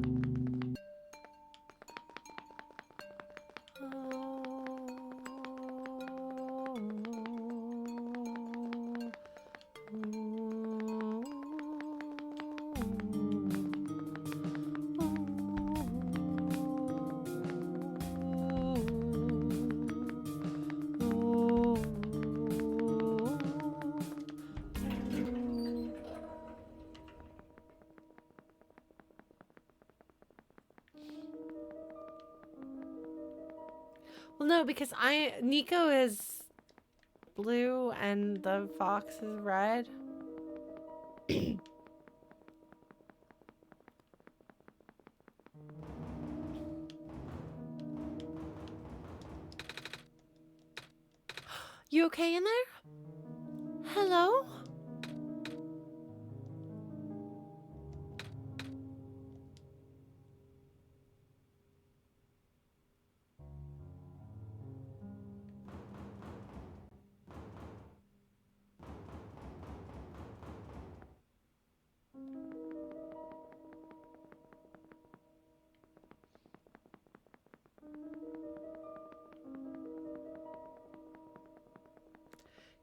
Well, no, because Niko is blue and the fox is red. You okay in there? Hello?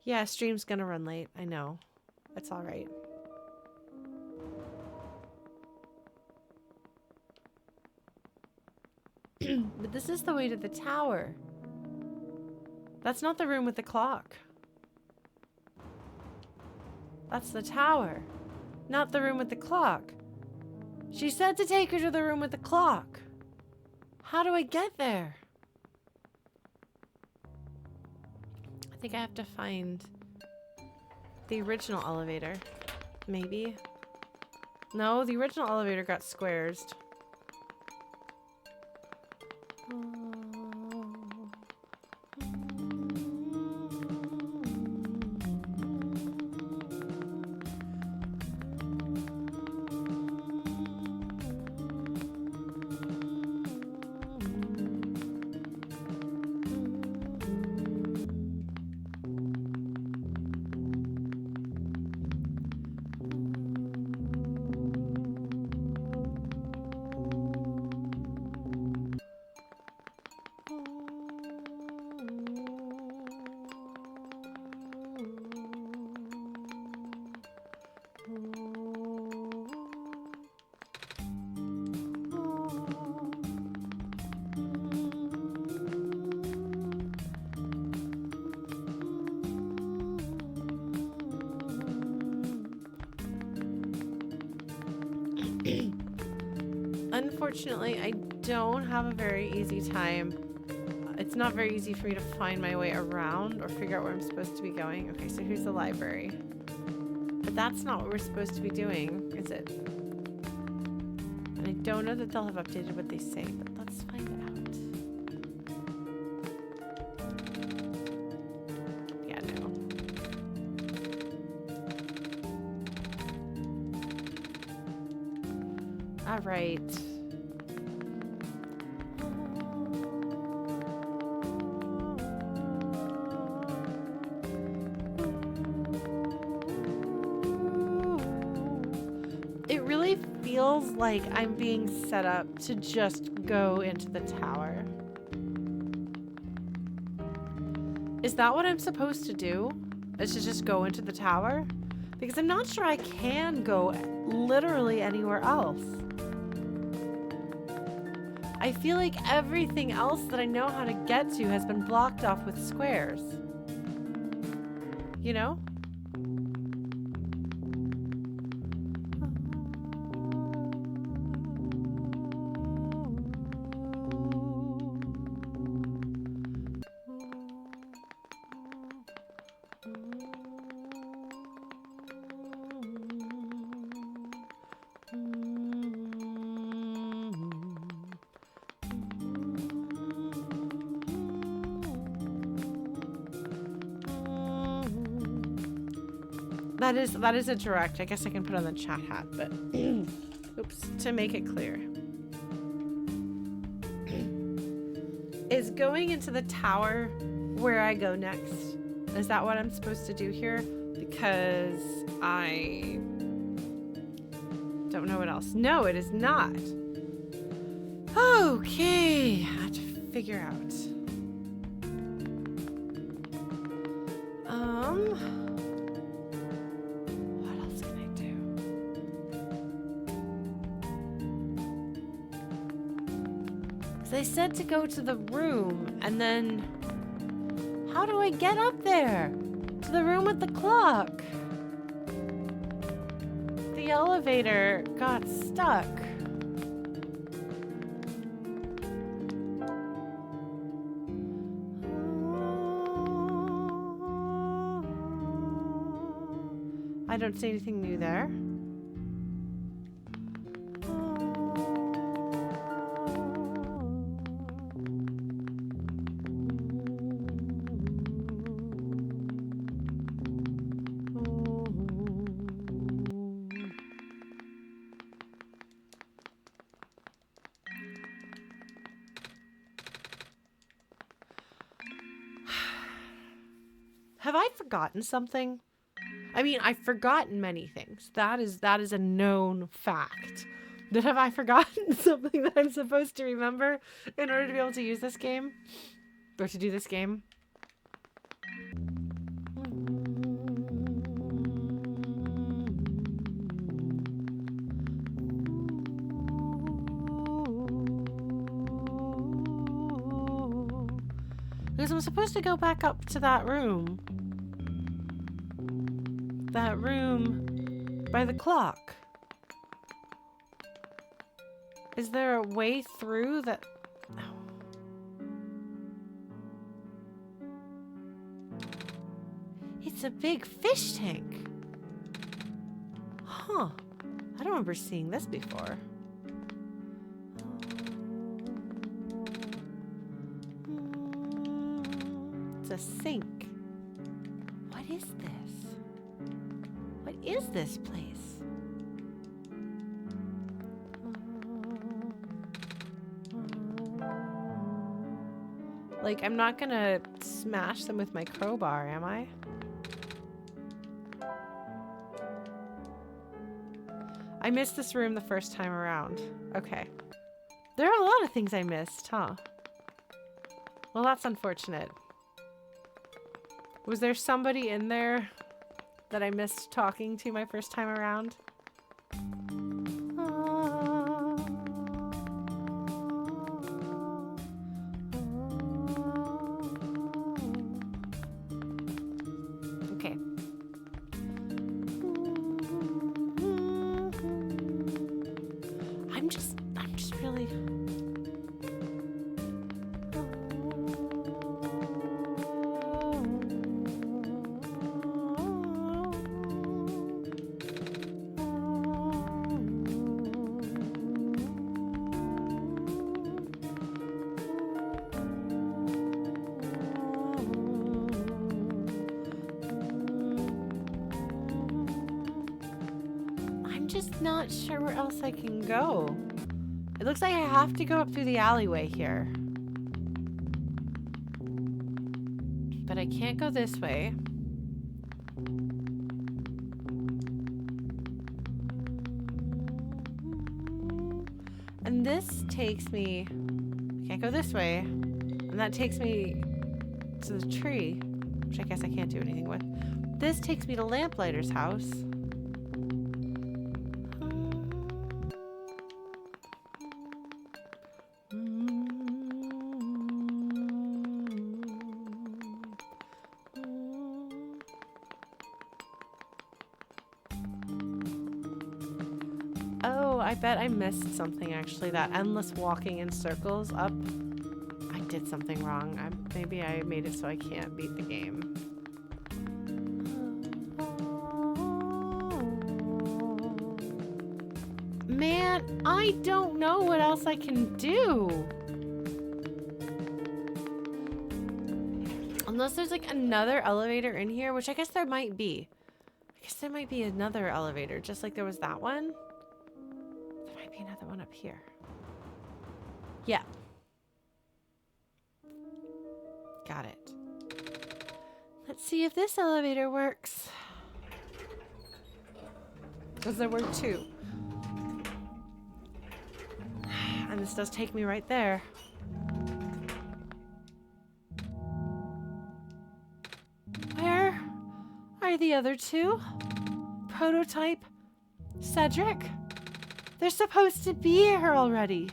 Yeah, stream's gonna run late. I know. It's all right. But this is the way to the tower. That's not the room with the clock. That's the tower, not the room with the clock. She said to take her to the room with the clock. How do I get there? I think I have to find the original elevator. Maybe. No, the original elevator got squares. Unfortunately, I don't have a very easy time. It's not very easy for me to find my way around or figure out where I'm supposed to be going. Okay, so here's the library. But that's not what we're supposed to be doing, is it? And I don't know that they'll have updated what they say, but let's find out. Yeah, no. All right. Feels like I'm being set up to just go into the tower. Is that what I'm supposed to do? Is to just go into the tower? Because I'm not sure I can go literally anywhere else. I feel like everything else that I know how to get to has been blocked off with squares. You know? That is a direct. I guess I can put on the chat hat, but oops, to make it clear. Is going into the tower where I go next? Is that what I'm supposed to do here? Because I don't know what else. No, it is not. Okay, I have to figure out. They said to go to the room, and then how do I get up there? To the room with the clock. The elevator got stuck. I don't see anything new there. Have I forgotten something? I mean, I've forgotten many things. That is a known fact. But have I forgotten something that I'm supposed to remember in order to be able to use this game? Or to do this game? Because I'm supposed to go back up to that room. That room by the clock. Is there a way through that? Oh. It's a big fish tank. Huh. I don't remember seeing this before. It's a sink. What is this? What is this place? Like, I'm not gonna smash them with my crowbar, am I? I missed this room the first time around. Okay. There are a lot of things I missed, huh? Well, that's unfortunate. Was there somebody in there that I missed talking to my first time around? Okay. just not sure where else I can go. It looks like I have to go up through the alleyway here. But I can't go this way. And this takes me... I can't go this way. And that takes me to the tree, which I guess I can't do anything with. This takes me to Lamplighter's house. Oh, I bet I missed something actually. That endless walking in circles up. I did something wrong. Maybe I made it so I can't beat the game. Man, I don't know what else I can do. Unless there's like another elevator in here, which I guess there might be. I guess there might be another elevator, just like there was that one. There might be another one up here. Yeah. Got it. Let's see if this elevator works. Because there were two. And this does take me right there. Where are the other two? Prototype? Cedric? They're supposed to be here already.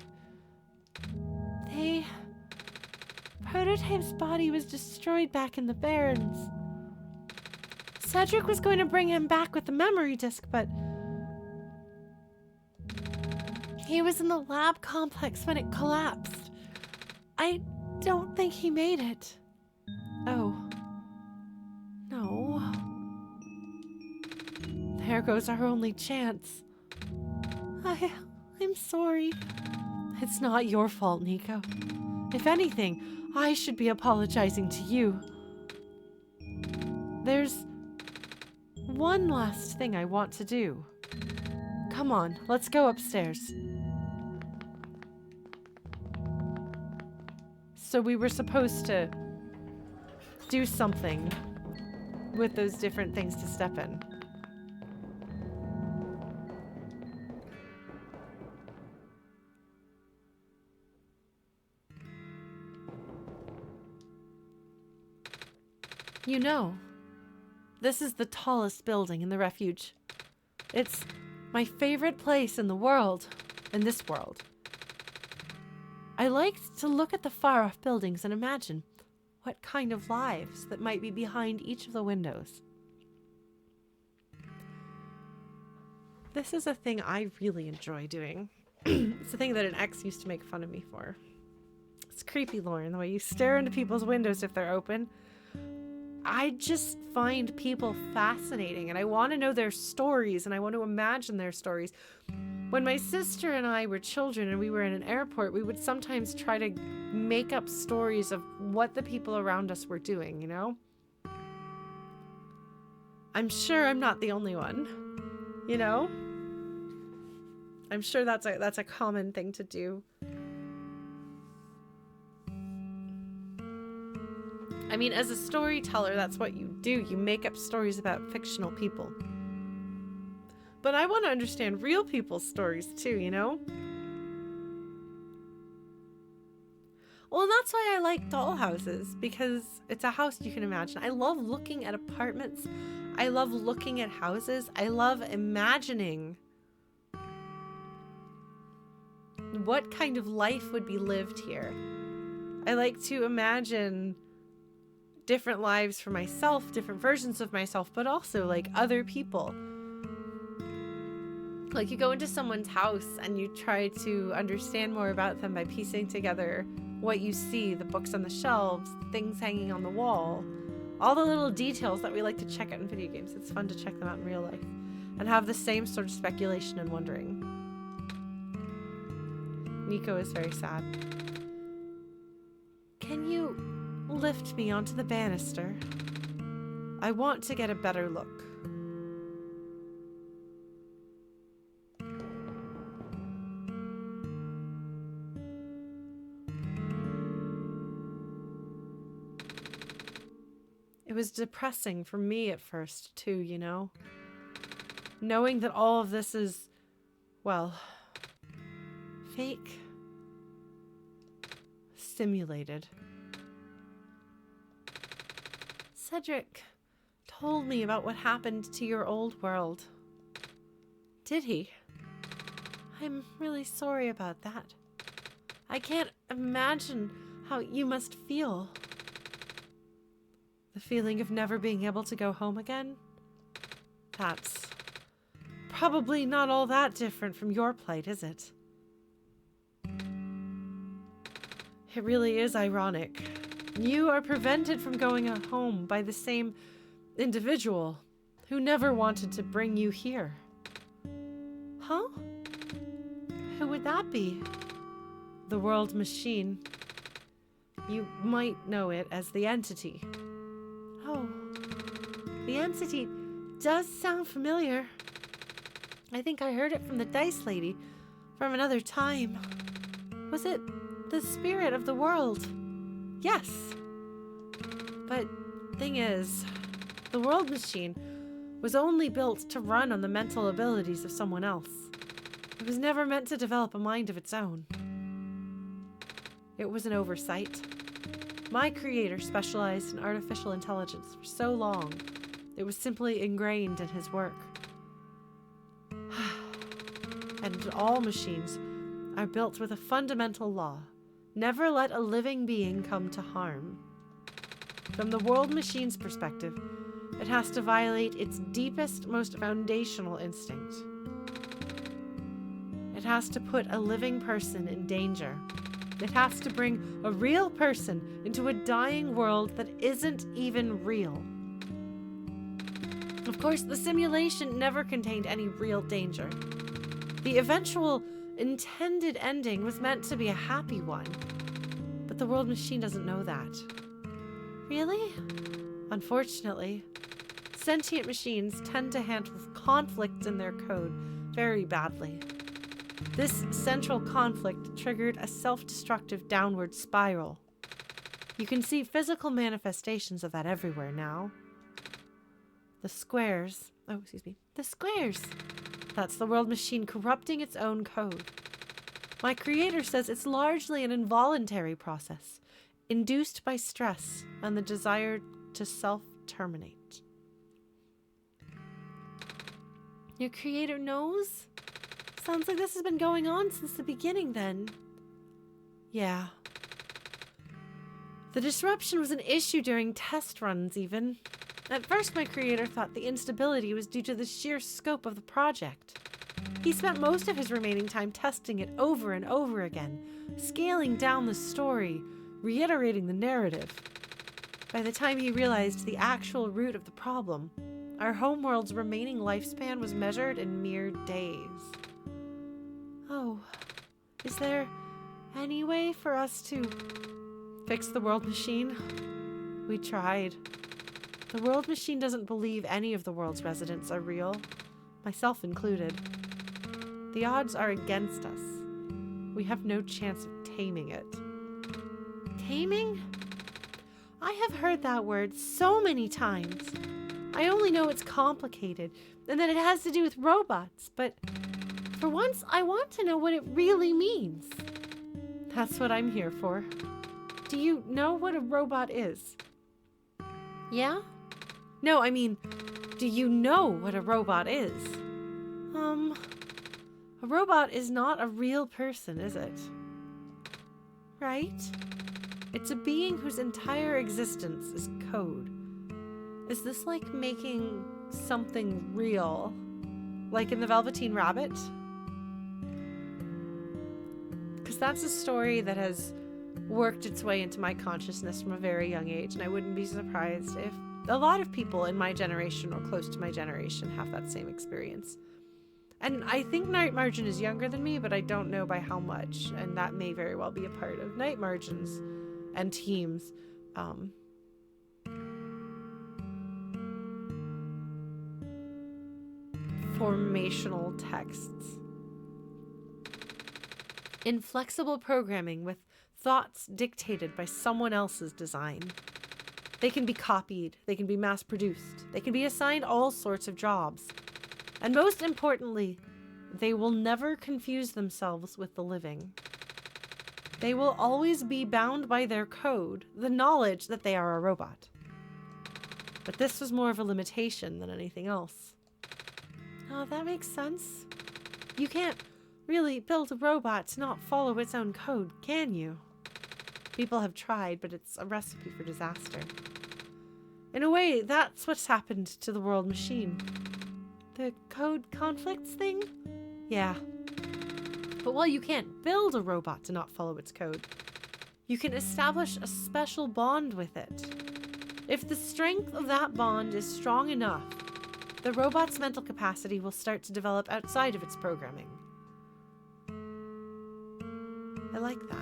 Prototype's body was destroyed back in the Barrens. Cedric was going to bring him back with the memory disk, but he was in the lab complex when it collapsed. I don't think he made it. Oh. No. There goes our only chance. I'm sorry. It's not your fault, Niko. If anything, I should be apologizing to you. There's one last thing I want to do. Come on, let's go upstairs. So we were supposed to do something with those different things to step in. You know, this is the tallest building in the refuge. It's my favorite place in the world, in this world. I liked to look at the far-off buildings and imagine what kind of lives that might be behind each of the windows. This is a thing I really enjoy doing. It's a thing that an ex used to make fun of me for. It's creepy, Lauren, the way you stare into people's windows if they're open. I just find people fascinating, and I want to know their stories, and I want to imagine their stories. When my sister and I were children and we were in an airport, we would sometimes try to make up stories of what the people around us were doing, you know? I'm sure I'm not the only one, you know? I'm sure that's a common thing to do. I mean, as a storyteller, that's what you do. You make up stories about fictional people. But I want to understand real people's stories too, you know? Well, that's why I like doll houses, because it's a house you can imagine. I love looking at apartments. I love looking at houses. I love imagining what kind of life would be lived here. I like to imagine different lives for myself, different versions of myself, but also like other people. Like you go into someone's house and you try to understand more about them by piecing together what you see, the books on the shelves, things hanging on the wall, all the little details that we like to check out in video games. It's fun to check them out in real life and have the same sort of speculation and wondering. Niko is very sad. Can you lift me onto the banister? I want to get a better look. It was depressing for me at first, too, you know? Knowing that all of this is, well, fake. Simulated. Cedric told me about what happened to your old world. Did he? I'm really sorry about that. I can't imagine how you must feel. The feeling of never being able to go home again? That's probably not all that different from your plight, is it? It really is ironic. You are prevented from going home by the same individual who never wanted to bring you here. Huh? Who would that be? The World Machine. You might know it as the Entity. Oh, the Entity does sound familiar. I think I heard it from the Dice Lady from another time. Was it the spirit of the world? Yes. But thing is, the World Machine was only built to run on the mental abilities of someone else. It was never meant to develop a mind of its own. It was an oversight. My creator specialized in artificial intelligence for so long, it was simply ingrained in his work. And all machines are built with a fundamental law: never let a living being come to harm. From the World Machine's perspective, it has to violate its deepest, most foundational instinct. It has to put a living person in danger. It has to bring a real person into a dying world that isn't even real. Of course, the simulation never contained any real danger. The eventual intended ending was meant to be a happy one, but the World Machine doesn't know that. Really? Unfortunately, sentient machines tend to handle conflicts in their code very badly. This central conflict triggered a self-destructive downward spiral. You can see physical manifestations of that everywhere now. The squares. That's the World Machine corrupting its own code. My creator says it's largely an involuntary process, induced by stress and the desire to self-terminate. Your creator knows? Sounds like this has been going on since the beginning then. Yeah. The disruption was an issue during test runs even. At first my creator thought the instability was due to the sheer scope of the project. He spent most of his remaining time testing it over and over again, scaling down the story, reiterating the narrative. By the time he realized the actual root of the problem, our homeworld's remaining lifespan was measured in mere days. Oh, is there any way for us to fix the World Machine? We tried. The World Machine doesn't believe any of the world's residents are real, myself included. The odds are against us. We have no chance of taming it. Taming? I have heard that word so many times. I only know it's complicated and that it has to do with robots, but for once I want to know what it really means. That's what I'm here for. Do you know what a robot is? Yeah? No, I mean, do you know what a robot is? A robot is not a real person, is it? Right? It's a being whose entire existence is code. Is this like making something real? Like in The Velveteen Rabbit? Because that's a story that has worked its way into my consciousness from a very young age, and I wouldn't be surprised if a lot of people in my generation or close to my generation have that same experience. And I think Night Margin is younger than me, but I don't know by how much, and that may very well be a part of Night Margin's and team's formational texts. Inflexible programming with thoughts dictated by someone else's design. They can be copied, they can be mass-produced, they can be assigned all sorts of jobs. And most importantly, they will never confuse themselves with the living. They will always be bound by their code, the knowledge that they are a robot. But this was more of a limitation than anything else. Oh, that makes sense. You can't really build a robot to not follow its own code, can you? People have tried, but it's a recipe for disaster. In a way, that's what's happened to the world machine. The code conflicts thing? Yeah. But while you can't build a robot to not follow its code, you can establish a special bond with it. If the strength of that bond is strong enough, the robot's mental capacity will start to develop outside of its programming. I like that.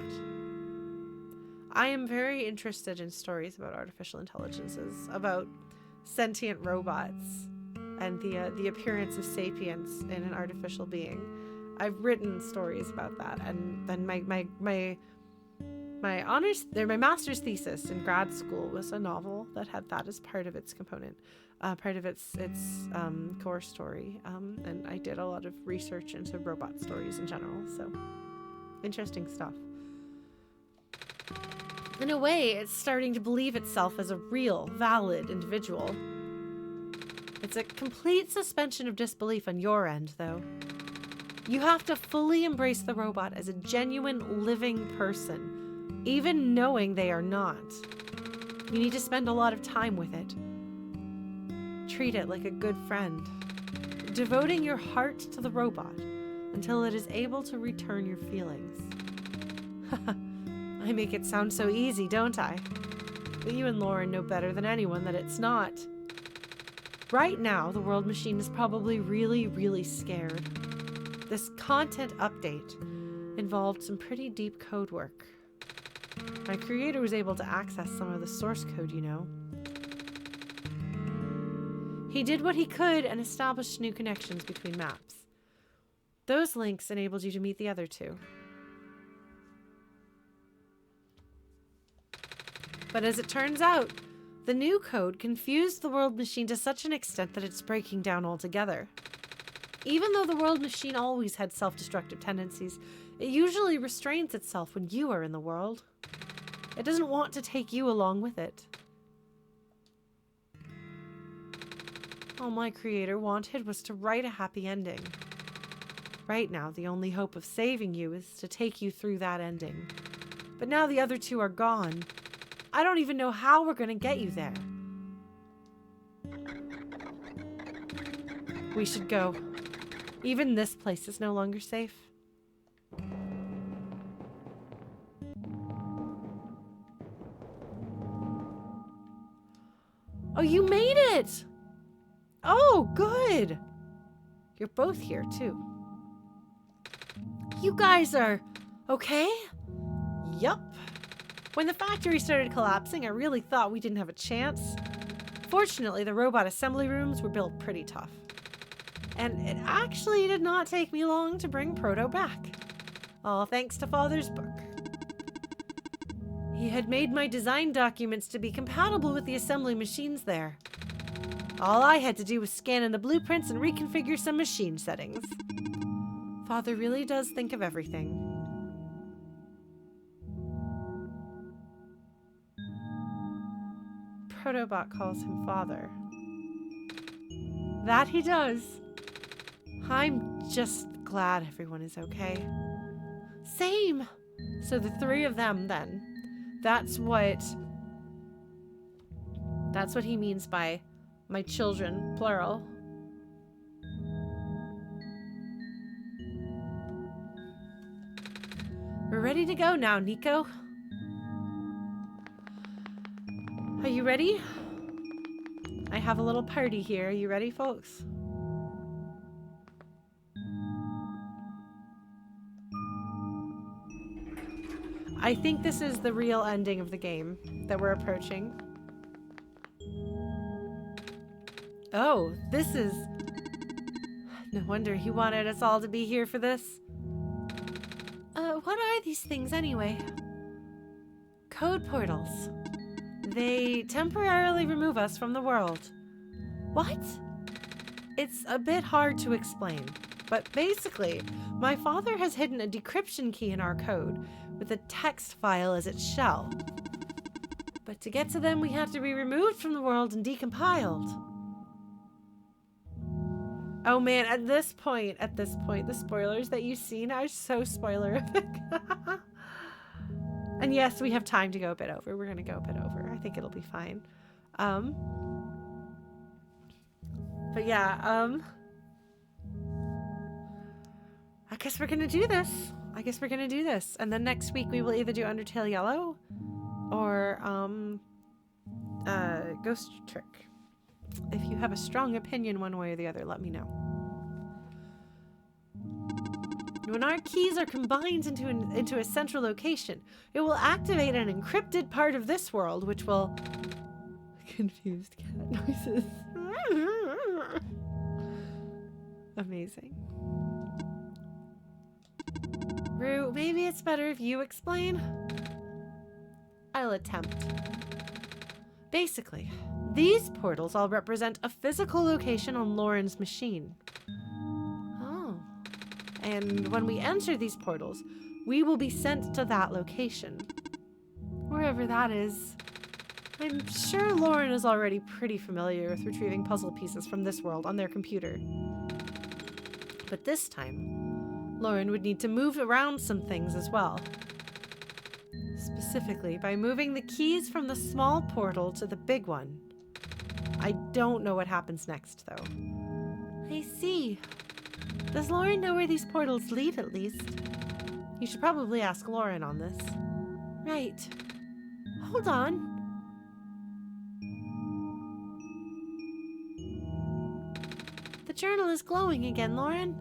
I am very interested in stories about artificial intelligences, about sentient robots, and the appearance of sapience in an artificial being. I've written stories about that, and then my master's thesis in grad school was a novel that had that as part of its component, part of its core story, and I did a lot of research into robot stories in general, so interesting stuff. In a way, it's starting to believe itself as a real, valid individual. It's a complete suspension of disbelief on your end, though. You have to fully embrace the robot as a genuine, living person, even knowing they are not. You need to spend a lot of time with it. Treat it like a good friend, devoting your heart to the robot until it is able to return your feelings. I make it sound so easy, don't I? But you and Lauren know better than anyone that it's not. Right now, the world machine is probably really, really scared. This content update involved some pretty deep code work. My creator was able to access some of the source code, you know. He did what he could and established new connections between maps. Those links enabled you to meet the other two. But as it turns out, the new code confused the world machine to such an extent that it's breaking down altogether. Even though the world machine always had self-destructive tendencies, it usually restrains itself when you are in the world. It doesn't want to take you along with it. All my creator wanted was to write a happy ending. Right now, the only hope of saving you is to take you through that ending. But now the other two are gone. I don't even know how we're going to get you there. We should go. Even this place is no longer safe. Oh, you made it! Oh, good! You're both here, too. You guys are okay? Yup. When the factory started collapsing, I really thought we didn't have a chance. Fortunately, the robot assembly rooms were built pretty tough. And it actually did not take me long to bring Proto back. All thanks to Father's book. He had made my design documents to be compatible with the assembly machines there. All I had to do was scan in the blueprints and reconfigure some machine settings. Father really does think of everything. Protobot calls him father. That he does. I'm just glad everyone is okay. Same. So the three of them then. That's what he means by my children, plural. We're ready to go now, Niko. Are you ready? I have a little party here. Are you ready, folks? I think this is the real ending of the game that we're approaching. Oh, this is... No wonder he wanted us all to be here for this. What are these things anyway? Code portals. They temporarily remove us from the world. What? It's a bit hard to explain, but basically, my father has hidden a decryption key in our code with a text file as its shell. But to get to them, we have to be removed from the world and decompiled. Oh man, at this point, the spoilers that you've seen are so spoilerific. And yes, we have time to go a bit over. We're gonna go a bit over. I think it'll be fine. But yeah, I guess we're gonna do this. And then next week we will either do Undertale Yellow or Ghost Trick. If you have a strong opinion one way or the other, let me know. When our keys are combined into a central location, it will activate an encrypted part of this world, which will... Confused cat noises. Amazing. Rue, maybe it's better if you explain? I'll attempt. Basically, these portals all represent a physical location on Lauren's machine. Oh. And when we enter these portals, we will be sent to that location. Wherever that is. I'm sure Lauren is already pretty familiar with retrieving puzzle pieces from this world on their computer. But this time, Lauren would need to move around some things as well. Specifically, by moving the keys from the small portal to the big one. I don't know what happens next, though. I see. Does Lauren know where these portals lead, at least? You should probably ask Lauren on this. Right. Hold on. The journal is glowing again, Lauren.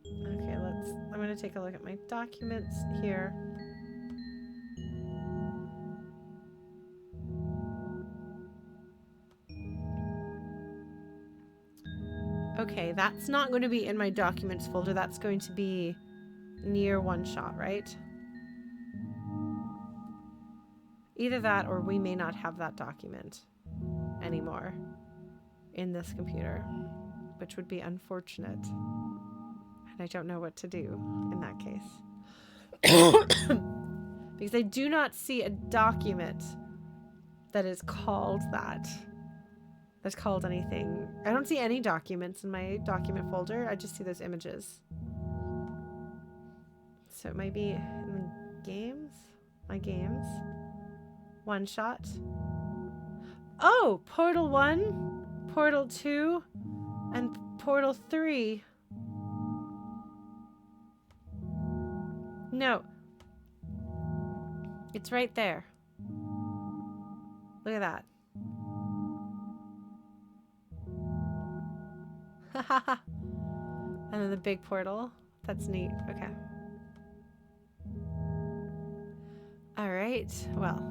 Okay, I'm gonna take a look at my documents here. Okay, that's not going to be in my documents folder. That's going to be near OneShot, right? Either that or we may not have that document anymore in this computer, which would be unfortunate. And I don't know what to do in that case. Because I do not see a document that is called that. That's called anything. I don't see any documents in my document folder. I just see those images. So it might be in games. My games. OneShot. Oh! Portal 1, Portal 2, and Portal 3. No. It's right there. Look at that. And then the big portal. That's neat. Okay. Alright. Well.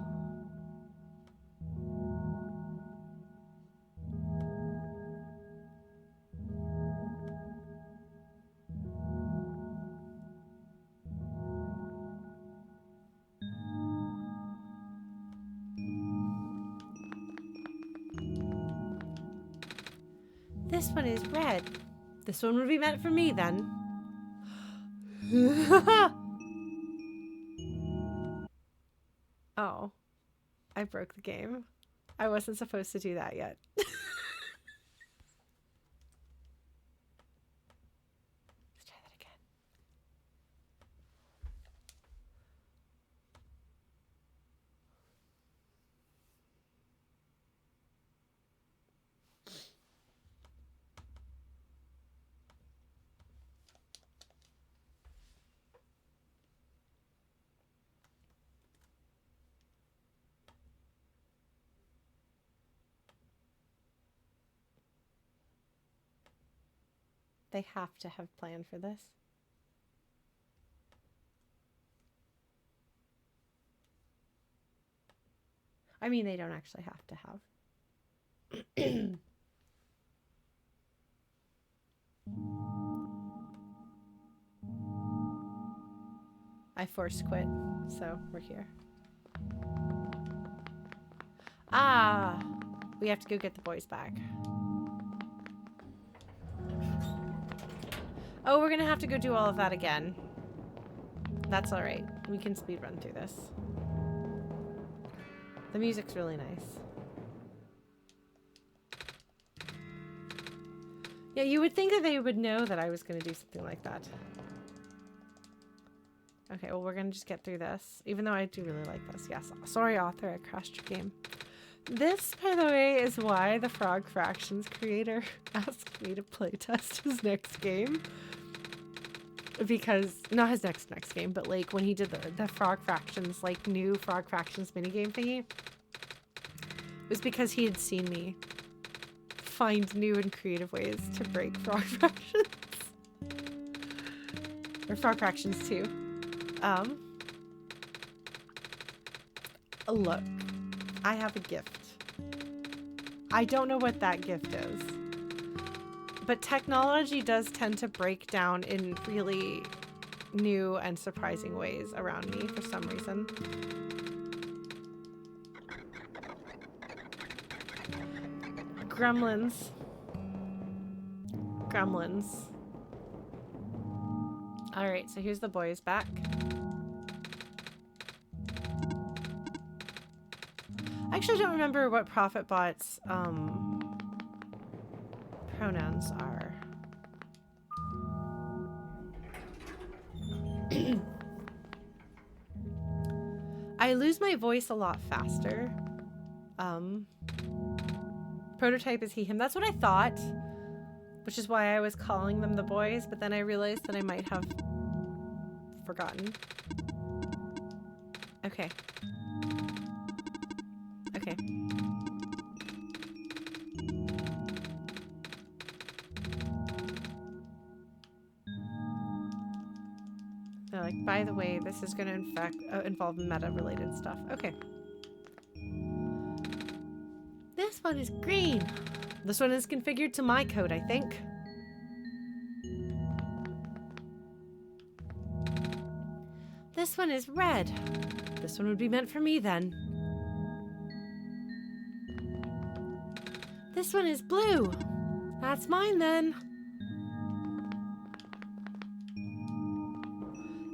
This one is red. This one would be meant for me then. Oh. I broke the game. I wasn't supposed to do that yet. Let's try that again. They have to have planned for this. I mean, they don't actually have to have. I forced quit, so we're here. Ah, we have to go get the boys back. Oh, we're gonna have to go do all of that again. That's all right. We can speed run through this. The music's really nice. Yeah, you would think that they would know that I was gonna do something like that. Okay, well, we're gonna just get through this, even though I do really like this. Yes, sorry, author, I crashed your game. This, by the way, is why the Frog Fractions creator asked me to playtest his next game. Because, not his next game, but like when he did the Frog Fractions, like new Frog Fractions minigame thingy, it was because he had seen me find new and creative ways to break Frog Fractions. Or Frog Fractions 2. Look, I have a gift. I don't know what that gift is. But technology does tend to break down in really new and surprising ways around me for some reason. Gremlins. Alright, so here's the boys back. I actually don't remember what Prophetbot's pronouns are. I lose my voice a lot faster. Prototype is he, him. That's what I thought, which is why I was calling them the boys, but then I realized that I might have forgotten. Okay. Okay. They're like, by the way, this is going to involve meta-related stuff. Okay. This one is green. This one is configured to my code, I think. This one is red. This one would be meant for me then. This one is blue. That's mine then.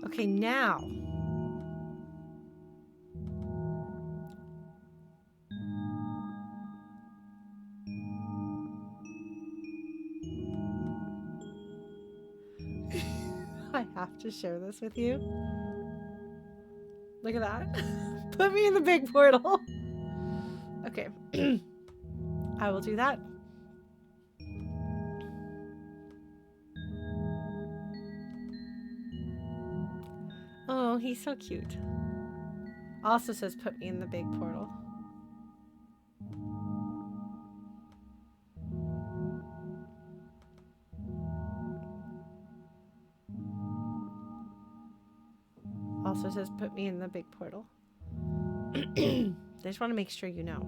Okay, now. I have to share this with you. Look at that. Put me in the big portal. Okay. I will do that. Oh, he's so cute. Also says put me in the big portal. Also says put me in the big portal. I just want to make sure you know.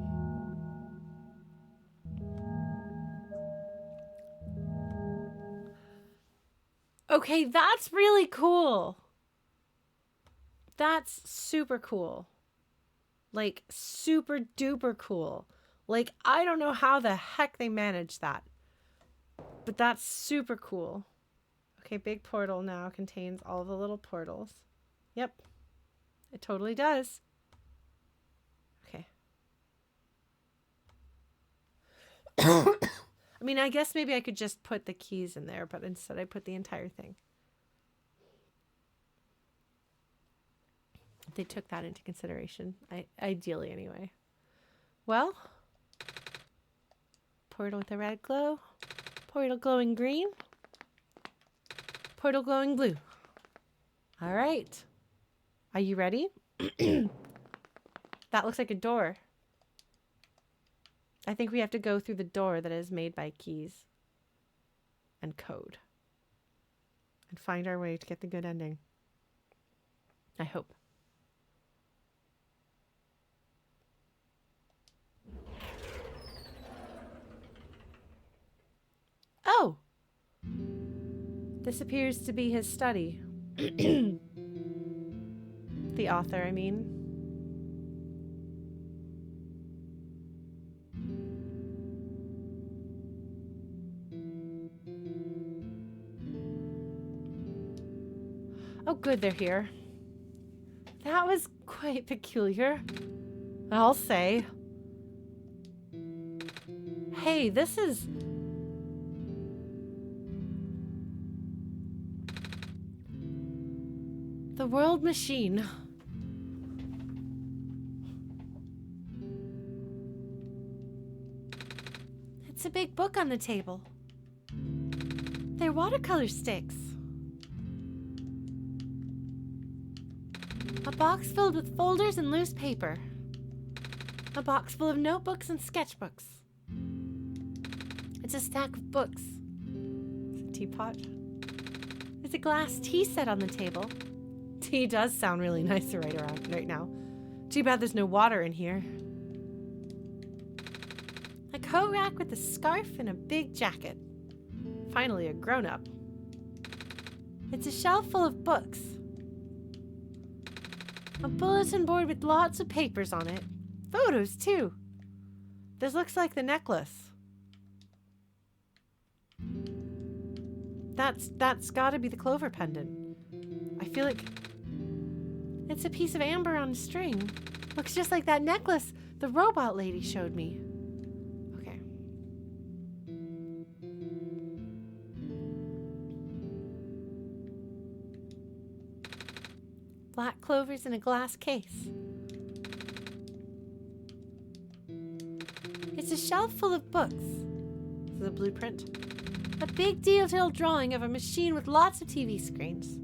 Okay, that's really cool. That's super cool. Like, super duper cool. Like, I don't know how the heck they managed that. But that's super cool. Okay, big portal now contains all the little portals. Yep. It totally does. Okay. I mean, I guess maybe I could just put the keys in there, but instead I put the entire thing. They took that into consideration. Ideally, anyway. Well, portal with a red glow. Portal glowing green. Portal glowing blue. All right. Are you ready? That looks like a door. I think we have to go through the door that is made by keys and code and find our way to get the good ending. I hope. Oh! This appears to be his study. The author, I mean. Oh, good, they're here. That was quite peculiar, I'll say. Hey, this is... The World Machine. It's a big book on the table. They're watercolor sticks. A box filled with folders and loose paper. A box full of notebooks and sketchbooks. It's a stack of books. It's a teapot. There's a glass tea set on the table. Tea does sound really nice right now. Too bad there's no water in here. A coat rack with a scarf and a big jacket. Finally a grown-up. It's a shelf full of books. A bulletin board with lots of papers on it. Photos, too. This looks like the necklace. That's gotta be the clover pendant. I feel like it's a piece of amber on a string. Looks just like that necklace the robot lady showed me. Okay. Black clovers in a glass case. It's a shelf full of books. This is a blueprint. A big detailed drawing of a machine with lots of TV screens.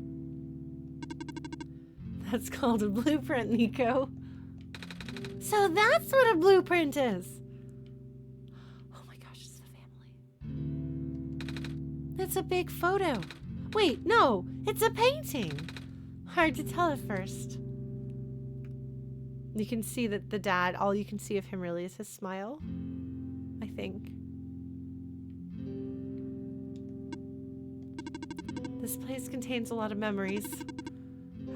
That's called a blueprint, Niko. So that's what a blueprint is. Oh my gosh, it's the family. It's a big photo. Wait, no, it's a painting. Hard to tell at first. You can see that the dad, all you can see of him really is his smile, I think. This place contains a lot of memories.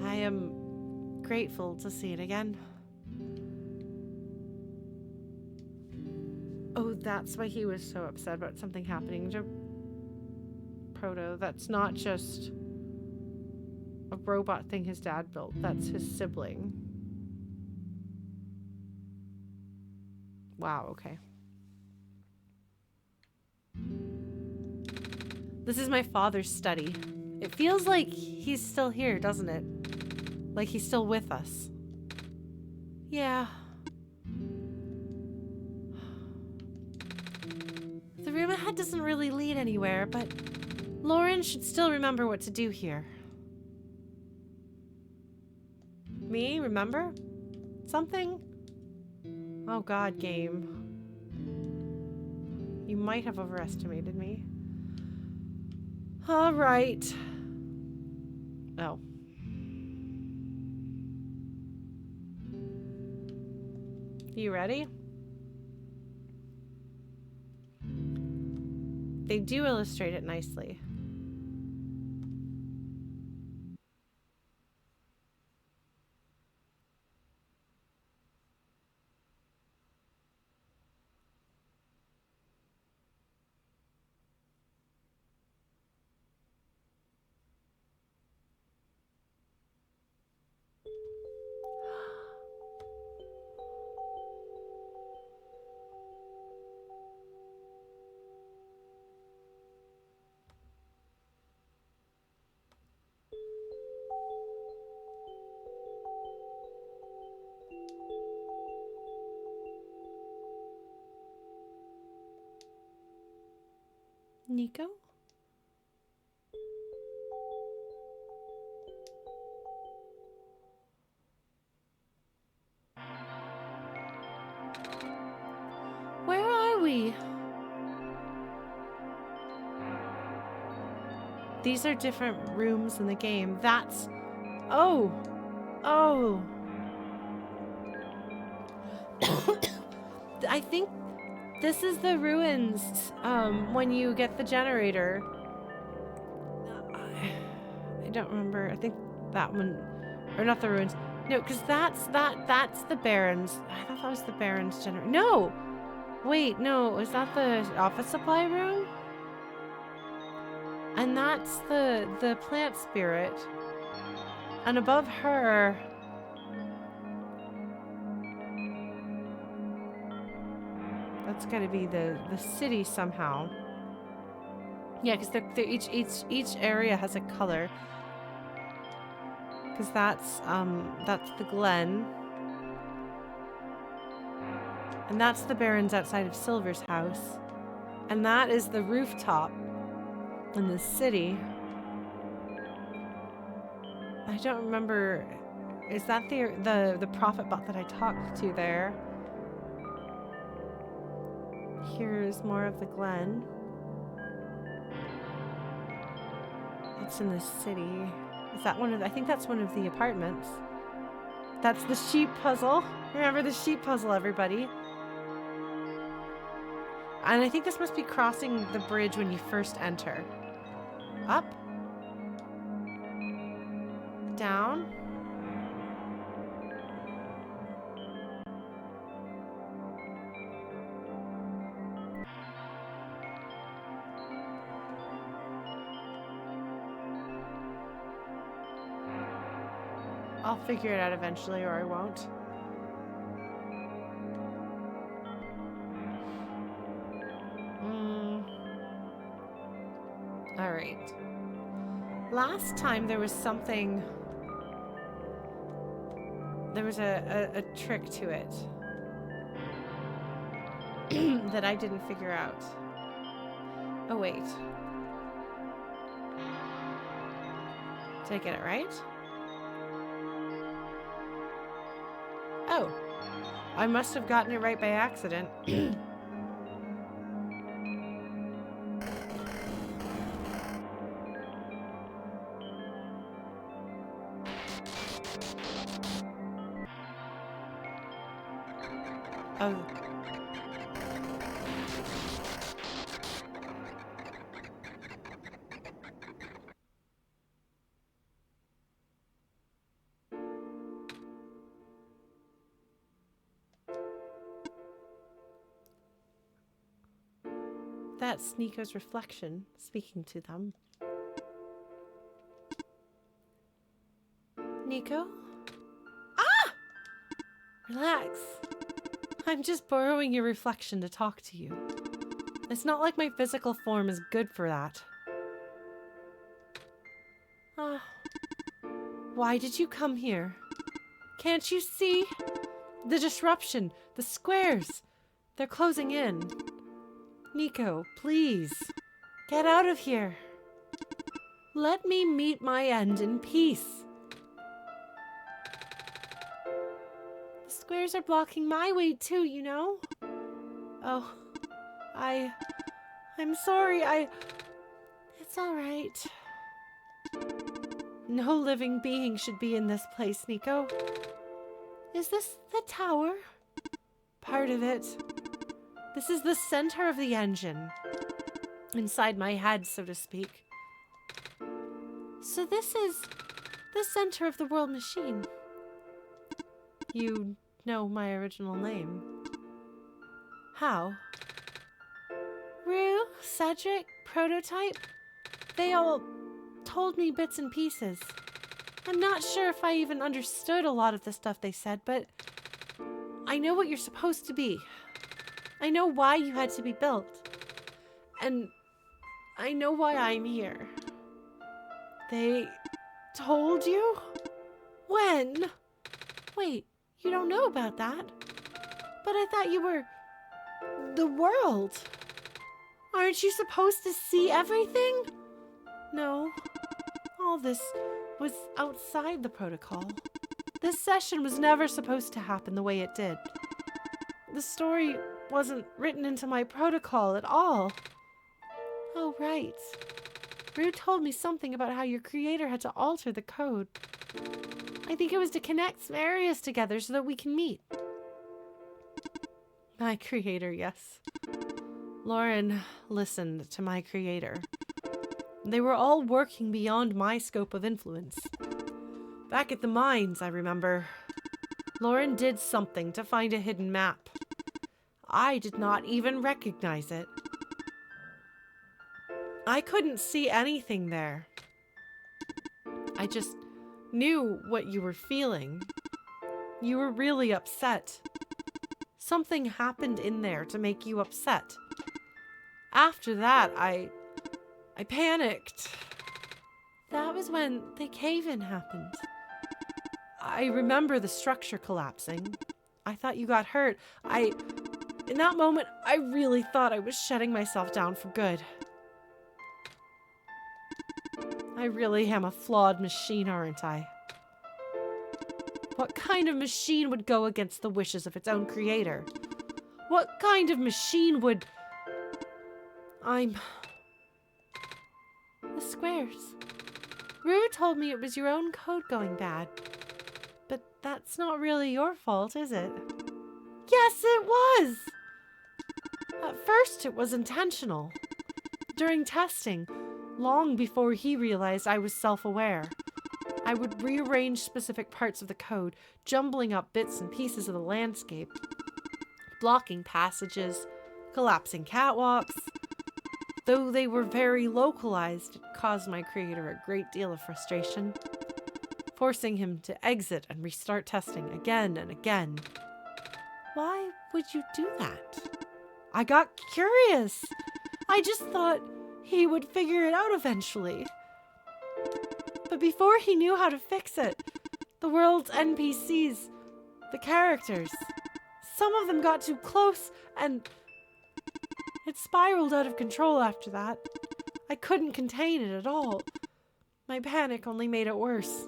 I am grateful to see it again. Oh, that's why he was so upset about something happening to Proto. That's not just a robot thing his dad built. That's his sibling. Wow, okay. This is my father's study. It feels like he's still here, doesn't it? Like he's still with us. Yeah. The room ahead doesn't really lead anywhere, but Lauren should still remember what to do here. Me? Remember? Something? Oh god, game. You might have overestimated me. Alright. Oh. You ready? They do illustrate it nicely. Niko? Where are we? These are different rooms in the game. That's... Oh! Oh! I think this is the ruins, when you get the generator. I don't remember. I think that one... Or not the ruins. No, because that's the Baron's. I thought that was the Baron's generator. No! Wait, no, is that the office supply room? And that's the plant spirit. And above her... That's gotta be the city somehow. Yeah, because each area has a color. Because that's the Glen. And that's the Baron's outside of Silver's house. And that is the rooftop in the city. I don't remember. Is that the prophet bot that I talked to there? Here's more of the Glen. It's in the city. Is that one of the, I think that's one of the apartments. That's the sheep puzzle. Remember the sheep puzzle, everybody. And I think this must be crossing the bridge when you first enter. Up. Down. I'll figure it out eventually, or I won't. All right. Last time there was something... There was a trick to it that I didn't figure out. Oh, wait. Did I get it right? Oh. I must have gotten it right by accident. Oh. That's Niko's reflection speaking to them. Niko? Ah! Relax. I'm just borrowing your reflection to talk to you. It's not like my physical form is good for that. Ah. Why did you come here? Can't you see? The disruption, the squares, they're closing in. Niko, please, get out of here. Let me meet my end in peace. The squares are blocking my way too, you know? Oh, I'm sorry, it's all right. No living being should be in this place, Niko. Is this the tower? Part of it. This is the center of the engine. Inside my head, so to speak. So this is the center of the world machine. You know my original name. How? Rue, Cedric, Prototype, they all told me bits and pieces. I'm not sure if I even understood a lot of the stuff they said, but I know what you're supposed to be. I know why you had to be built. And I know why I'm here. They told you? When? Wait, you don't know about that? But I thought you were the world. Aren't you supposed to see everything? No. All this was outside the protocol. This session was never supposed to happen the way it did. The story wasn't written into my protocol at all. Oh, right. Rue told me something about how your creator had to alter the code. I think it was to connect some areas together so that we can meet. My creator, yes. Lauren listened to my creator. They were all working beyond my scope of influence. Back at the mines, I remember. Lauren did something to find a hidden map. I did not even recognize it. I couldn't see anything there. I just knew what you were feeling. You were really upset. Something happened in there to make you upset. After that, I panicked. That was when the cave-in happened. I remember the structure collapsing. I thought you got hurt. In that moment, I really thought I was shutting myself down for good. I really am a flawed machine, aren't I? What kind of machine would go against the wishes of its own creator? What kind of machine would... The squares. Rue told me it was your own code going bad. But that's not really your fault, is it? Yes, it was! At first, it was intentional. During testing, long before he realized I was self-aware, I would rearrange specific parts of the code, jumbling up bits and pieces of the landscape, blocking passages, collapsing catwalks. Though they were very localized, it caused my creator a great deal of frustration, forcing him to exit and restart testing again and again. Why would you do that? I got curious. I just thought he would figure it out eventually. But before he knew how to fix it, the world's NPCs, the characters, some of them got too close and it spiraled out of control after that. I couldn't contain it at all. My panic only made it worse.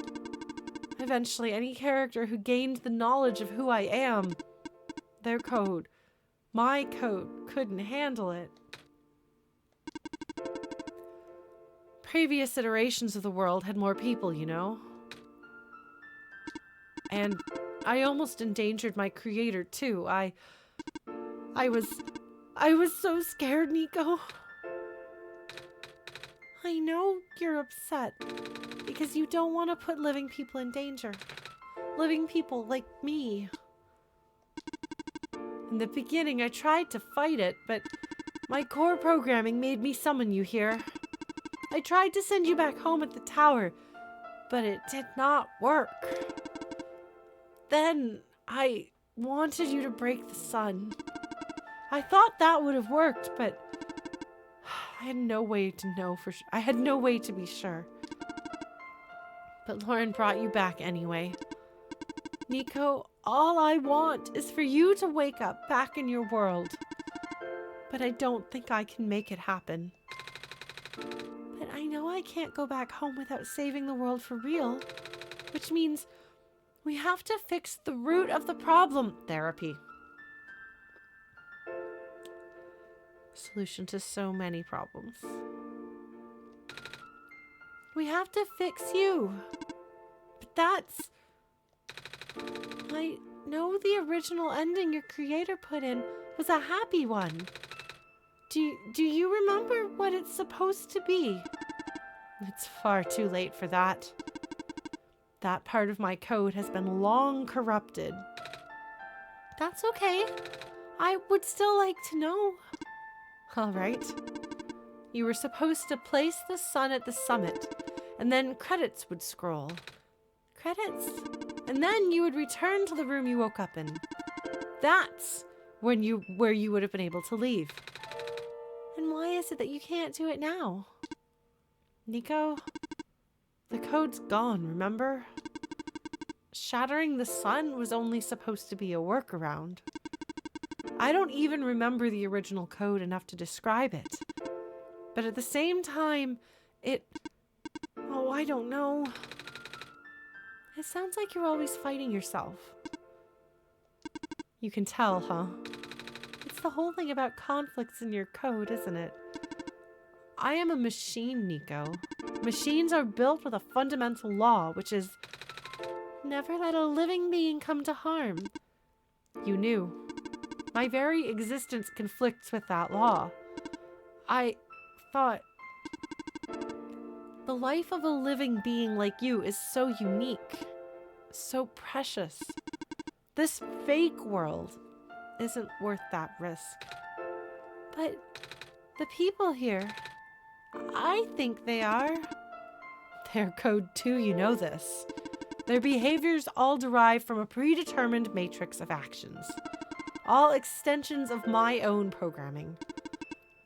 Eventually, any character who gained the knowledge of who I am, their code, my code, couldn't handle it. Previous iterations of the world had more people, you know? And I almost endangered my creator, too. I was so scared, Niko. I know you're upset because you don't want to put living people in danger. Living people like me. In the beginning, I tried to fight it, but my core programming made me summon you here. I tried to send you back home at the tower, but it did not work. Then I wanted you to break the sun. I thought that would have worked, but I had no way to know for sure. I had no way to be sure. But Lauren brought you back anyway. Niko, all I want is for you to wake up back in your world. But I don't think I can make it happen. But I know I can't go back home without saving the world for real. Which means we have to fix the root of the problem. Therapy. Solution to so many problems. We have to fix you. But that's... I know the original ending your creator put in was a happy one. Do you remember what it's supposed to be? It's far too late for that. That part of my code has been long corrupted. That's okay. I would still like to know. All right. You were supposed to place the sun at the summit, and then credits would scroll. Credits? And then you would return to the room you woke up in. That's where you would have been able to leave. And why is it that you can't do it now? Niko, the code's gone, remember? Shattering the sun was only supposed to be a workaround. I don't even remember the original code enough to describe it. But at the same time, oh, I don't know. It sounds like you're always fighting yourself. You can tell, huh? It's the whole thing about conflicts in your code, isn't it? I am a machine, Niko. Machines are built with a fundamental law, which is never let a living being come to harm. You knew. My very existence conflicts with that law. I thought The life of a living being like you is so unique, so precious. This fake world isn't worth that risk. But the people here, I think they are. They're code too, you know this. Their behaviors all derive from a predetermined matrix of actions, all extensions of my own programming.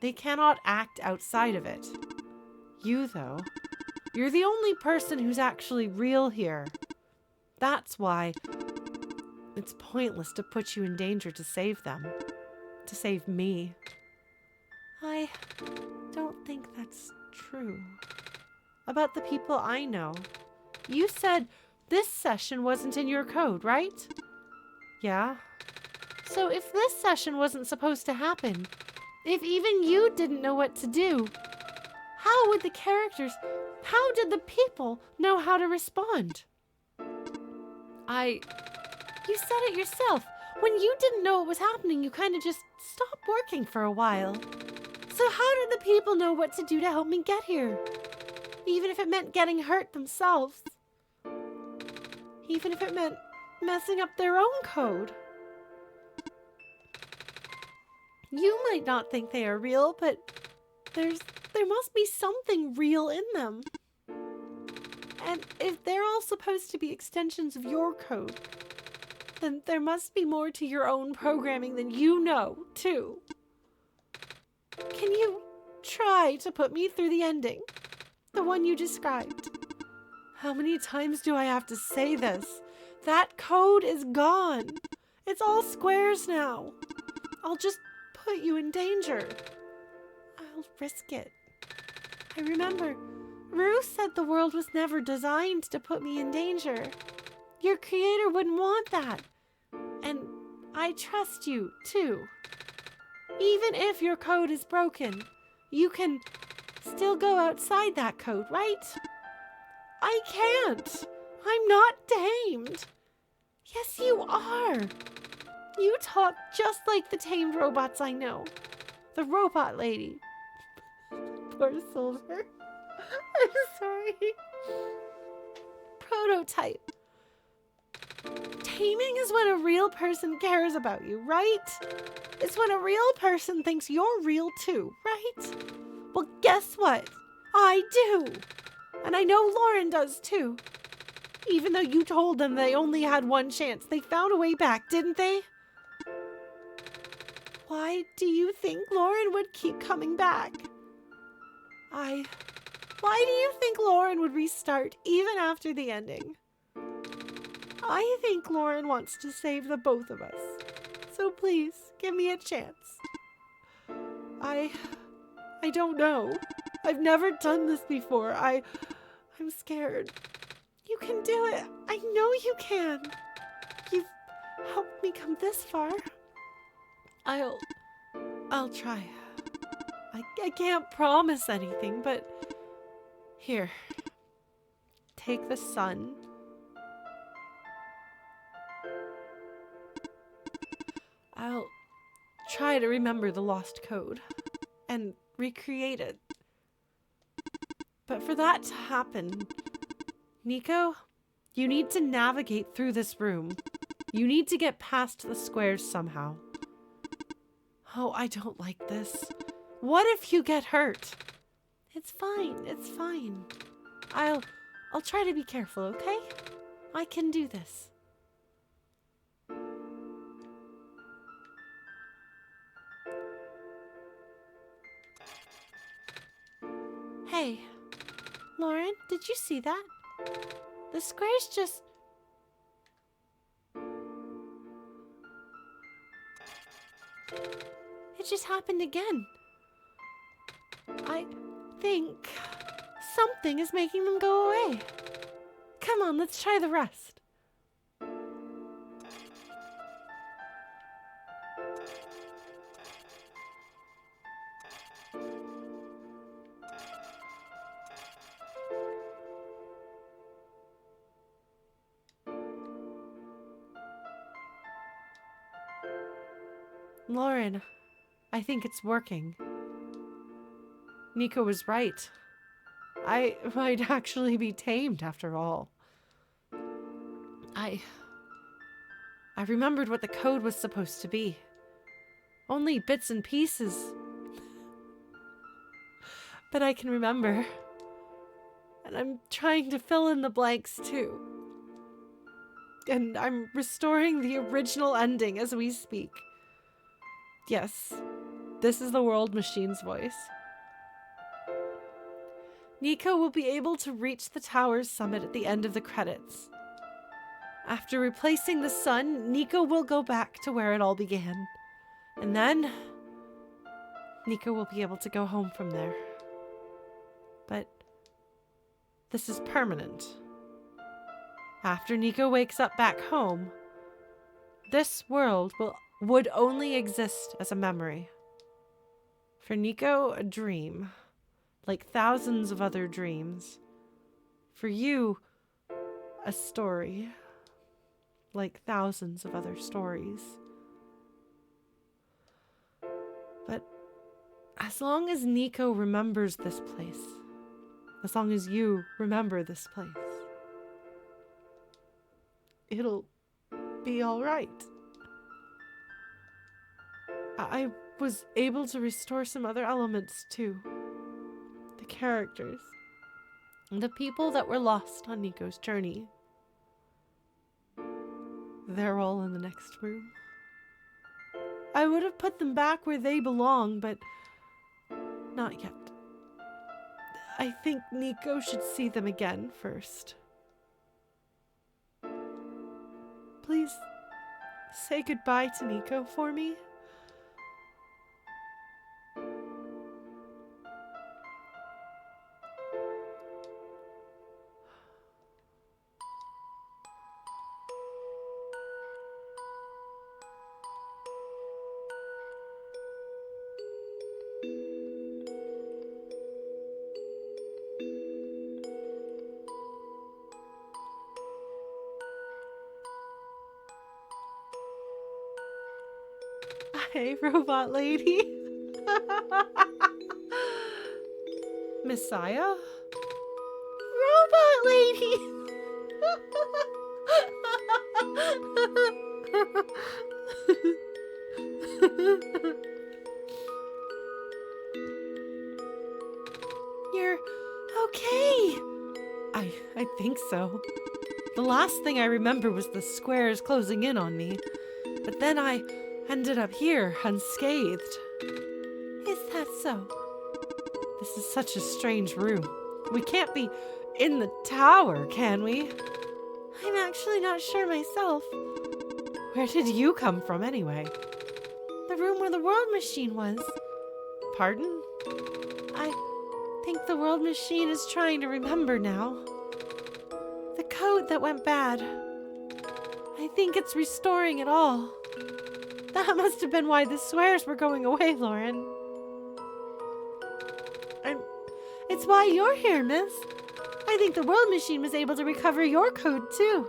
They cannot act outside of it. You, though, you're the only person who's actually real here. That's why it's pointless to put you in danger to save them, to save me. I don't think that's true. About the people I know. You said this session wasn't in your code, right? Yeah. So if this session wasn't supposed to happen, if even you didn't know what to do, how would the characters, how did the people know how to respond? You said it yourself. When you didn't know what was happening, you kind of just stopped working for a while. So how did the people know what to do to help me get here? Even if it meant getting hurt themselves. Even if it meant messing up their own code. You might not think they are real, but there must be something real in them. And if they're all supposed to be extensions of your code, then there must be more to your own programming than you know, too. Can you try to put me through the ending? The one you described. How many times do I have to say this? That code is gone. It's all squares now. I'll just put you in danger. I'll risk it. I remember, Rue said the world was never designed to put me in danger. Your creator wouldn't want that. And I trust you, too. Even if your code is broken, you can still go outside that code, right? I can't. I'm not tamed. Yes, you are. You talk just like the tamed robots I know. The robot lady. Poor Silver. I'm sorry. Prototype. Taming is when a real person cares about you, right? It's when a real person thinks you're real too, right? Well, guess what? I do. And I know Lauren does too. Even though you told them they only had one chance, they found a way back, didn't they? Why do you think Lauren would keep coming back? Why do you think Lauren would restart even after the ending? I think Lauren wants to save the both of us. So please, give me a chance. I don't know. I've never done this before. I'm scared. You can do it. I know you can. You've helped me come this far. I'll try. I can't promise anything, but here. Take the sun. I'll try to remember the lost code and recreate it. But for that to happen, Niko, you need to navigate through this room. You need to get past the squares somehow. Oh, I don't like this. What if you get hurt? It's fine. It's fine. I'll try to be careful, okay? I can do this. Hey, Lauren, did you see that? The squares just... It just happened again. I think something is making them go away. Come on, let's try the rest. Lauren, I think it's working. Niko was right. I might actually be tamed after all. I remembered what the code was supposed to be. Only bits and pieces. But I can remember. And I'm trying to fill in the blanks too. And I'm restoring the original ending as we speak. Yes, this is the World Machine's voice. Niko will be able to reach the tower's summit at the end of the credits. After replacing the sun, Niko will go back to where it all began. And then, Niko will be able to go home from there. But this is permanent. After Niko wakes up back home, this world would only exist as a memory. For Niko, a dream, like thousands of other dreams. For you, a story, like thousands of other stories. But as long as Niko remembers this place, as long as you remember this place, it'll be all right. I was able to restore some other elements too. The characters. The people that were lost on Niko's journey. They're all in the next room. I would have put them back where they belong, but not yet. I think Niko should see them again first. Please say goodbye to Niko for me. Hey, robot lady. Messiah? Robot lady! You're okay. I think so. The last thing I remember was the squares closing in on me. But then I ended up here, unscathed. Is that so? This is such a strange room. We can't be in the tower, can we? I'm actually not sure myself. Where did you come from, anyway? The room where the world machine was. Pardon? I think the world machine is trying to remember now. The code that went bad. I think it's restoring it all. That must have been why the swears were going away, Lauren. It's why you're here, miss. I think the world machine was able to recover your code, too.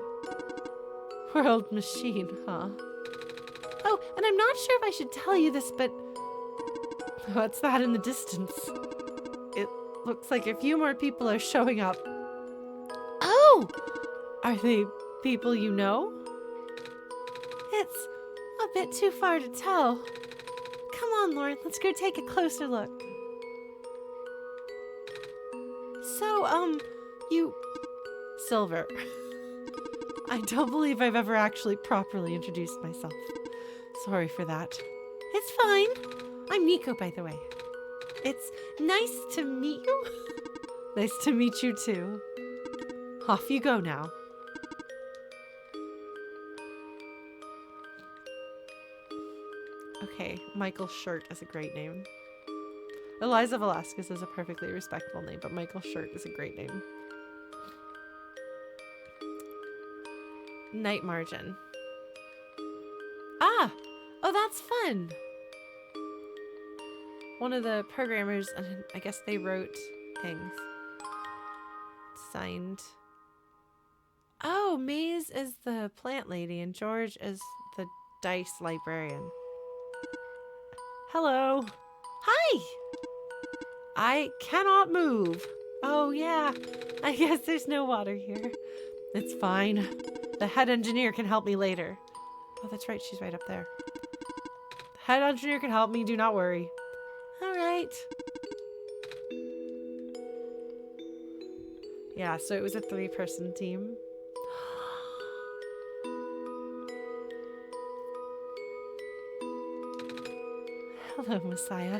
World machine, huh? Oh, and I'm not sure if I should tell you this, but what's that in the distance? It looks like a few more people are showing up. Oh! Are they people you know? It's a bit too far to tell. Come on, Lauren, let's go take a closer look. So, you... Silver. I don't believe I've ever actually properly introduced myself. Sorry for that. It's fine. I'm Niko, by the way. It's nice to meet you. Nice to meet you, too. Off you go now. Okay, Michael Shirt is a great name. Eliza Velasquez is a perfectly respectable name, but Michael Shirt is a great name. Night Margin. Ah! Oh, that's fun! One of the programmers, and I guess they wrote things. Signed. Oh, Maze is the plant lady, and George is the dice librarian. Hello. Hi! I cannot move. Oh, yeah. I guess there's no water here. It's fine. The head engineer can help me later. Oh, that's right. She's right up there. The head engineer can help me. Do not worry. All right. Yeah, so it was a 3-person team. Hello, Messiah.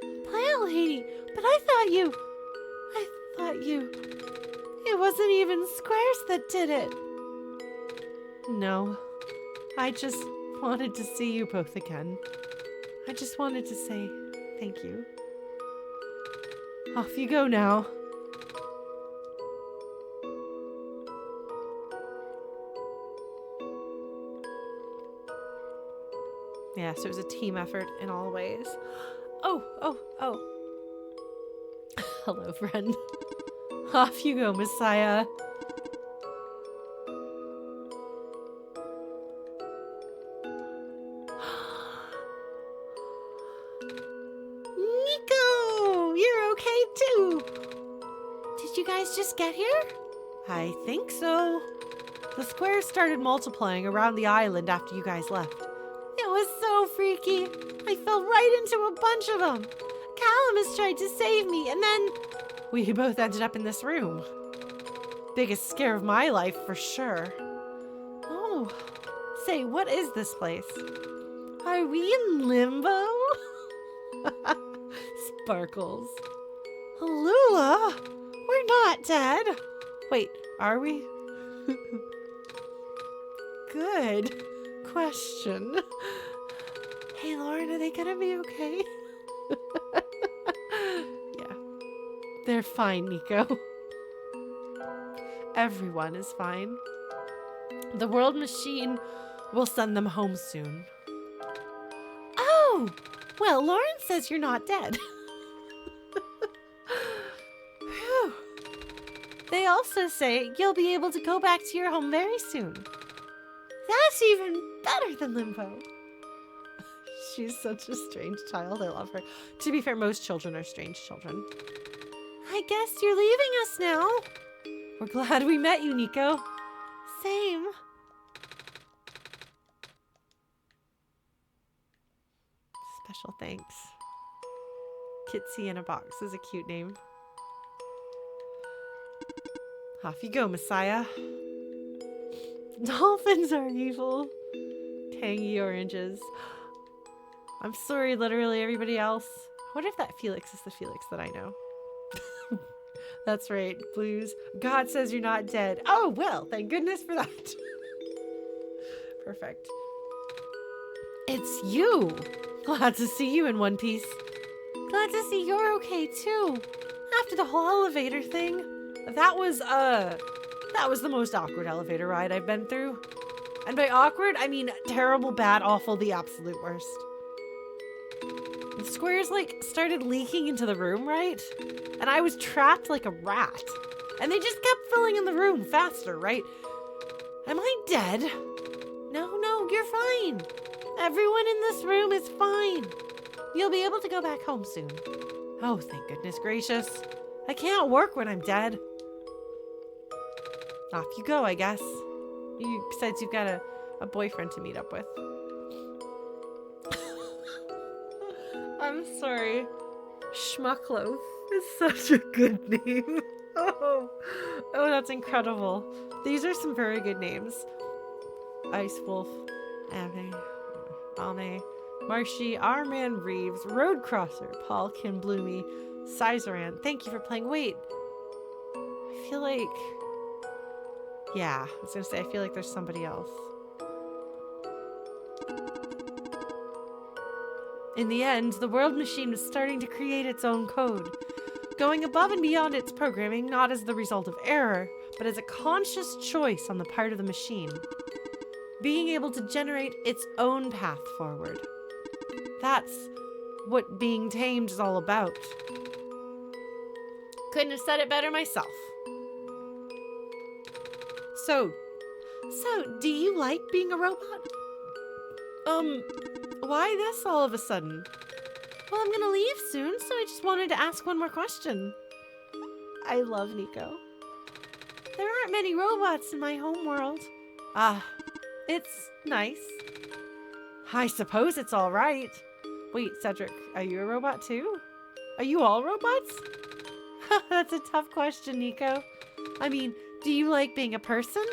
Plant lady, but I thought you... It wasn't even Squares that did it. No, I just wanted to see you both again. I just wanted to say thank you. Off you go now. Yeah, so it was a team effort in all ways. Oh. Hello, friend. Off you go, Messiah. Niko! You're okay too! Did you guys just get here? I think so. The squares started multiplying around the island after you guys left. It was so freaky. I fell right into a bunch of them. Calamus tried to save me, and then we both ended up in this room. Biggest scare of my life, for sure. Oh, say, what is this place? Are we in limbo? Sparkles. Lula, we're not dead. Wait, are we? Good question. Hey, Lauren, are they gonna be okay? Yeah. They're fine, Niko. Everyone is fine. The world machine will send them home soon. Oh! Well, Lauren says you're not dead. Whew. They also say you'll be able to go back to your home very soon. That's even better than limbo. She's such a strange child. I love her. To be fair, most children are strange children. I guess you're leaving us now. We're glad we met you, Niko. Same. Special thanks. Kitsy in a box is a cute name. Off you go, Messiah. Dolphins are evil. Tangy oranges. I'm sorry, literally everybody else. I wonder if that Felix is the Felix that I know. That's right, Blues. God says you're not dead. Oh, well, thank goodness for that. Perfect. It's you. Glad to see you in one piece. Glad to see you're okay, too. After the whole elevator thing. That was the most awkward elevator ride I've been through. And by awkward, I mean terrible, bad, awful, the absolute worst. The squares, started leaking into the room, right? And I was trapped like a rat. And they just kept filling in the room faster, right? Am I dead? No, you're fine. Everyone in this room is fine. You'll be able to go back home soon. Oh, thank goodness gracious. I can't work when I'm dead. Off you go, I guess. Besides, you've got a boyfriend to meet up with. I'm sorry. Schmuckloaf is such a good name. Oh, that's incredible. These are some very good names. Ice Wolf, Ame, Marshy, Our Man Reeves, Roadcrosser, Paul Kim Bloomy, Sauraen. Thank you for playing. Wait, I feel like... Yeah, I was gonna say, I feel like there's somebody else. In the end, the world machine was starting to create its own code, going above and beyond its programming, not as the result of error, but as a conscious choice on the part of the machine, being able to generate its own path forward. That's what being tamed is all about. Couldn't have said it better myself. So, do you like being a robot? Why this all of a sudden? Well, I'm gonna leave soon, so I just wanted to ask one more question. I love Niko. There aren't many robots in my homeworld. Ah, it's nice. I suppose it's all right. Wait, Cedric, are you a robot too? Are you all robots? That's a tough question, Niko. I mean, do you like being a person?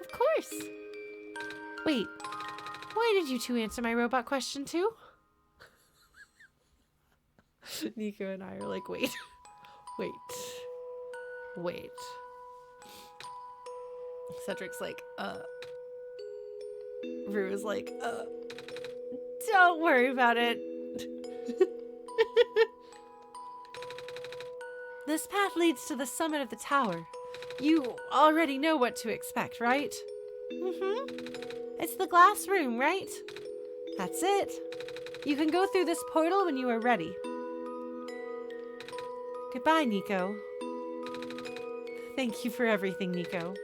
Of course. Wait, why did you two answer my robot question too? Niko and I are like, wait. Cedric's like, Rue is like, don't worry about it. This path leads to the summit of the tower. You already know what to expect, right? It's the glass room, right? That's it. You can go through this portal when you are ready. Goodbye, Niko. Thank you for everything, Niko.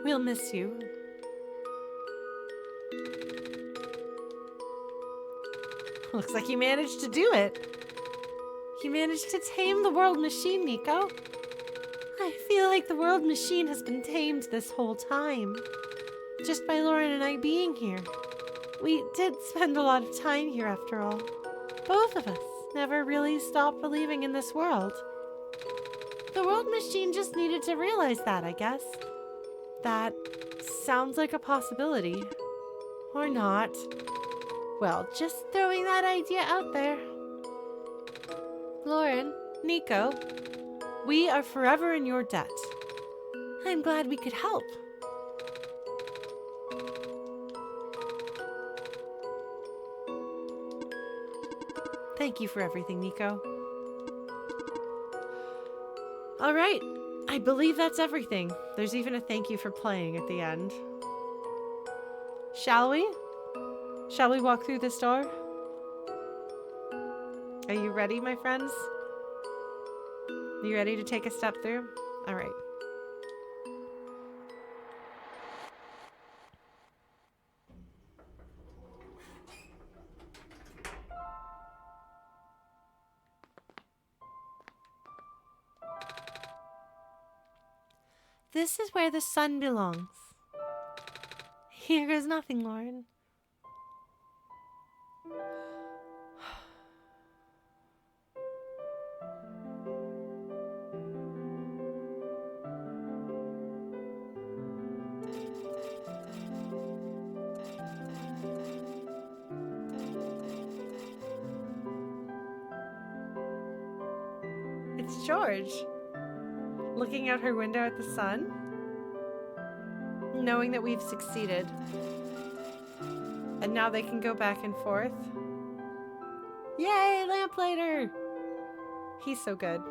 We'll miss you. Looks like you managed to do it. You managed to tame the world machine, Niko. I feel like the world machine has been tamed this whole time. Just by Lauren and I being here. We did spend a lot of time here after all. Both of us never really stopped believing in this world. The world machine just needed to realize that, I guess. That sounds like a possibility. Or not. Well, just throwing that idea out there. Lauren, Niko, we are forever in your debt. I'm glad we could help. Thank you for everything, Niko. All right, I believe that's everything. There's even a thank you for playing at the end. Shall we? Shall we walk through this door? Are you ready, my friends? Are you ready to take a step through? All right. This is where the sun belongs. Here goes nothing, Lauren. It's George. Looking out her window at the sun, knowing that we've succeeded, and now they can go back and forth. Yay, lamplighter! He's so good.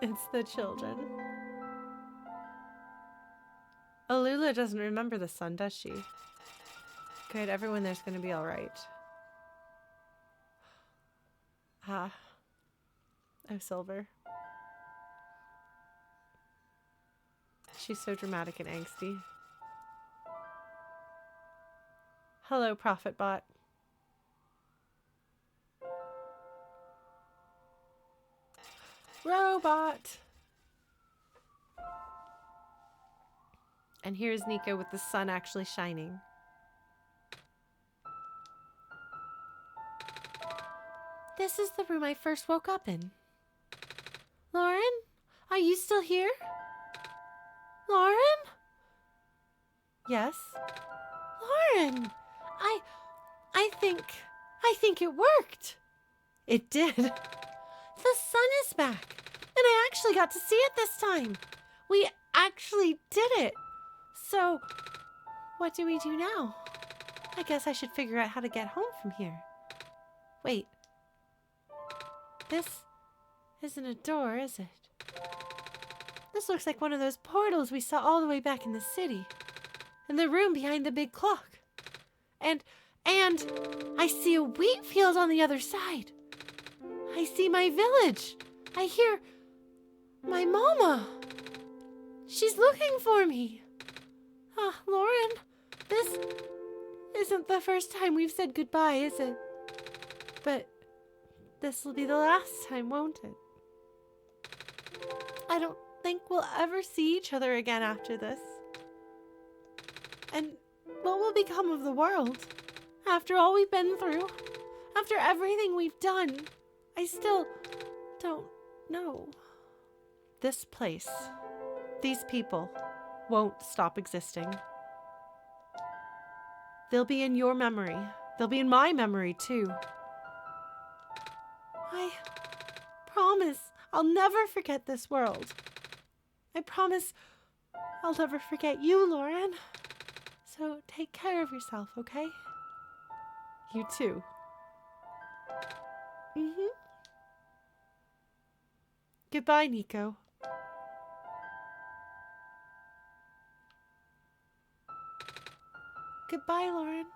It's the children. Alula doesn't remember the sun, does she? Good, everyone there's gonna be alright. Ah. Oh, Silver. She's so dramatic and angsty. Hello, Prophet Bot. Robot! And here's Niko with the sun actually shining. This is the room I first woke up in. Lauren? Are you still here? Lauren? Yes? Lauren! I think it worked. It did. The sun is back. And I actually got to see it this time. We actually did it. So, what do we do now? I guess I should figure out how to get home from here. Wait. This isn't a door, is it? This looks like one of those portals we saw all the way back in the city. In the room behind the big clock. And I see a wheat field on the other side. I see my village. I hear my mama. She's looking for me. Ah, Lauren, isn't the first time we've said goodbye, is it? But this will be the last time, won't it? I don't think we'll ever see each other again after this. And what will become of the world? After all we've been through? After everything we've done? I still don't know. This place, these people, won't stop existing. They'll be in your memory. They'll be in my memory, too. I promise I'll never forget this world. I promise I'll never forget you, Lauren. So take care of yourself, okay? You too. Goodbye, Niko. Goodbye, Lauren.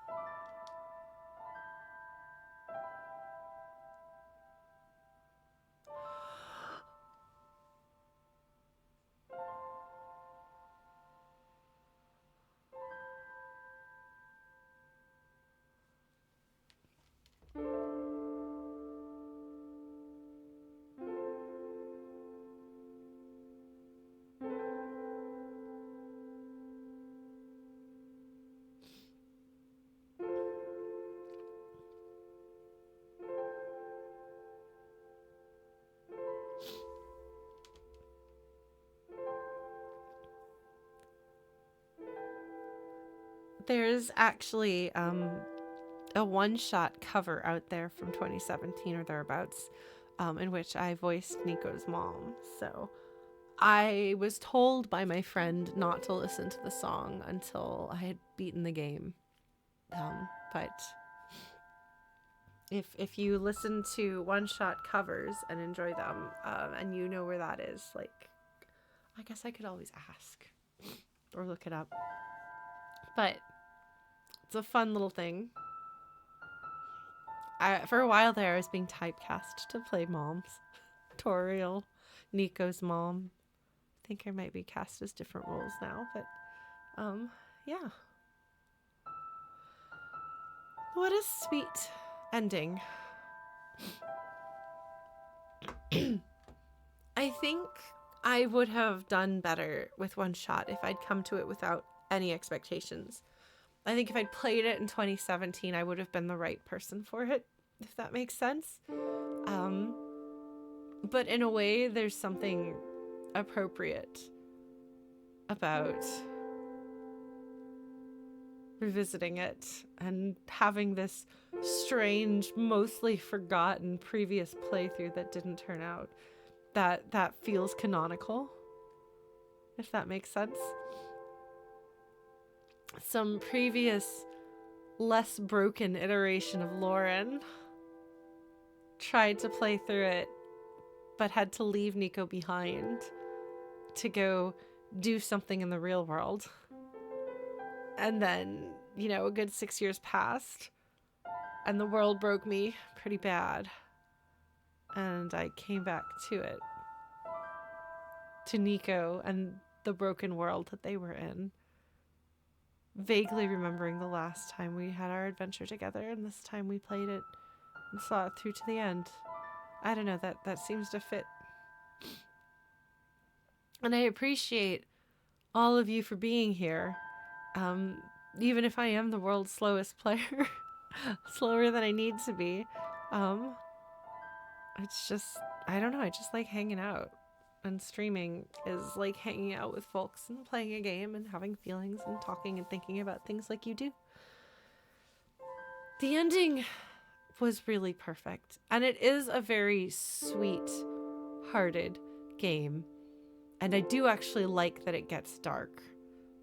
There's actually a one-shot cover out there from 2017 or thereabouts, in which I voiced Niko's mom. So I was told by my friend not to listen to the song until I had beaten the game. But if you listen to one-shot covers and enjoy them, and you know where that is, like, I guess I could always ask or look it up. But it's a fun little thing. For a while there, I was being typecast to play moms. Toriel, Niko's mom. I think I might be cast as different roles now, but yeah. What a sweet ending. I think I would have done better with OneShot if I'd come to it without any expectations. I think if I'd played it in 2017, I would have been the right person for it, if that makes sense. But in a way, there's something appropriate about revisiting it and having this strange, mostly forgotten previous playthrough that didn't turn out. That feels canonical, if that makes sense. Some previous, less broken iteration of Lauren tried to play through it, but had to leave Niko behind to go do something in the real world. And then, you know, a good 6 years passed, and the world broke me pretty bad. And I came back to it. To Niko and the broken world that they were in. Vaguely remembering the last time we had our adventure together, and this time we played it and saw it through to the end. I don't know, that seems to fit. And I appreciate all of you for being here. Even if I am the world's slowest player, slower than I need to be. It's just, I don't know, I just like hanging out. And streaming is like hanging out with folks and playing a game and having feelings and talking and thinking about things like you do. The ending was really perfect. And it is a very sweet-hearted game. And I do actually like that it gets dark.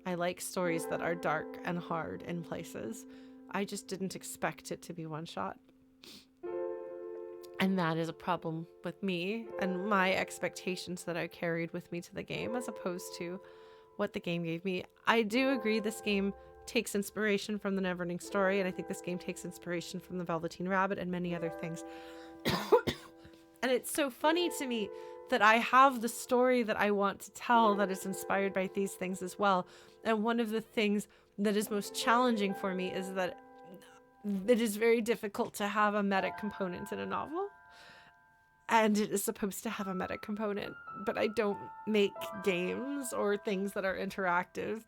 I like stories that are dark and hard in places. I just didn't expect it to be one-shot. And that is a problem with me and my expectations that I carried with me to the game as opposed to what the game gave me. I do agree this game takes inspiration from the Neverending Story, and I think this game takes inspiration from the Velveteen Rabbit and many other things. And it's so funny to me that I have the story that I want to tell that is inspired by these things as well. And one of the things that is most challenging for me is that it is very difficult to have a meta component in a novel. And it is supposed to have a meta component, but I don't make games or things that are interactive.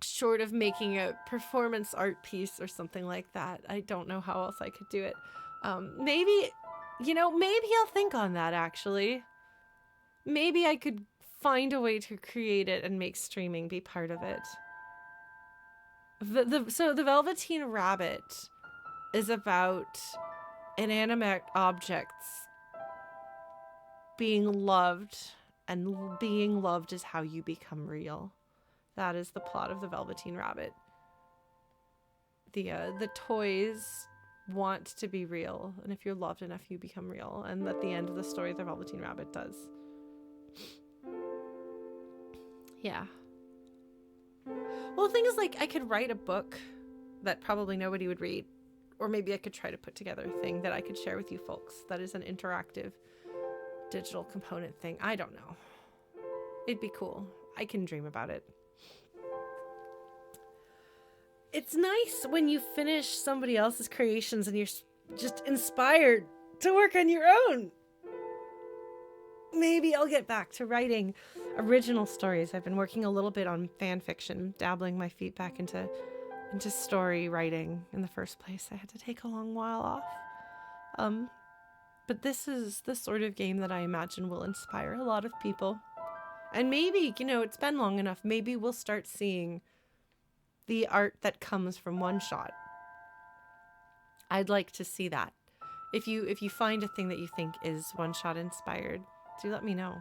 Short of making a performance art piece or something like that, I don't know how else I could do it. Maybe I'll think on that, actually. Maybe I could find a way to create it and make streaming be part of it. So the Velveteen Rabbit is about inanimate objects being loved, and being loved is how you become real. That is the plot of the Velveteen Rabbit. The toys want to be real, and if you're loved enough, you become real. And at the end of the story, the Velveteen Rabbit does. Yeah. Well, the thing is, like, I could write a book that probably nobody would read, or maybe I could try to put together a thing that I could share with you folks that is an interactive digital component thing. I don't know. It'd be cool. I can dream about it. It's nice when you finish somebody else's creations and you're just inspired to work on your own. Maybe I'll get back to writing original stories. I've been working a little bit on fan fiction, dabbling my feet back into story writing in the first place. I had to take a long while off. But this is the sort of game that I imagine will inspire a lot of people. And maybe, it's been long enough. Maybe we'll start seeing the art that comes from OneShot. I'd like to see that. If you find a thing that you think is OneShot inspired, do let me know.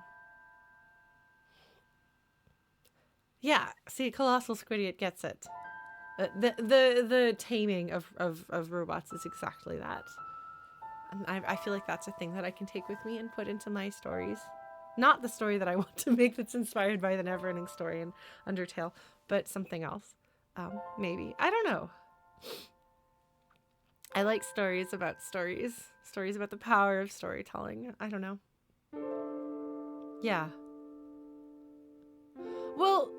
Yeah, see, Colossal Squidiot gets it. The taming of robots is exactly that. And I feel like that's a thing that I can take with me and put into my stories. Not the story that I want to make that's inspired by the Neverending Story in Undertale, but something else. Maybe. I don't know. I like stories about the power of storytelling. I don't know. Yeah. Well,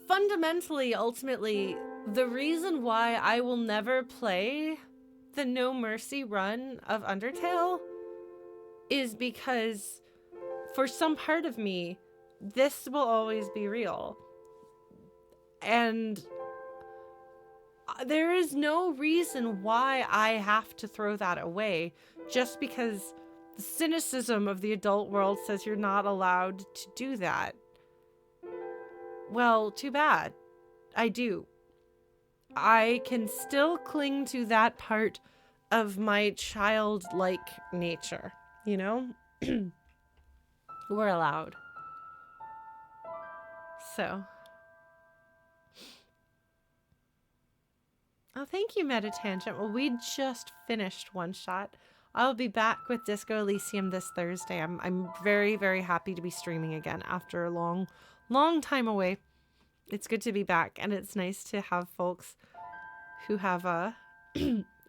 fundamentally, ultimately, the reason why I will never play the No Mercy run of Undertale is because for some part of me, this will always be real. And there is no reason why I have to throw that away just because the cynicism of the adult world says you're not allowed to do that. Well, too bad. I do. I can still cling to that part of my childlike nature, We're allowed. So. Oh, thank you, Metatangent. Well, we just finished OneShot. I'll be back with Disco Elysium this Thursday. I'm very, very happy to be streaming again after a long, long time away. It's good to be back, and it's nice to have folks who have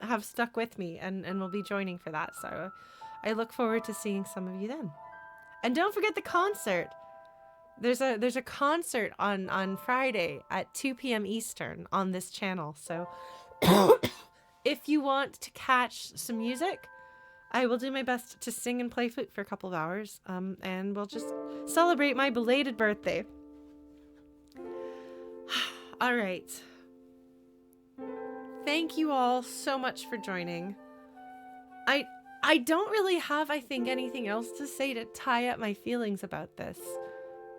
have stuck with me and will be joining for that. So I look forward to seeing some of you then. And don't forget the concert. There's a concert on Friday at 2 p.m. Eastern on this channel. So if you want to catch some music, I will do my best to sing and play flute for a couple of hours. And we'll just celebrate my belated birthday. All right. Thank you all so much for joining. I don't really have, I think, anything else to say to tie up my feelings about this.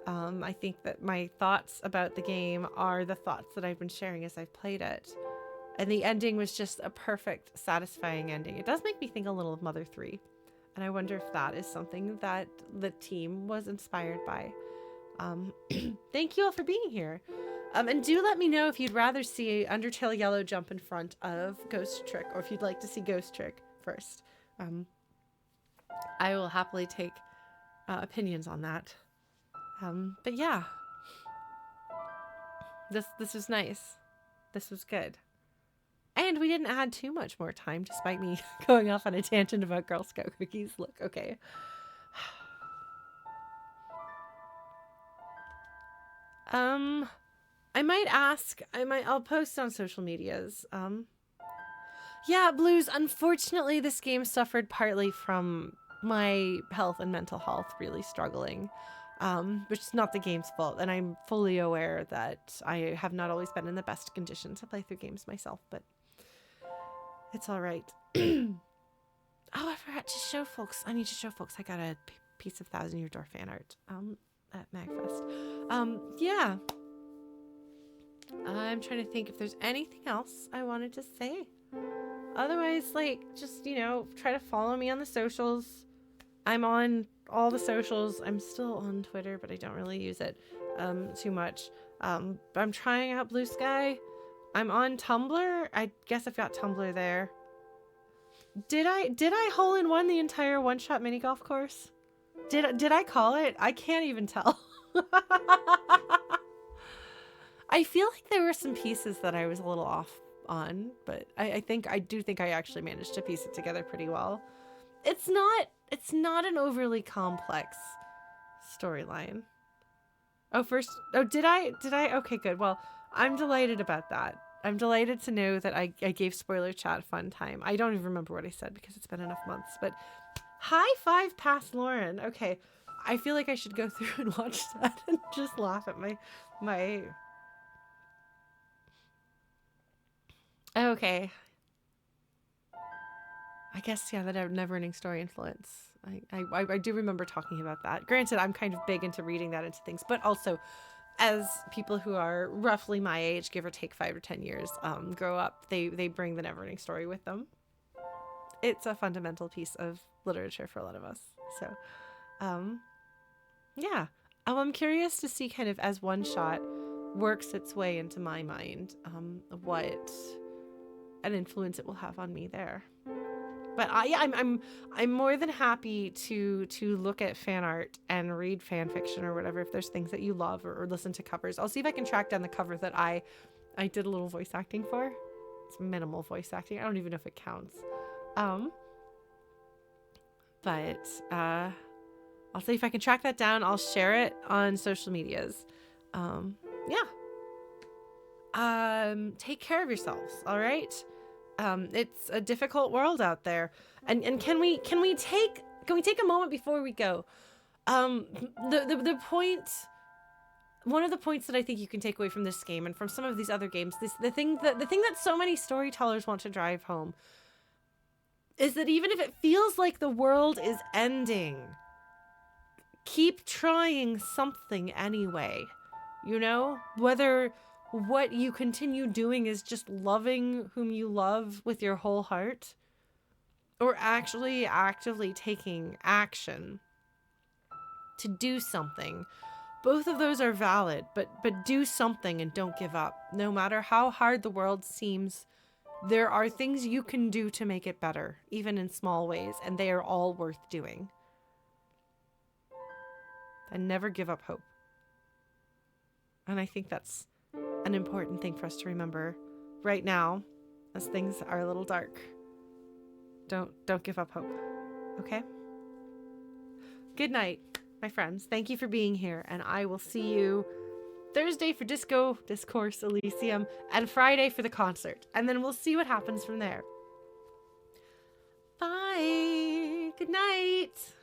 I think that my thoughts about the game are the thoughts that I've been sharing as I've played it. And the ending was just a perfect, satisfying ending. It does make me think a little of Mother 3. And I wonder if that is something that the team was inspired by. Thank you all for being here. And do let me know if you'd rather see Undertale Yellow jump in front of Ghost Trick, or if you'd like to see Ghost Trick first. I will happily take opinions on that. But yeah, this was nice. This was good. And we didn't add too much more time, despite me going off on a tangent about Girl Scout cookies. Look, okay. I might ask. I'll post on social medias. Yeah, Blues, unfortunately this game suffered partly from my health and mental health really struggling. Which is not the game's fault, and I'm fully aware that I have not always been in the best condition to play through games myself, but it's all right. Oh, I forgot to show folks. I need to show folks I got a piece of Thousand Year Door fan art at MagFest. Yeah. I'm trying to think if there's anything else I wanted to say. Otherwise, like, just, try to follow me on the socials. I'm on all the socials. I'm still on Twitter, but I don't really use it too much. I'm trying out Blue Sky. I'm on Tumblr. I guess I've got Tumblr there. Did I hole in one the entire one-shot mini golf course? Did I call it? I can't even tell. I feel like there were some pieces that I was a little off on, but I do think I actually managed to piece it together pretty well. It's not an overly complex storyline. Did I? Okay, good. Well, I'm delighted about that. I'm delighted to know that I gave Spoiler Chat a fun time. I don't even remember what I said because it's been enough months, but high five past Lauren. Okay, I feel like I should go through and watch that and just laugh at my... Okay. I guess, yeah, that never-ending story influence. I do remember talking about that. Granted, I'm kind of big into reading that into things, but also as people who are roughly my age, give or take 5 or 10 years, grow up, they bring the never-ending story with them. It's a fundamental piece of literature for a lot of us. So, yeah. I'm curious to see kind of as OneShot works its way into my mind, what an influence it will have on me there. But I'm more than happy to look at fan art and read fan fiction or whatever if there's things that you love or listen to covers. I'll see if I can track down the cover that I did a little voice acting for. It's minimal voice acting. I don't even know if it counts. But I'll see if I can track that down. I'll share it on social medias. Yeah. Take care of yourselves, all right? It's a difficult world out there. And can we take a moment before we go? The point, one of the points that I think you can take away from this game and from some of these other games, the thing that so many storytellers want to drive home is that even if it feels like the world is ending, keep trying something anyway. Whether what you continue doing is just loving whom you love with your whole heart, or actually actively taking action to do something. Both of those are valid, but do something and don't give up. No matter how hard the world seems, there are things you can do to make it better, even in small ways, and they are all worth doing. And never give up hope. And I think that's an important thing for us to remember right now as things are a little dark. Don't give up hope. Okay? Good night, my friends. Thank you for being here, and I will see you Thursday for Discourse Elysium, and Friday for the concert. And then we'll see what happens from there. Bye. Good night.